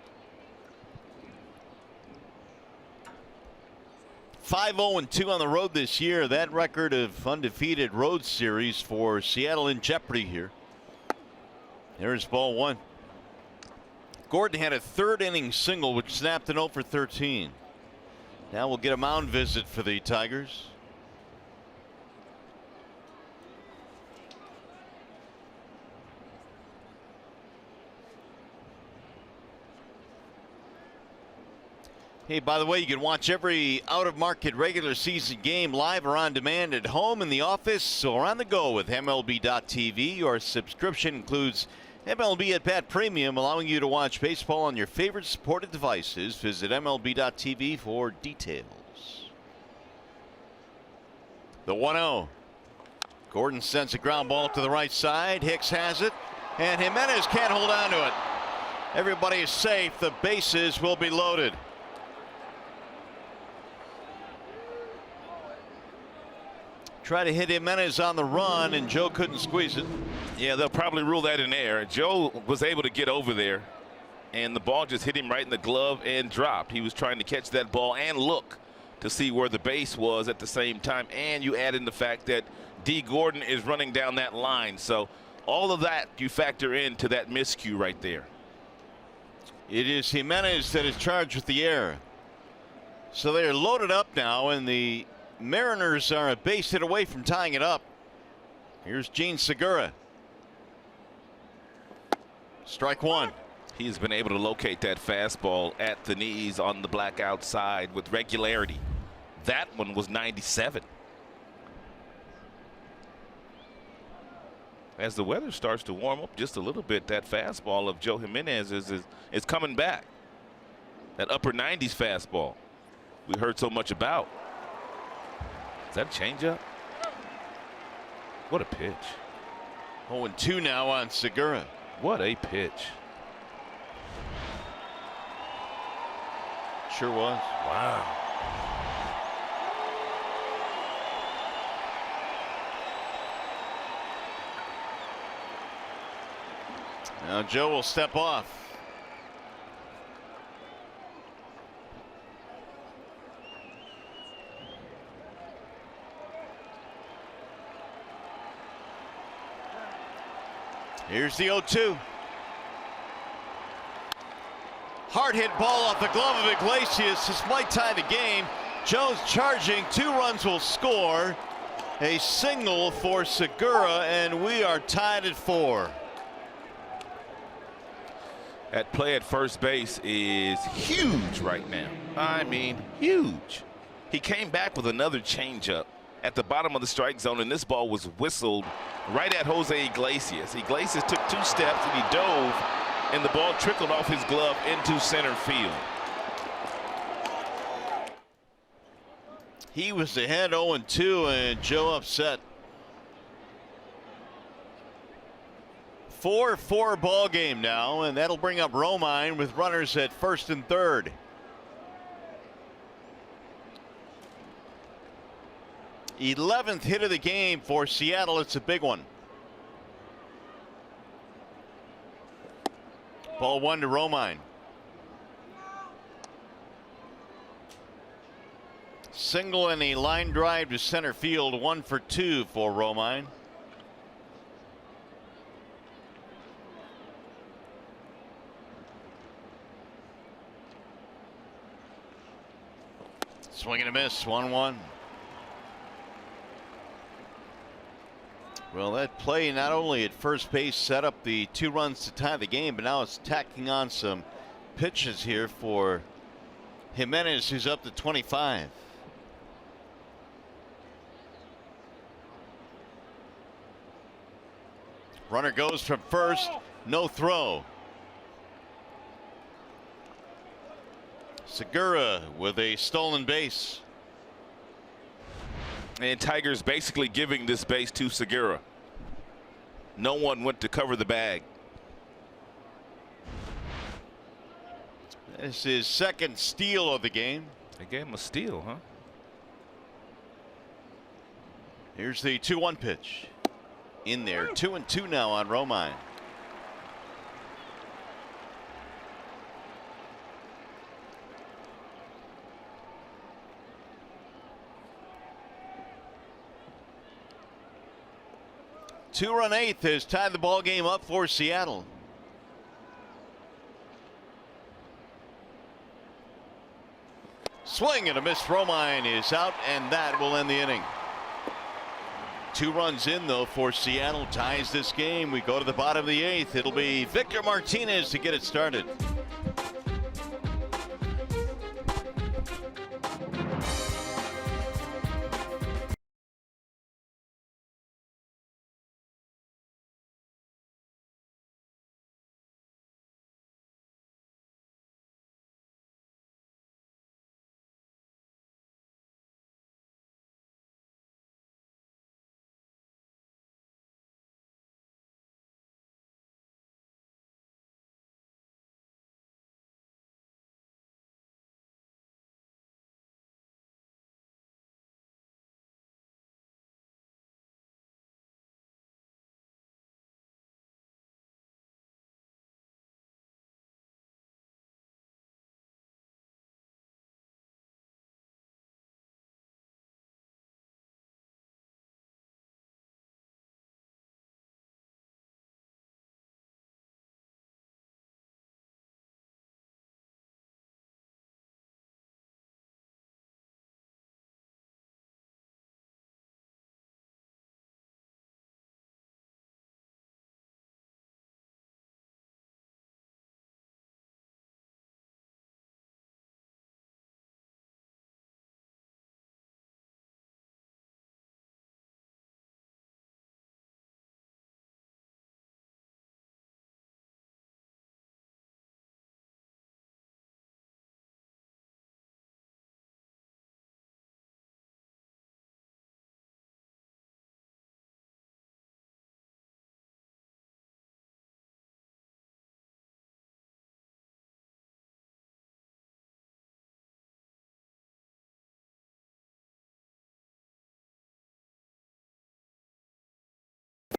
5-0-2 on the road this year. That record of undefeated road series for Seattle in jeopardy here. There's ball 1. Gordon had a 3rd inning single which snapped an 0 for 13. Now we'll get a mound visit for the Tigers. Hey, by the way, you can watch every out-of-market regular season game live or on demand at home, in the office, or on the go with MLB.tv. Your subscription includes MLB at Bat Premium, allowing you to watch baseball on your favorite supported devices. Visit MLB.tv for details. The 1-0. Gordon sends a ground ball up to the right side. Hicks has it, and Jimenez can't hold on to it. Everybody is safe. The bases will be loaded. Try to hit Jimenez on the run, and Joe couldn't squeeze it. Yeah, they'll probably rule that in air. Joe was able to get over there, and the ball just hit him right in the glove and dropped. He was trying to catch that ball and look to see where the base was at the same time, and you add in the fact that D. Gordon is running down that line. So all of that you factor into that miscue right there. It is Jimenez that is charged with the error. So they're loaded up now, and the Mariners are a base hit away from tying it up. Here's Gene Segura. Strike 1. He's been able to locate that fastball at the knees on the black outside with regularity. That one was 97. As the weather starts to warm up just a little bit, that fastball of Joe Jimenez is coming back. That upper 90s fastball we heard so much about. Is that a changeup? What a pitch. 0-2 now on Segura. What a pitch. Sure was. Wow. Now Joe will step off. Here's the 0-2. Hard hit ball off the glove of Iglesias. This might tie the game. Jones charging. 2 runs will score. A single for Segura, and we are tied at 4. That play at first base is huge right now. I mean, huge. He came back with another changeup at the bottom of the strike zone, and this ball was whistled right at Jose Iglesias. Iglesias took 2 steps and he dove, and the ball trickled off his glove into center field. He was ahead 0-2, and Joe upset. 4-4 ball game now, and that'll bring up Romine with runners at first and third. 11th hit of the game for Seattle. It's a big one. Ball 1 to Romine. Single and a line drive to center field. 1 for 2 for Romine. Swing and a miss. 1-1. Well, that play not only at first base set up the 2 runs to tie the game, but now it's tacking on some pitches here for Jimenez, who's up to 25. Runner goes from first, no throw. Segura with a stolen base. And Tigers basically giving this base to Segura. No one went to cover the bag. This is second steal of the game. They gave him a steal, huh? Here's the 2-1 pitch. In there. 2-2 now on Romine. Two-run eighth has tied the ball game up for Seattle. Swing and a miss. Romine is out, and that will end the inning. 2 runs in, though, for Seattle. Ties this game. We go to the bottom of the 8th. It'll be Victor Martinez to get it started.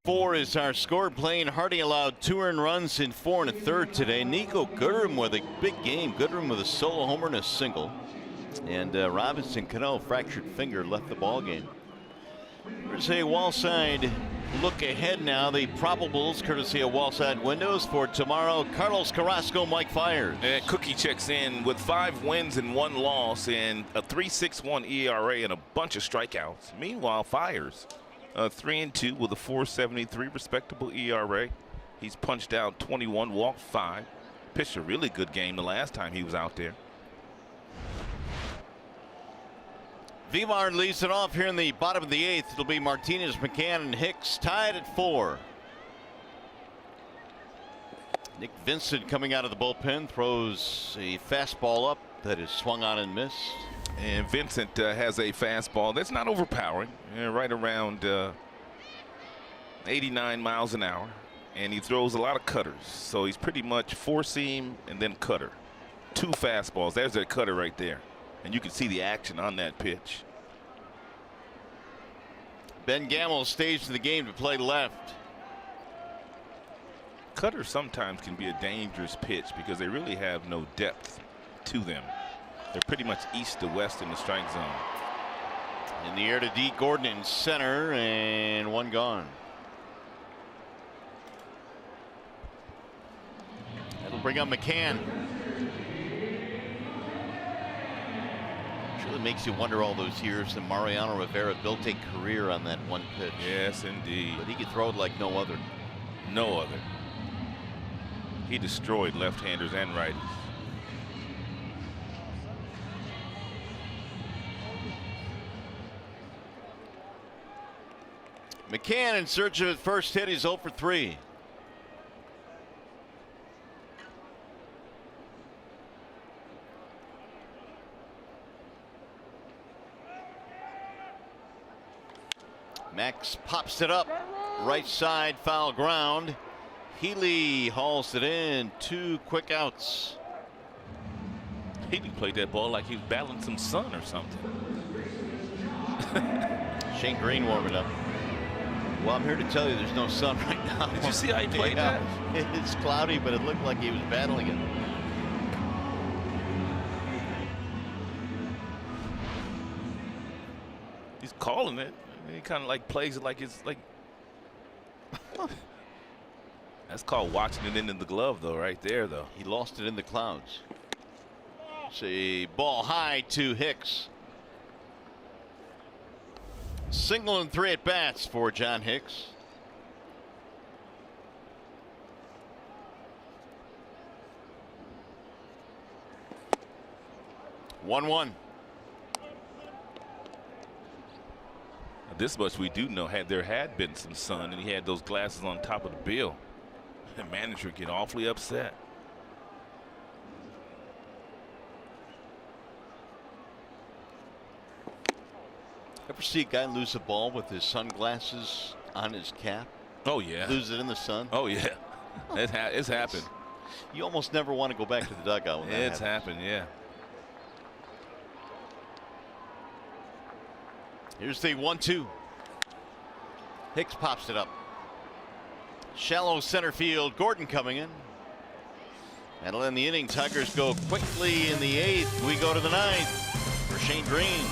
Four is our score. Blaine Hardy allowed 2 earned runs in 4 1/3 today. Nico Goodrum with a big game. Goodrum with a solo homer and a single. And Robinson Cano, fractured finger, left the ball game. There's a wall side look ahead now. The probables, courtesy of Wallside Windows, for tomorrow. Carlos Carrasco, Mike Fiers. And Cookie checks in with 5 wins and 1 loss and a 3.61 ERA and a bunch of strikeouts. Meanwhile, Fiers 3-2 with a 4.73 respectable ERA. He's punched out 21, walked 5. Pitched a really good game the last time he was out there. Vivard leads it off here in the bottom of the 8th. It'll be Martinez, McCann, and Hicks tied at 4. Nick Vincent coming out of the bullpen throws a fastball up that is swung on and missed. And Vincent has a fastball that's not overpowering, right around 89 miles an hour. And he throws a lot of cutters. So he's pretty much 4-seam and then cutter. 2 fastballs. There's that cutter right there. And you can see the action on that pitch. Ben Gamble stays in the game to play left. Cutters sometimes can be a dangerous pitch because they really have no depth to them. They're pretty much east to west in the strike zone. In the air to D. Gordon in center, and one gone. That'll bring up McCann. It really makes you wonder all those years that Mariano Rivera built a career on that one pitch. Yes, indeed. But he could throw it like no other. No other. He destroyed left-handers and righties. McCann in search of his first hit. He's 0 for 3. Max pops it up. Right side, foul ground. Healy hauls it in. 2 quick outs. Healy played that ball like he was battling some sun or something. Shane Green warming up. Well, I'm here to tell you there's no sun right now. Did you see how he played that? It's cloudy, but it looked like he was battling it. He's calling it. He kind of like plays it like it's like. That's called watching it into the glove, though, right there, though. He lost it in the clouds. See, ball high to Hicks. Single and 3 at bats for John Hicks. One. This much we do know, there had been some sun, and he had those glasses on top of the bill. The manager get awfully upset. Ever see a guy lose a ball with his sunglasses on his cap? Oh, yeah. Lose it in the sun? Oh, yeah. It's happened. You almost never want to go back to the dugout when that It's happens. happened, yeah. Here's the 1-2. Hicks pops it up. Shallow center field. Gordon coming in. That'll end the inning. Tigers go quickly in the 8th. We go to the 9th for Shane Green.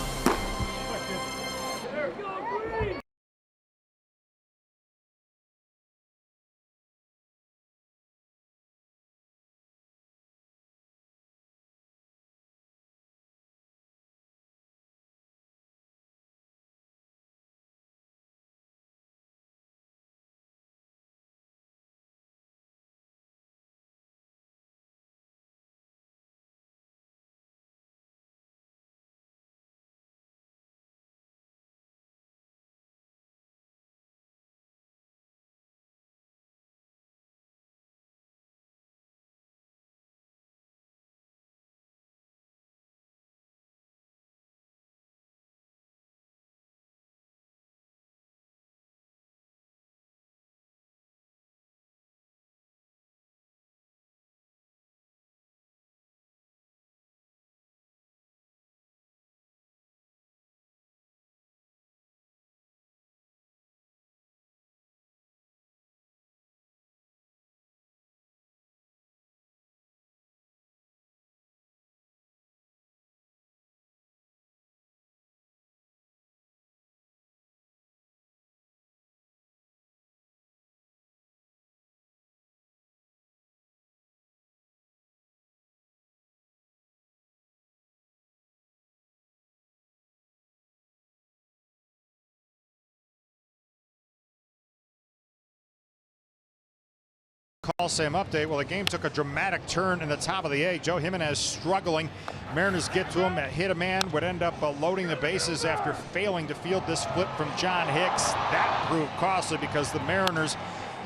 Call Sam update. Well, the game took a dramatic turn in the top of the 8th. Joe Jimenez struggling. Mariners get to him. Hit a man, would end up loading the bases after failing to field this flip from John Hicks. That proved costly because the Mariners,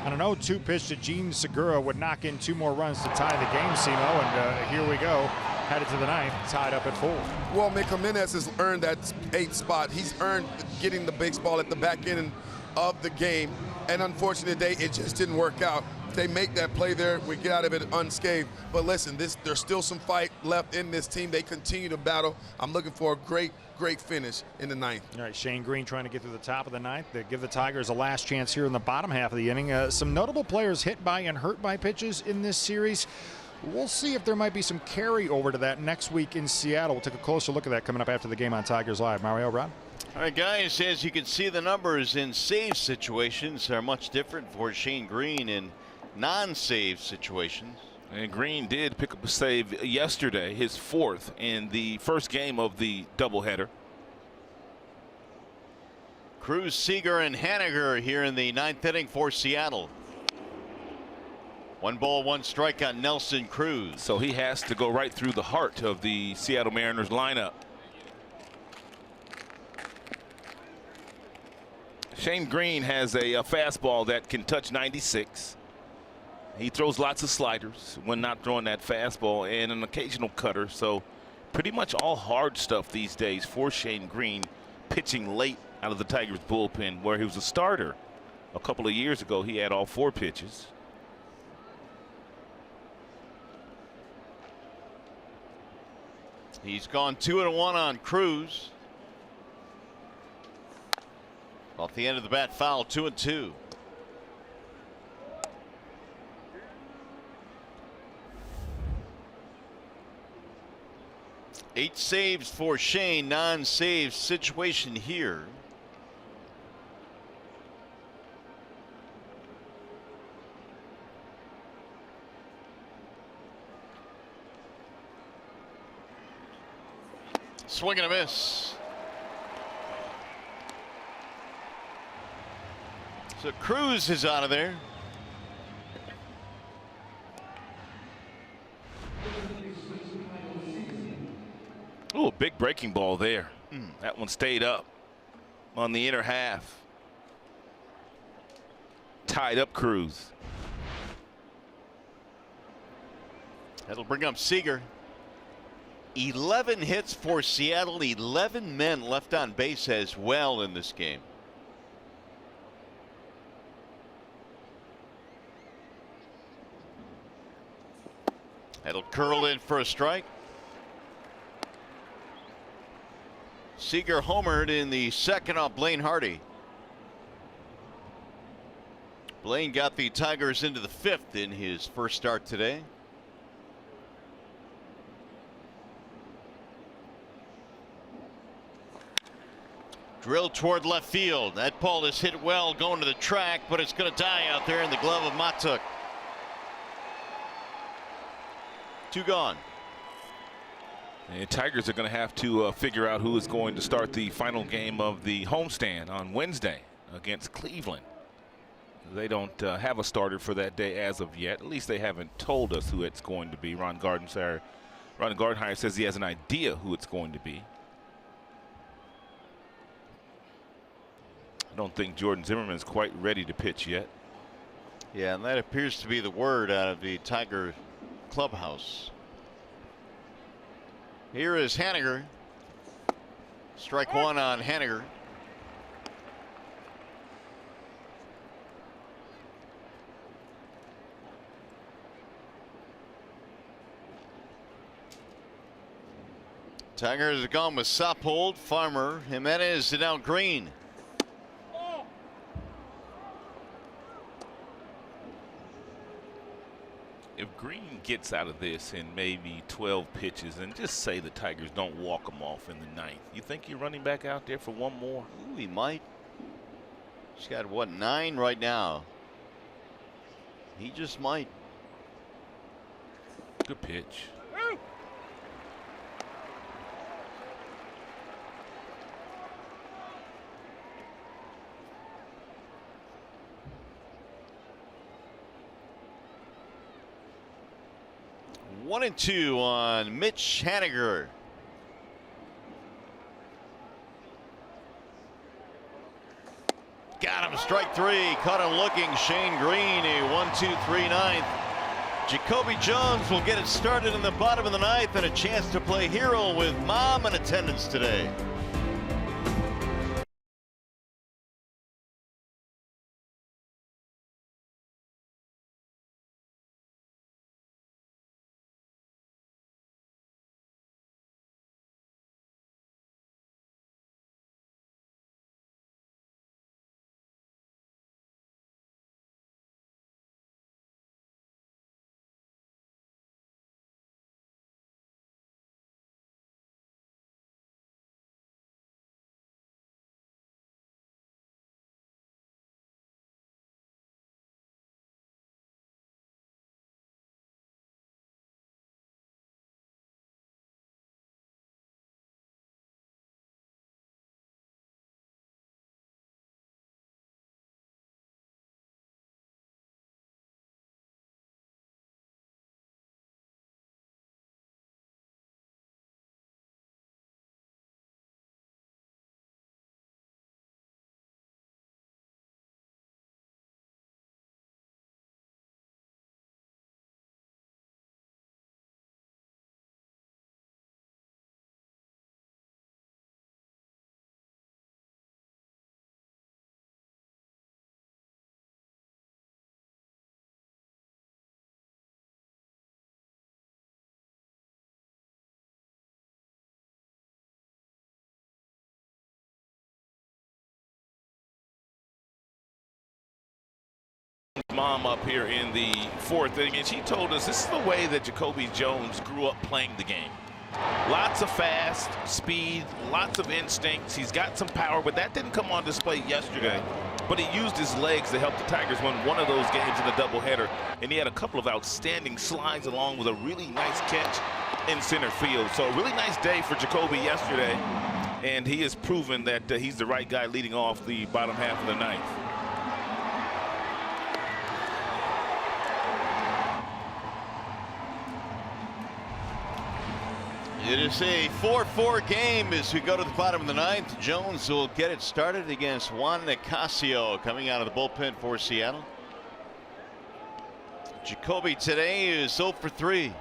on an 0-2 pitch to Gene Segura, would knock in 2 more runs to tie the game, Simo. And here we go. Headed to the 9th, tied up at 4. Well, Mick Jimenez has earned that 8th spot. He's earned getting the baseball at the back end of the game. And unfortunately today, it just didn't work out. If they make that play there, we get out of it unscathed. But listen, there's still some fight left in this team. They continue to battle. I'm looking for a great finish in the ninth. All right, Shane Green trying to get to the top of the ninth. They give the Tigers a last chance here in the bottom half of the inning. Some notable players hit by and hurt by pitches in this series. We'll see if there might be some carry over to that next week in Seattle. We'll take a closer look at that coming up after the game on Tigers Live. Mario, Rod? All right, guys, as you can see, the numbers in save situations are much different for Shane Green in non-save situations. And Green did pick up a save yesterday, his 4th in the first game of the doubleheader. Cruz, Seager, and Haniger here in the 9th inning for Seattle. 1 ball, 1 strike on Nelson Cruz. So he has to go right through the heart of the Seattle Mariners lineup. Shane Green has a fastball that can touch 96. He throws lots of sliders when not throwing that fastball, and an occasional cutter. So pretty much all hard stuff these days for Shane Green, pitching late out of the Tigers bullpen, where he was a starter a couple of years ago. He had all 4 pitches. He's gone 2-1 on Cruz. Off the end of the bat foul, 2-2. Eight saves for Shane, non-save situation here. Swing and a miss. So Cruz is out of there. Oh, big breaking ball there. That one stayed up on the inner half. Tied up Cruz. That'll bring up Seager. 11 hits for Seattle, 11 men left on base as well in this game. That'll curl in for a strike. Seager homered in the second off Blaine Hardy. Blaine got the Tigers into the 5th in his first start today. Drilled toward left field. That ball is hit well going to the track, but it's going to die out there in the glove of Matuk. 2 gone. And Tigers are going to have to figure out who is going to start the final game of the homestand on Wednesday against Cleveland. They don't have a starter for that day as of yet. At least they haven't told us who it's going to be. Ron Gardenhire says he has an idea who it's going to be. I don't think Jordan Zimmerman is quite ready to pitch yet. Yeah, and that appears to be the word out of the Tiger clubhouse. Here is Haniger. Strike 1 on Haniger. Tigers have gone with Soppold, Farmer, Jimenez, and now Green. If Green gets out of this in maybe 12 pitches, and just say the Tigers don't walk him off in the 9th, you think you're running back out there for one more? Ooh, he might. He's got what, 9 right now. He just might. Good pitch. One and 2 on Mitch Haniger. Got him, strike 3. Caught him looking. Shane Green, a 1-2-3 ninth. Jacoby Jones will get it started in the bottom of the 9th and a chance to play hero with Mom in attendance today. Mom up here in the 4th inning, and she told us this is the way that Jacoby Jones grew up playing the game. Lots of fast speed, lots of instincts. He's got some power, but that didn't come on display yesterday. But he used his legs to help the Tigers win one of those games in the doubleheader, and he had a couple of outstanding slides along with a really nice catch in center field. So a really nice day for Jacoby yesterday, and he has proven that he's the right guy leading off the bottom half of the ninth. It is a 4-4 game as we go to the bottom of the ninth. Jones will get it started against Juan Nicasio coming out of the bullpen for Seattle. Jacoby today is 0 for 3.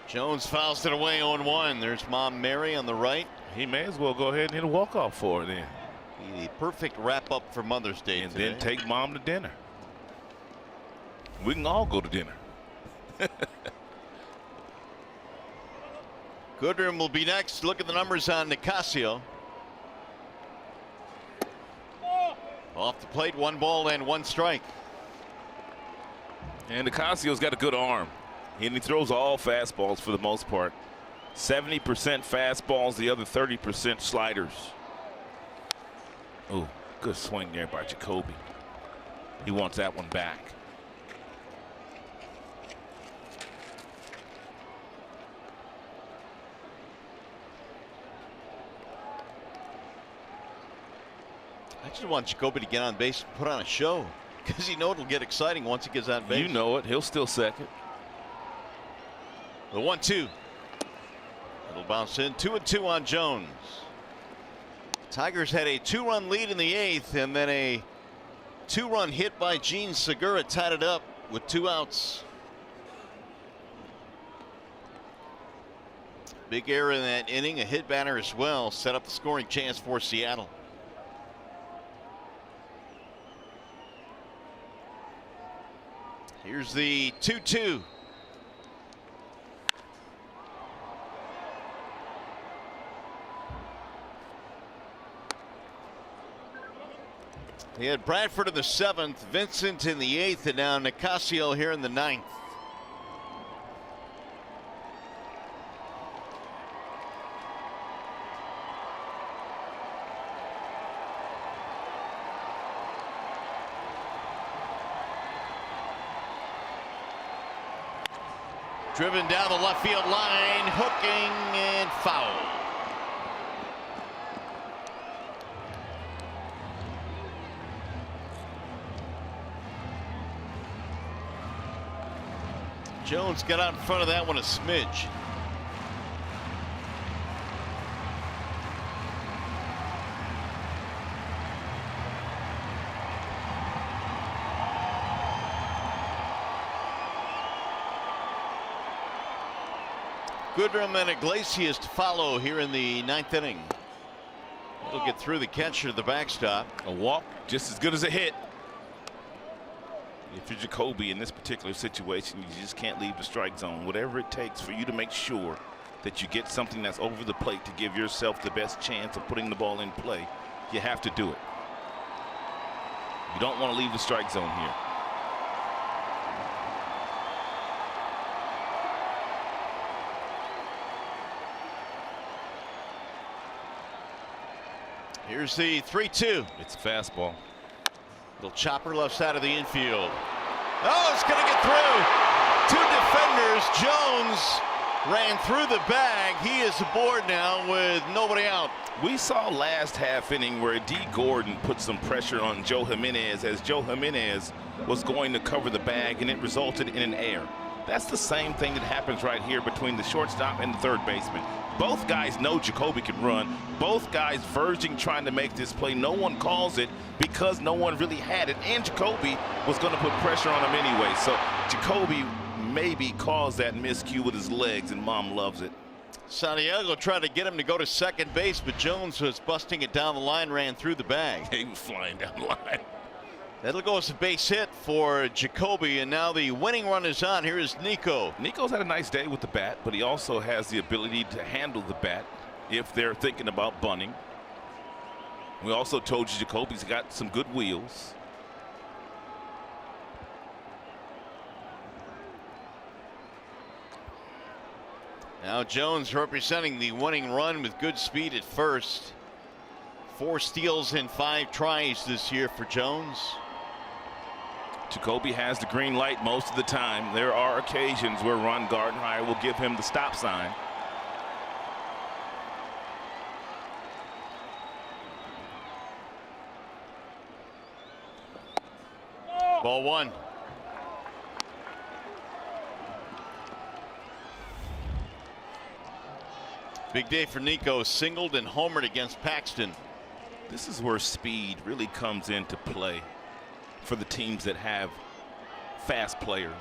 Jones fouls it away 0-1. There's Mom Mary on the right. He may as well go ahead and hit a walk-off for her then. The perfect wrap-up for Mother's Day and today. Then take Mom to dinner. We can all go to dinner. Goodrum will be next. Look at the numbers on Nicasio. Off the plate, 1 ball and 1 strike. And Nicasio's got a good arm. And he throws all fastballs for the most part. 70% fastballs, the other 30% sliders. Oh, good swing there by Jacoby. He wants that one back. I just want Jacoby to get on base and put on a show, because you know it'll get exciting once he gets on base. You know it. He'll still second. The 1-2. It'll bounce in. 2-2 on Jones. Tigers had a 2-run lead in the 8th, and then a 2-run hit by Gene Segura tied it up with 2 outs. Big error in that inning, a hit batter as well, set up the scoring chance for Seattle. Here's the 2-2. He had Bradford in the 7th, Vincent in the 8th, and now Nicasio here in the 9th. Driven down the left field line, hooking and foul. Jones got out in front of that one a smidge. Goodrum and Iglesias to follow here in the 9th inning. He'll get through the catcher to the backstop. A walk just as good as a hit. If you're Jacoby in this particular situation, you just can't leave the strike zone. Whatever it takes for you to make sure that you get something that's over the plate to give yourself the best chance of putting the ball in play, you have to do it. You don't want to leave the strike zone here. Here's the 3-2. It's a fastball. Little chopper left side of the infield. Oh, it's going to get through. 2 defenders. Jones ran through the bag. He is aboard now with nobody out. We saw last half inning where D. Gordon put some pressure on Joe Jimenez as Joe Jimenez was going to cover the bag, and it resulted in an error. That's the same thing that happens right here between the shortstop and the third baseman. Both guys know Jacoby can run. Both guys verging trying to make this play. No one calls it because no one really had it. And Jacoby was going to put pressure on him anyway. So Jacoby maybe caused that miscue with his legs, and Mom loves it. Santiago tried to get him to go to second base, but Jones was busting it down the line, ran through the bag. He was flying down the line. That'll go as a base hit for Jacoby, and now the winning run is on. Here is Nico. Nico's had a nice day with the bat, but he also has the ability to handle the bat if they're thinking about bunting. We also told you Jacoby's got some good wheels. Now Jones representing the winning run with good speed at first. 4 steals and 5 tries this year for Jones. Jacoby has the green light most of the time. There are occasions where Ron Gardenhire will give him the stop sign. Ball 1. Big day for Nico, singled and homered against Paxton. This is where speed really comes into play for the teams that have fast players.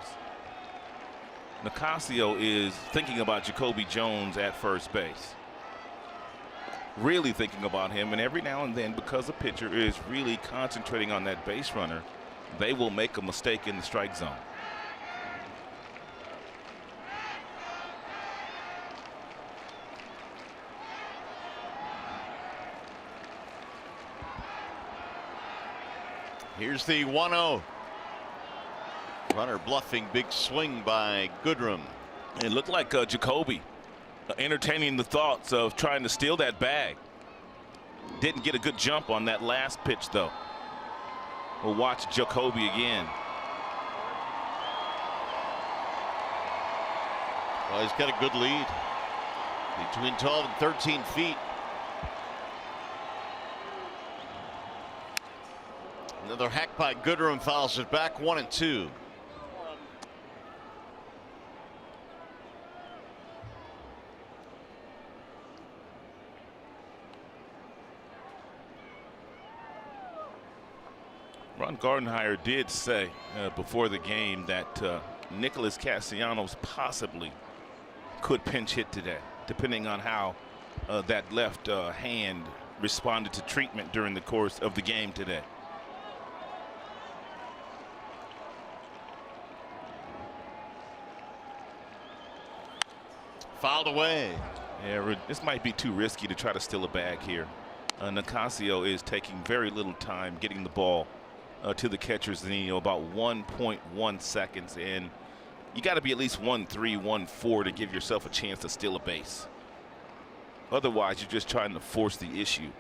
Nicasio is thinking about Jacoby Jones at first base. Really thinking about him, and every now and then, because a pitcher is really concentrating on that base runner, they will make a mistake in the strike zone. Here's the 1-0. Runner bluffing, big swing by Goodrum. It looked like Jacoby entertaining the thoughts of trying to steal that bag. Didn't get a good jump on that last pitch, though. We'll watch Jacoby again. Well, he's got a good lead. Between 12 and 13 feet. Another hack by Goodrum, fouls it back, 1-2. Ron Gardenhire did say before the game that Nicholas Castellanos possibly could pinch hit today, depending on how that left hand responded to treatment during the course of the game today. Fouled away. Yeah, this might be too risky to try to steal a bag here. Nicasio is taking very little time getting the ball to the catcher's knee, about 1.1 seconds, and you got to be at least 1-3, 1-4 to give yourself a chance to steal a base. Otherwise, you're just trying to force the issue.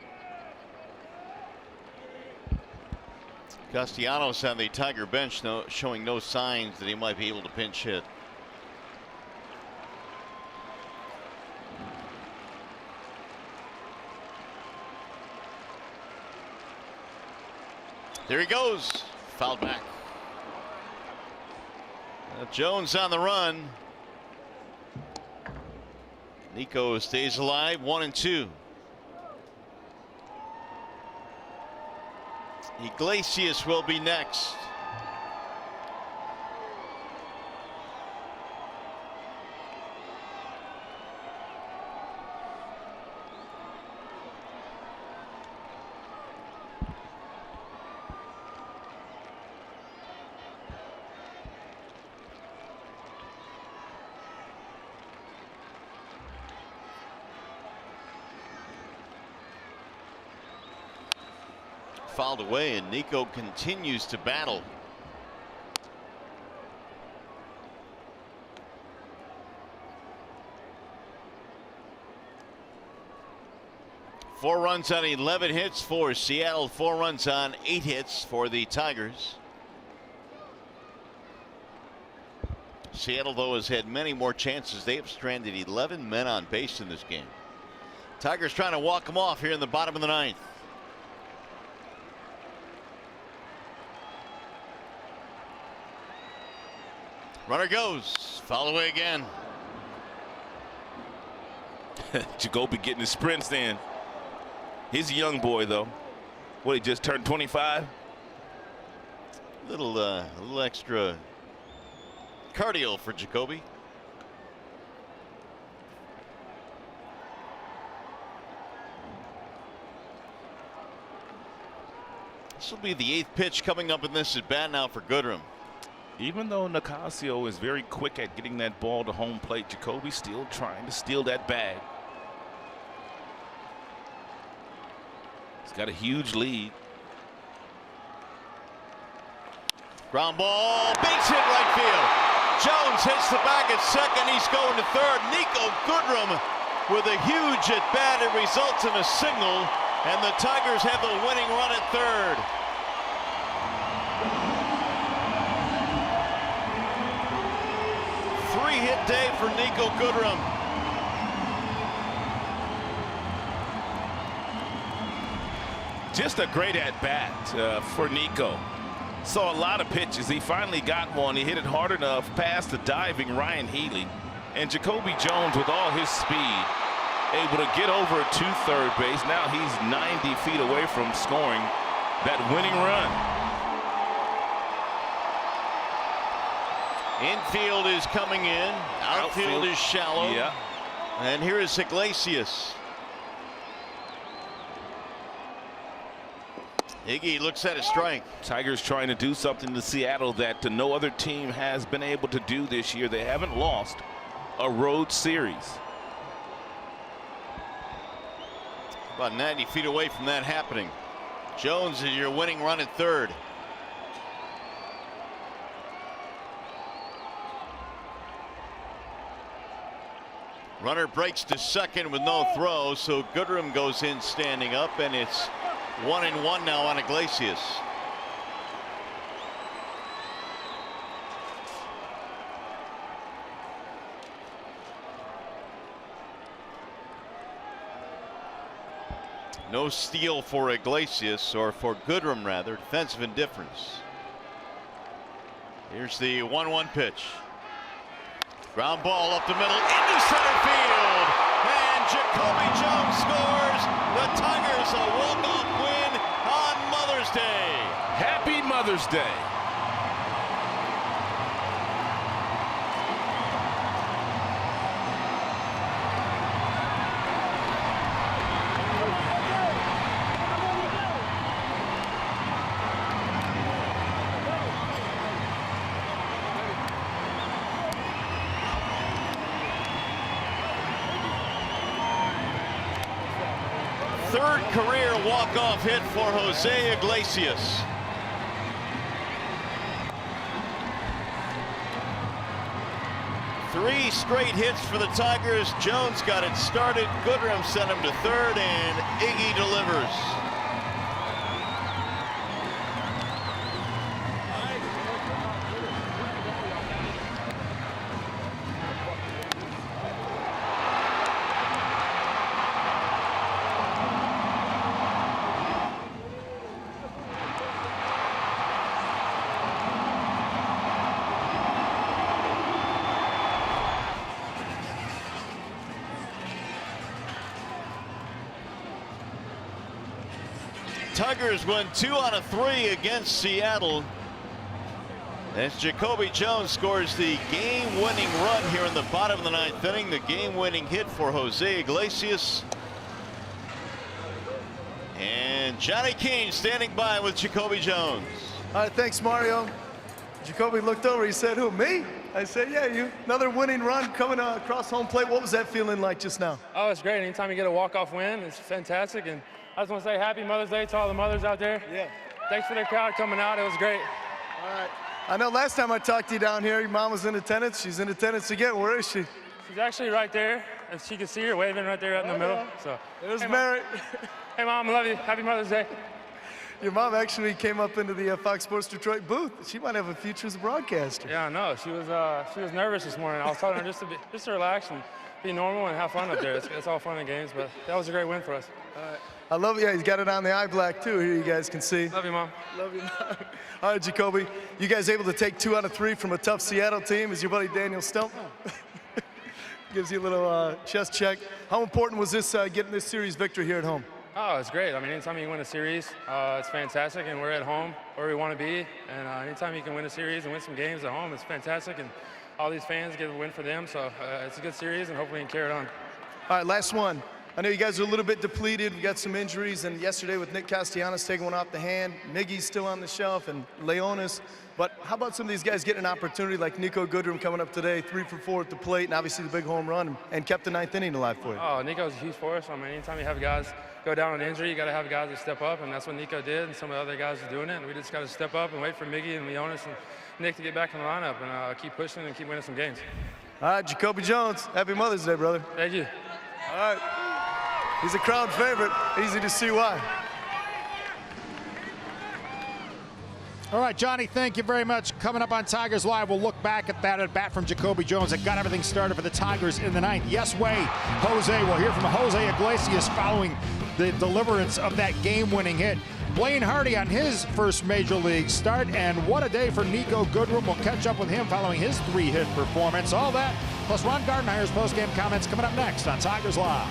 Castellanos on the Tiger bench, showing no signs that he might be able to pinch hit. There he goes, fouled back. Jones on the run. Nico stays alive, 1-2. Iglesias will be next. Fouled away, and Nico continues to battle. Four runs on 11 hits for Seattle, 4 runs on 8 hits for the Tigers. Seattle, though, has had many more chances. They have stranded 11 men on base in this game. Tigers trying to walk them off here in the bottom of the 9th. Runner goes, foul away again. Jacoby getting his sprints in. He's a young boy, though. What, he just turned 25? A little extra cardio for Jacoby. This will be the 8th pitch coming up in this at bat now for Goodrum. Even though Nicasio is very quick at getting that ball to home plate, Jacoby still trying to steal that bag. He's got a huge lead. Ground ball, base hit right field. Jones hits the bag at second. He's going to third. Nico Goodrum with a huge at bat. It results in a single, and the Tigers have the winning run at third. Three-hit day for Nico Goodrum. Just a great at-bat for Nico. Saw a lot of pitches. He finally got one. He hit it hard enough past the diving Ryan Healy. And Jacoby Jones, with all his speed, able to get over to third base. Now he's 90 feet away from scoring that winning run. Infield is coming in. Outfield is shallow. Yeah. And here is Iglesias. Iggy looks at his strike. Tigers trying to do something to Seattle that no other team has been able to do this year. They haven't lost a road series. About 90 feet away from that happening. Jones is your winning run at third. Runner breaks to second with no throw, so Goodrum goes in standing up, and it's 1-1 now on Iglesias. No steal for Iglesias, or for Goodrum rather. Defensive indifference. Here's the 1-1 pitch. Ground ball up the middle into center field, and Jacoby Jones scores. The Tigers a walk-off win on Mother's Day. Happy Mother's Day. Third career walk-off hit for Jose Iglesias. Three straight hits for the Tigers. Jones got it started. Goodrum sent him to third, and Iggy delivers. Tigers win 2 out of 3 against Seattle. As Jacoby Jones scores the game-winning run here in the bottom of the 9th inning, the game-winning hit for Jose Iglesias. And Johnny Keane standing by with Jacoby Jones. All right, thanks, Mario. Jacoby looked over. He said, "Who, me?" I said, "Yeah, you." Another winning run coming across home plate. What was that feeling like just now? Oh, it's great. Anytime you get a walk-off win, it's fantastic. And I just want to say Happy Mother's Day to all the mothers out there. Yeah. Thanks for the crowd coming out. It was great. All right. I know last time I talked to you down here, your mom was in attendance. She's in attendance again. Where is she? She's actually right there. If she can see her waving right there in the middle. So There's hey, Mary. Hey, Mom, I love you. Happy Mother's Day. Your mom actually came up into the Fox Sports Detroit booth. She might have a future as a broadcaster. Yeah, I know. She was nervous this morning. I was telling her just to relax and be normal and have fun up there. It's all fun and games, but that was a great win for us. All right. I love it. Yeah, he's got it on the eye black too. Here you guys can see. Love you, Mom. Love you, Mom. All right, Jacoby, you guys able to take 2 out of 3 from a tough Seattle team? Is your buddy Daniel Stump? Gives you a little chest check. How important was this getting this series victory here at home? Oh, it's great. I mean, anytime you win a series, it's fantastic, and we're at home where we want to be. And anytime you can win a series and win some games at home, it's fantastic. And all these fans get a win for them, so it's a good series, and hopefully we can carry it on. All right, last one. I know you guys are a little bit depleted. We got some injuries, and yesterday with Nick Castellanos taking one off the hand, Miggy's still on the shelf, and Leonis. But how about some of these guys getting an opportunity like Nico Goodrum coming up today, 3 for 4 at the plate, and obviously the big home run, and kept the 9th inning alive for you? Oh, Nico's huge for us. I mean, anytime you have guys go down on injury, you got to have guys that step up, and that's what Nico did, and some of the other guys are doing it. And we just got to step up and wait for Miggy and Leonis and Nick to get back in the lineup and keep pushing and keep winning some games. All right, Jacoby Jones, happy Mother's Day, brother. Thank you. All right. He's a crowd favorite. Easy to see why. All right, Johnny, thank you very much. Coming up on Tigers Live, we'll look back at that at bat from Jacoby Jones that got everything started for the Tigers in the 9th. Yes, way, Jose. We'll hear from Jose Iglesias following the deliverance of that game-winning hit. Blaine Hardy on his first Major League start, and what a day for Nico Goodrum. We'll catch up with him following his 3-hit performance. All that, plus Ron Gardenhire's post-game comments coming up next on Tigers Live.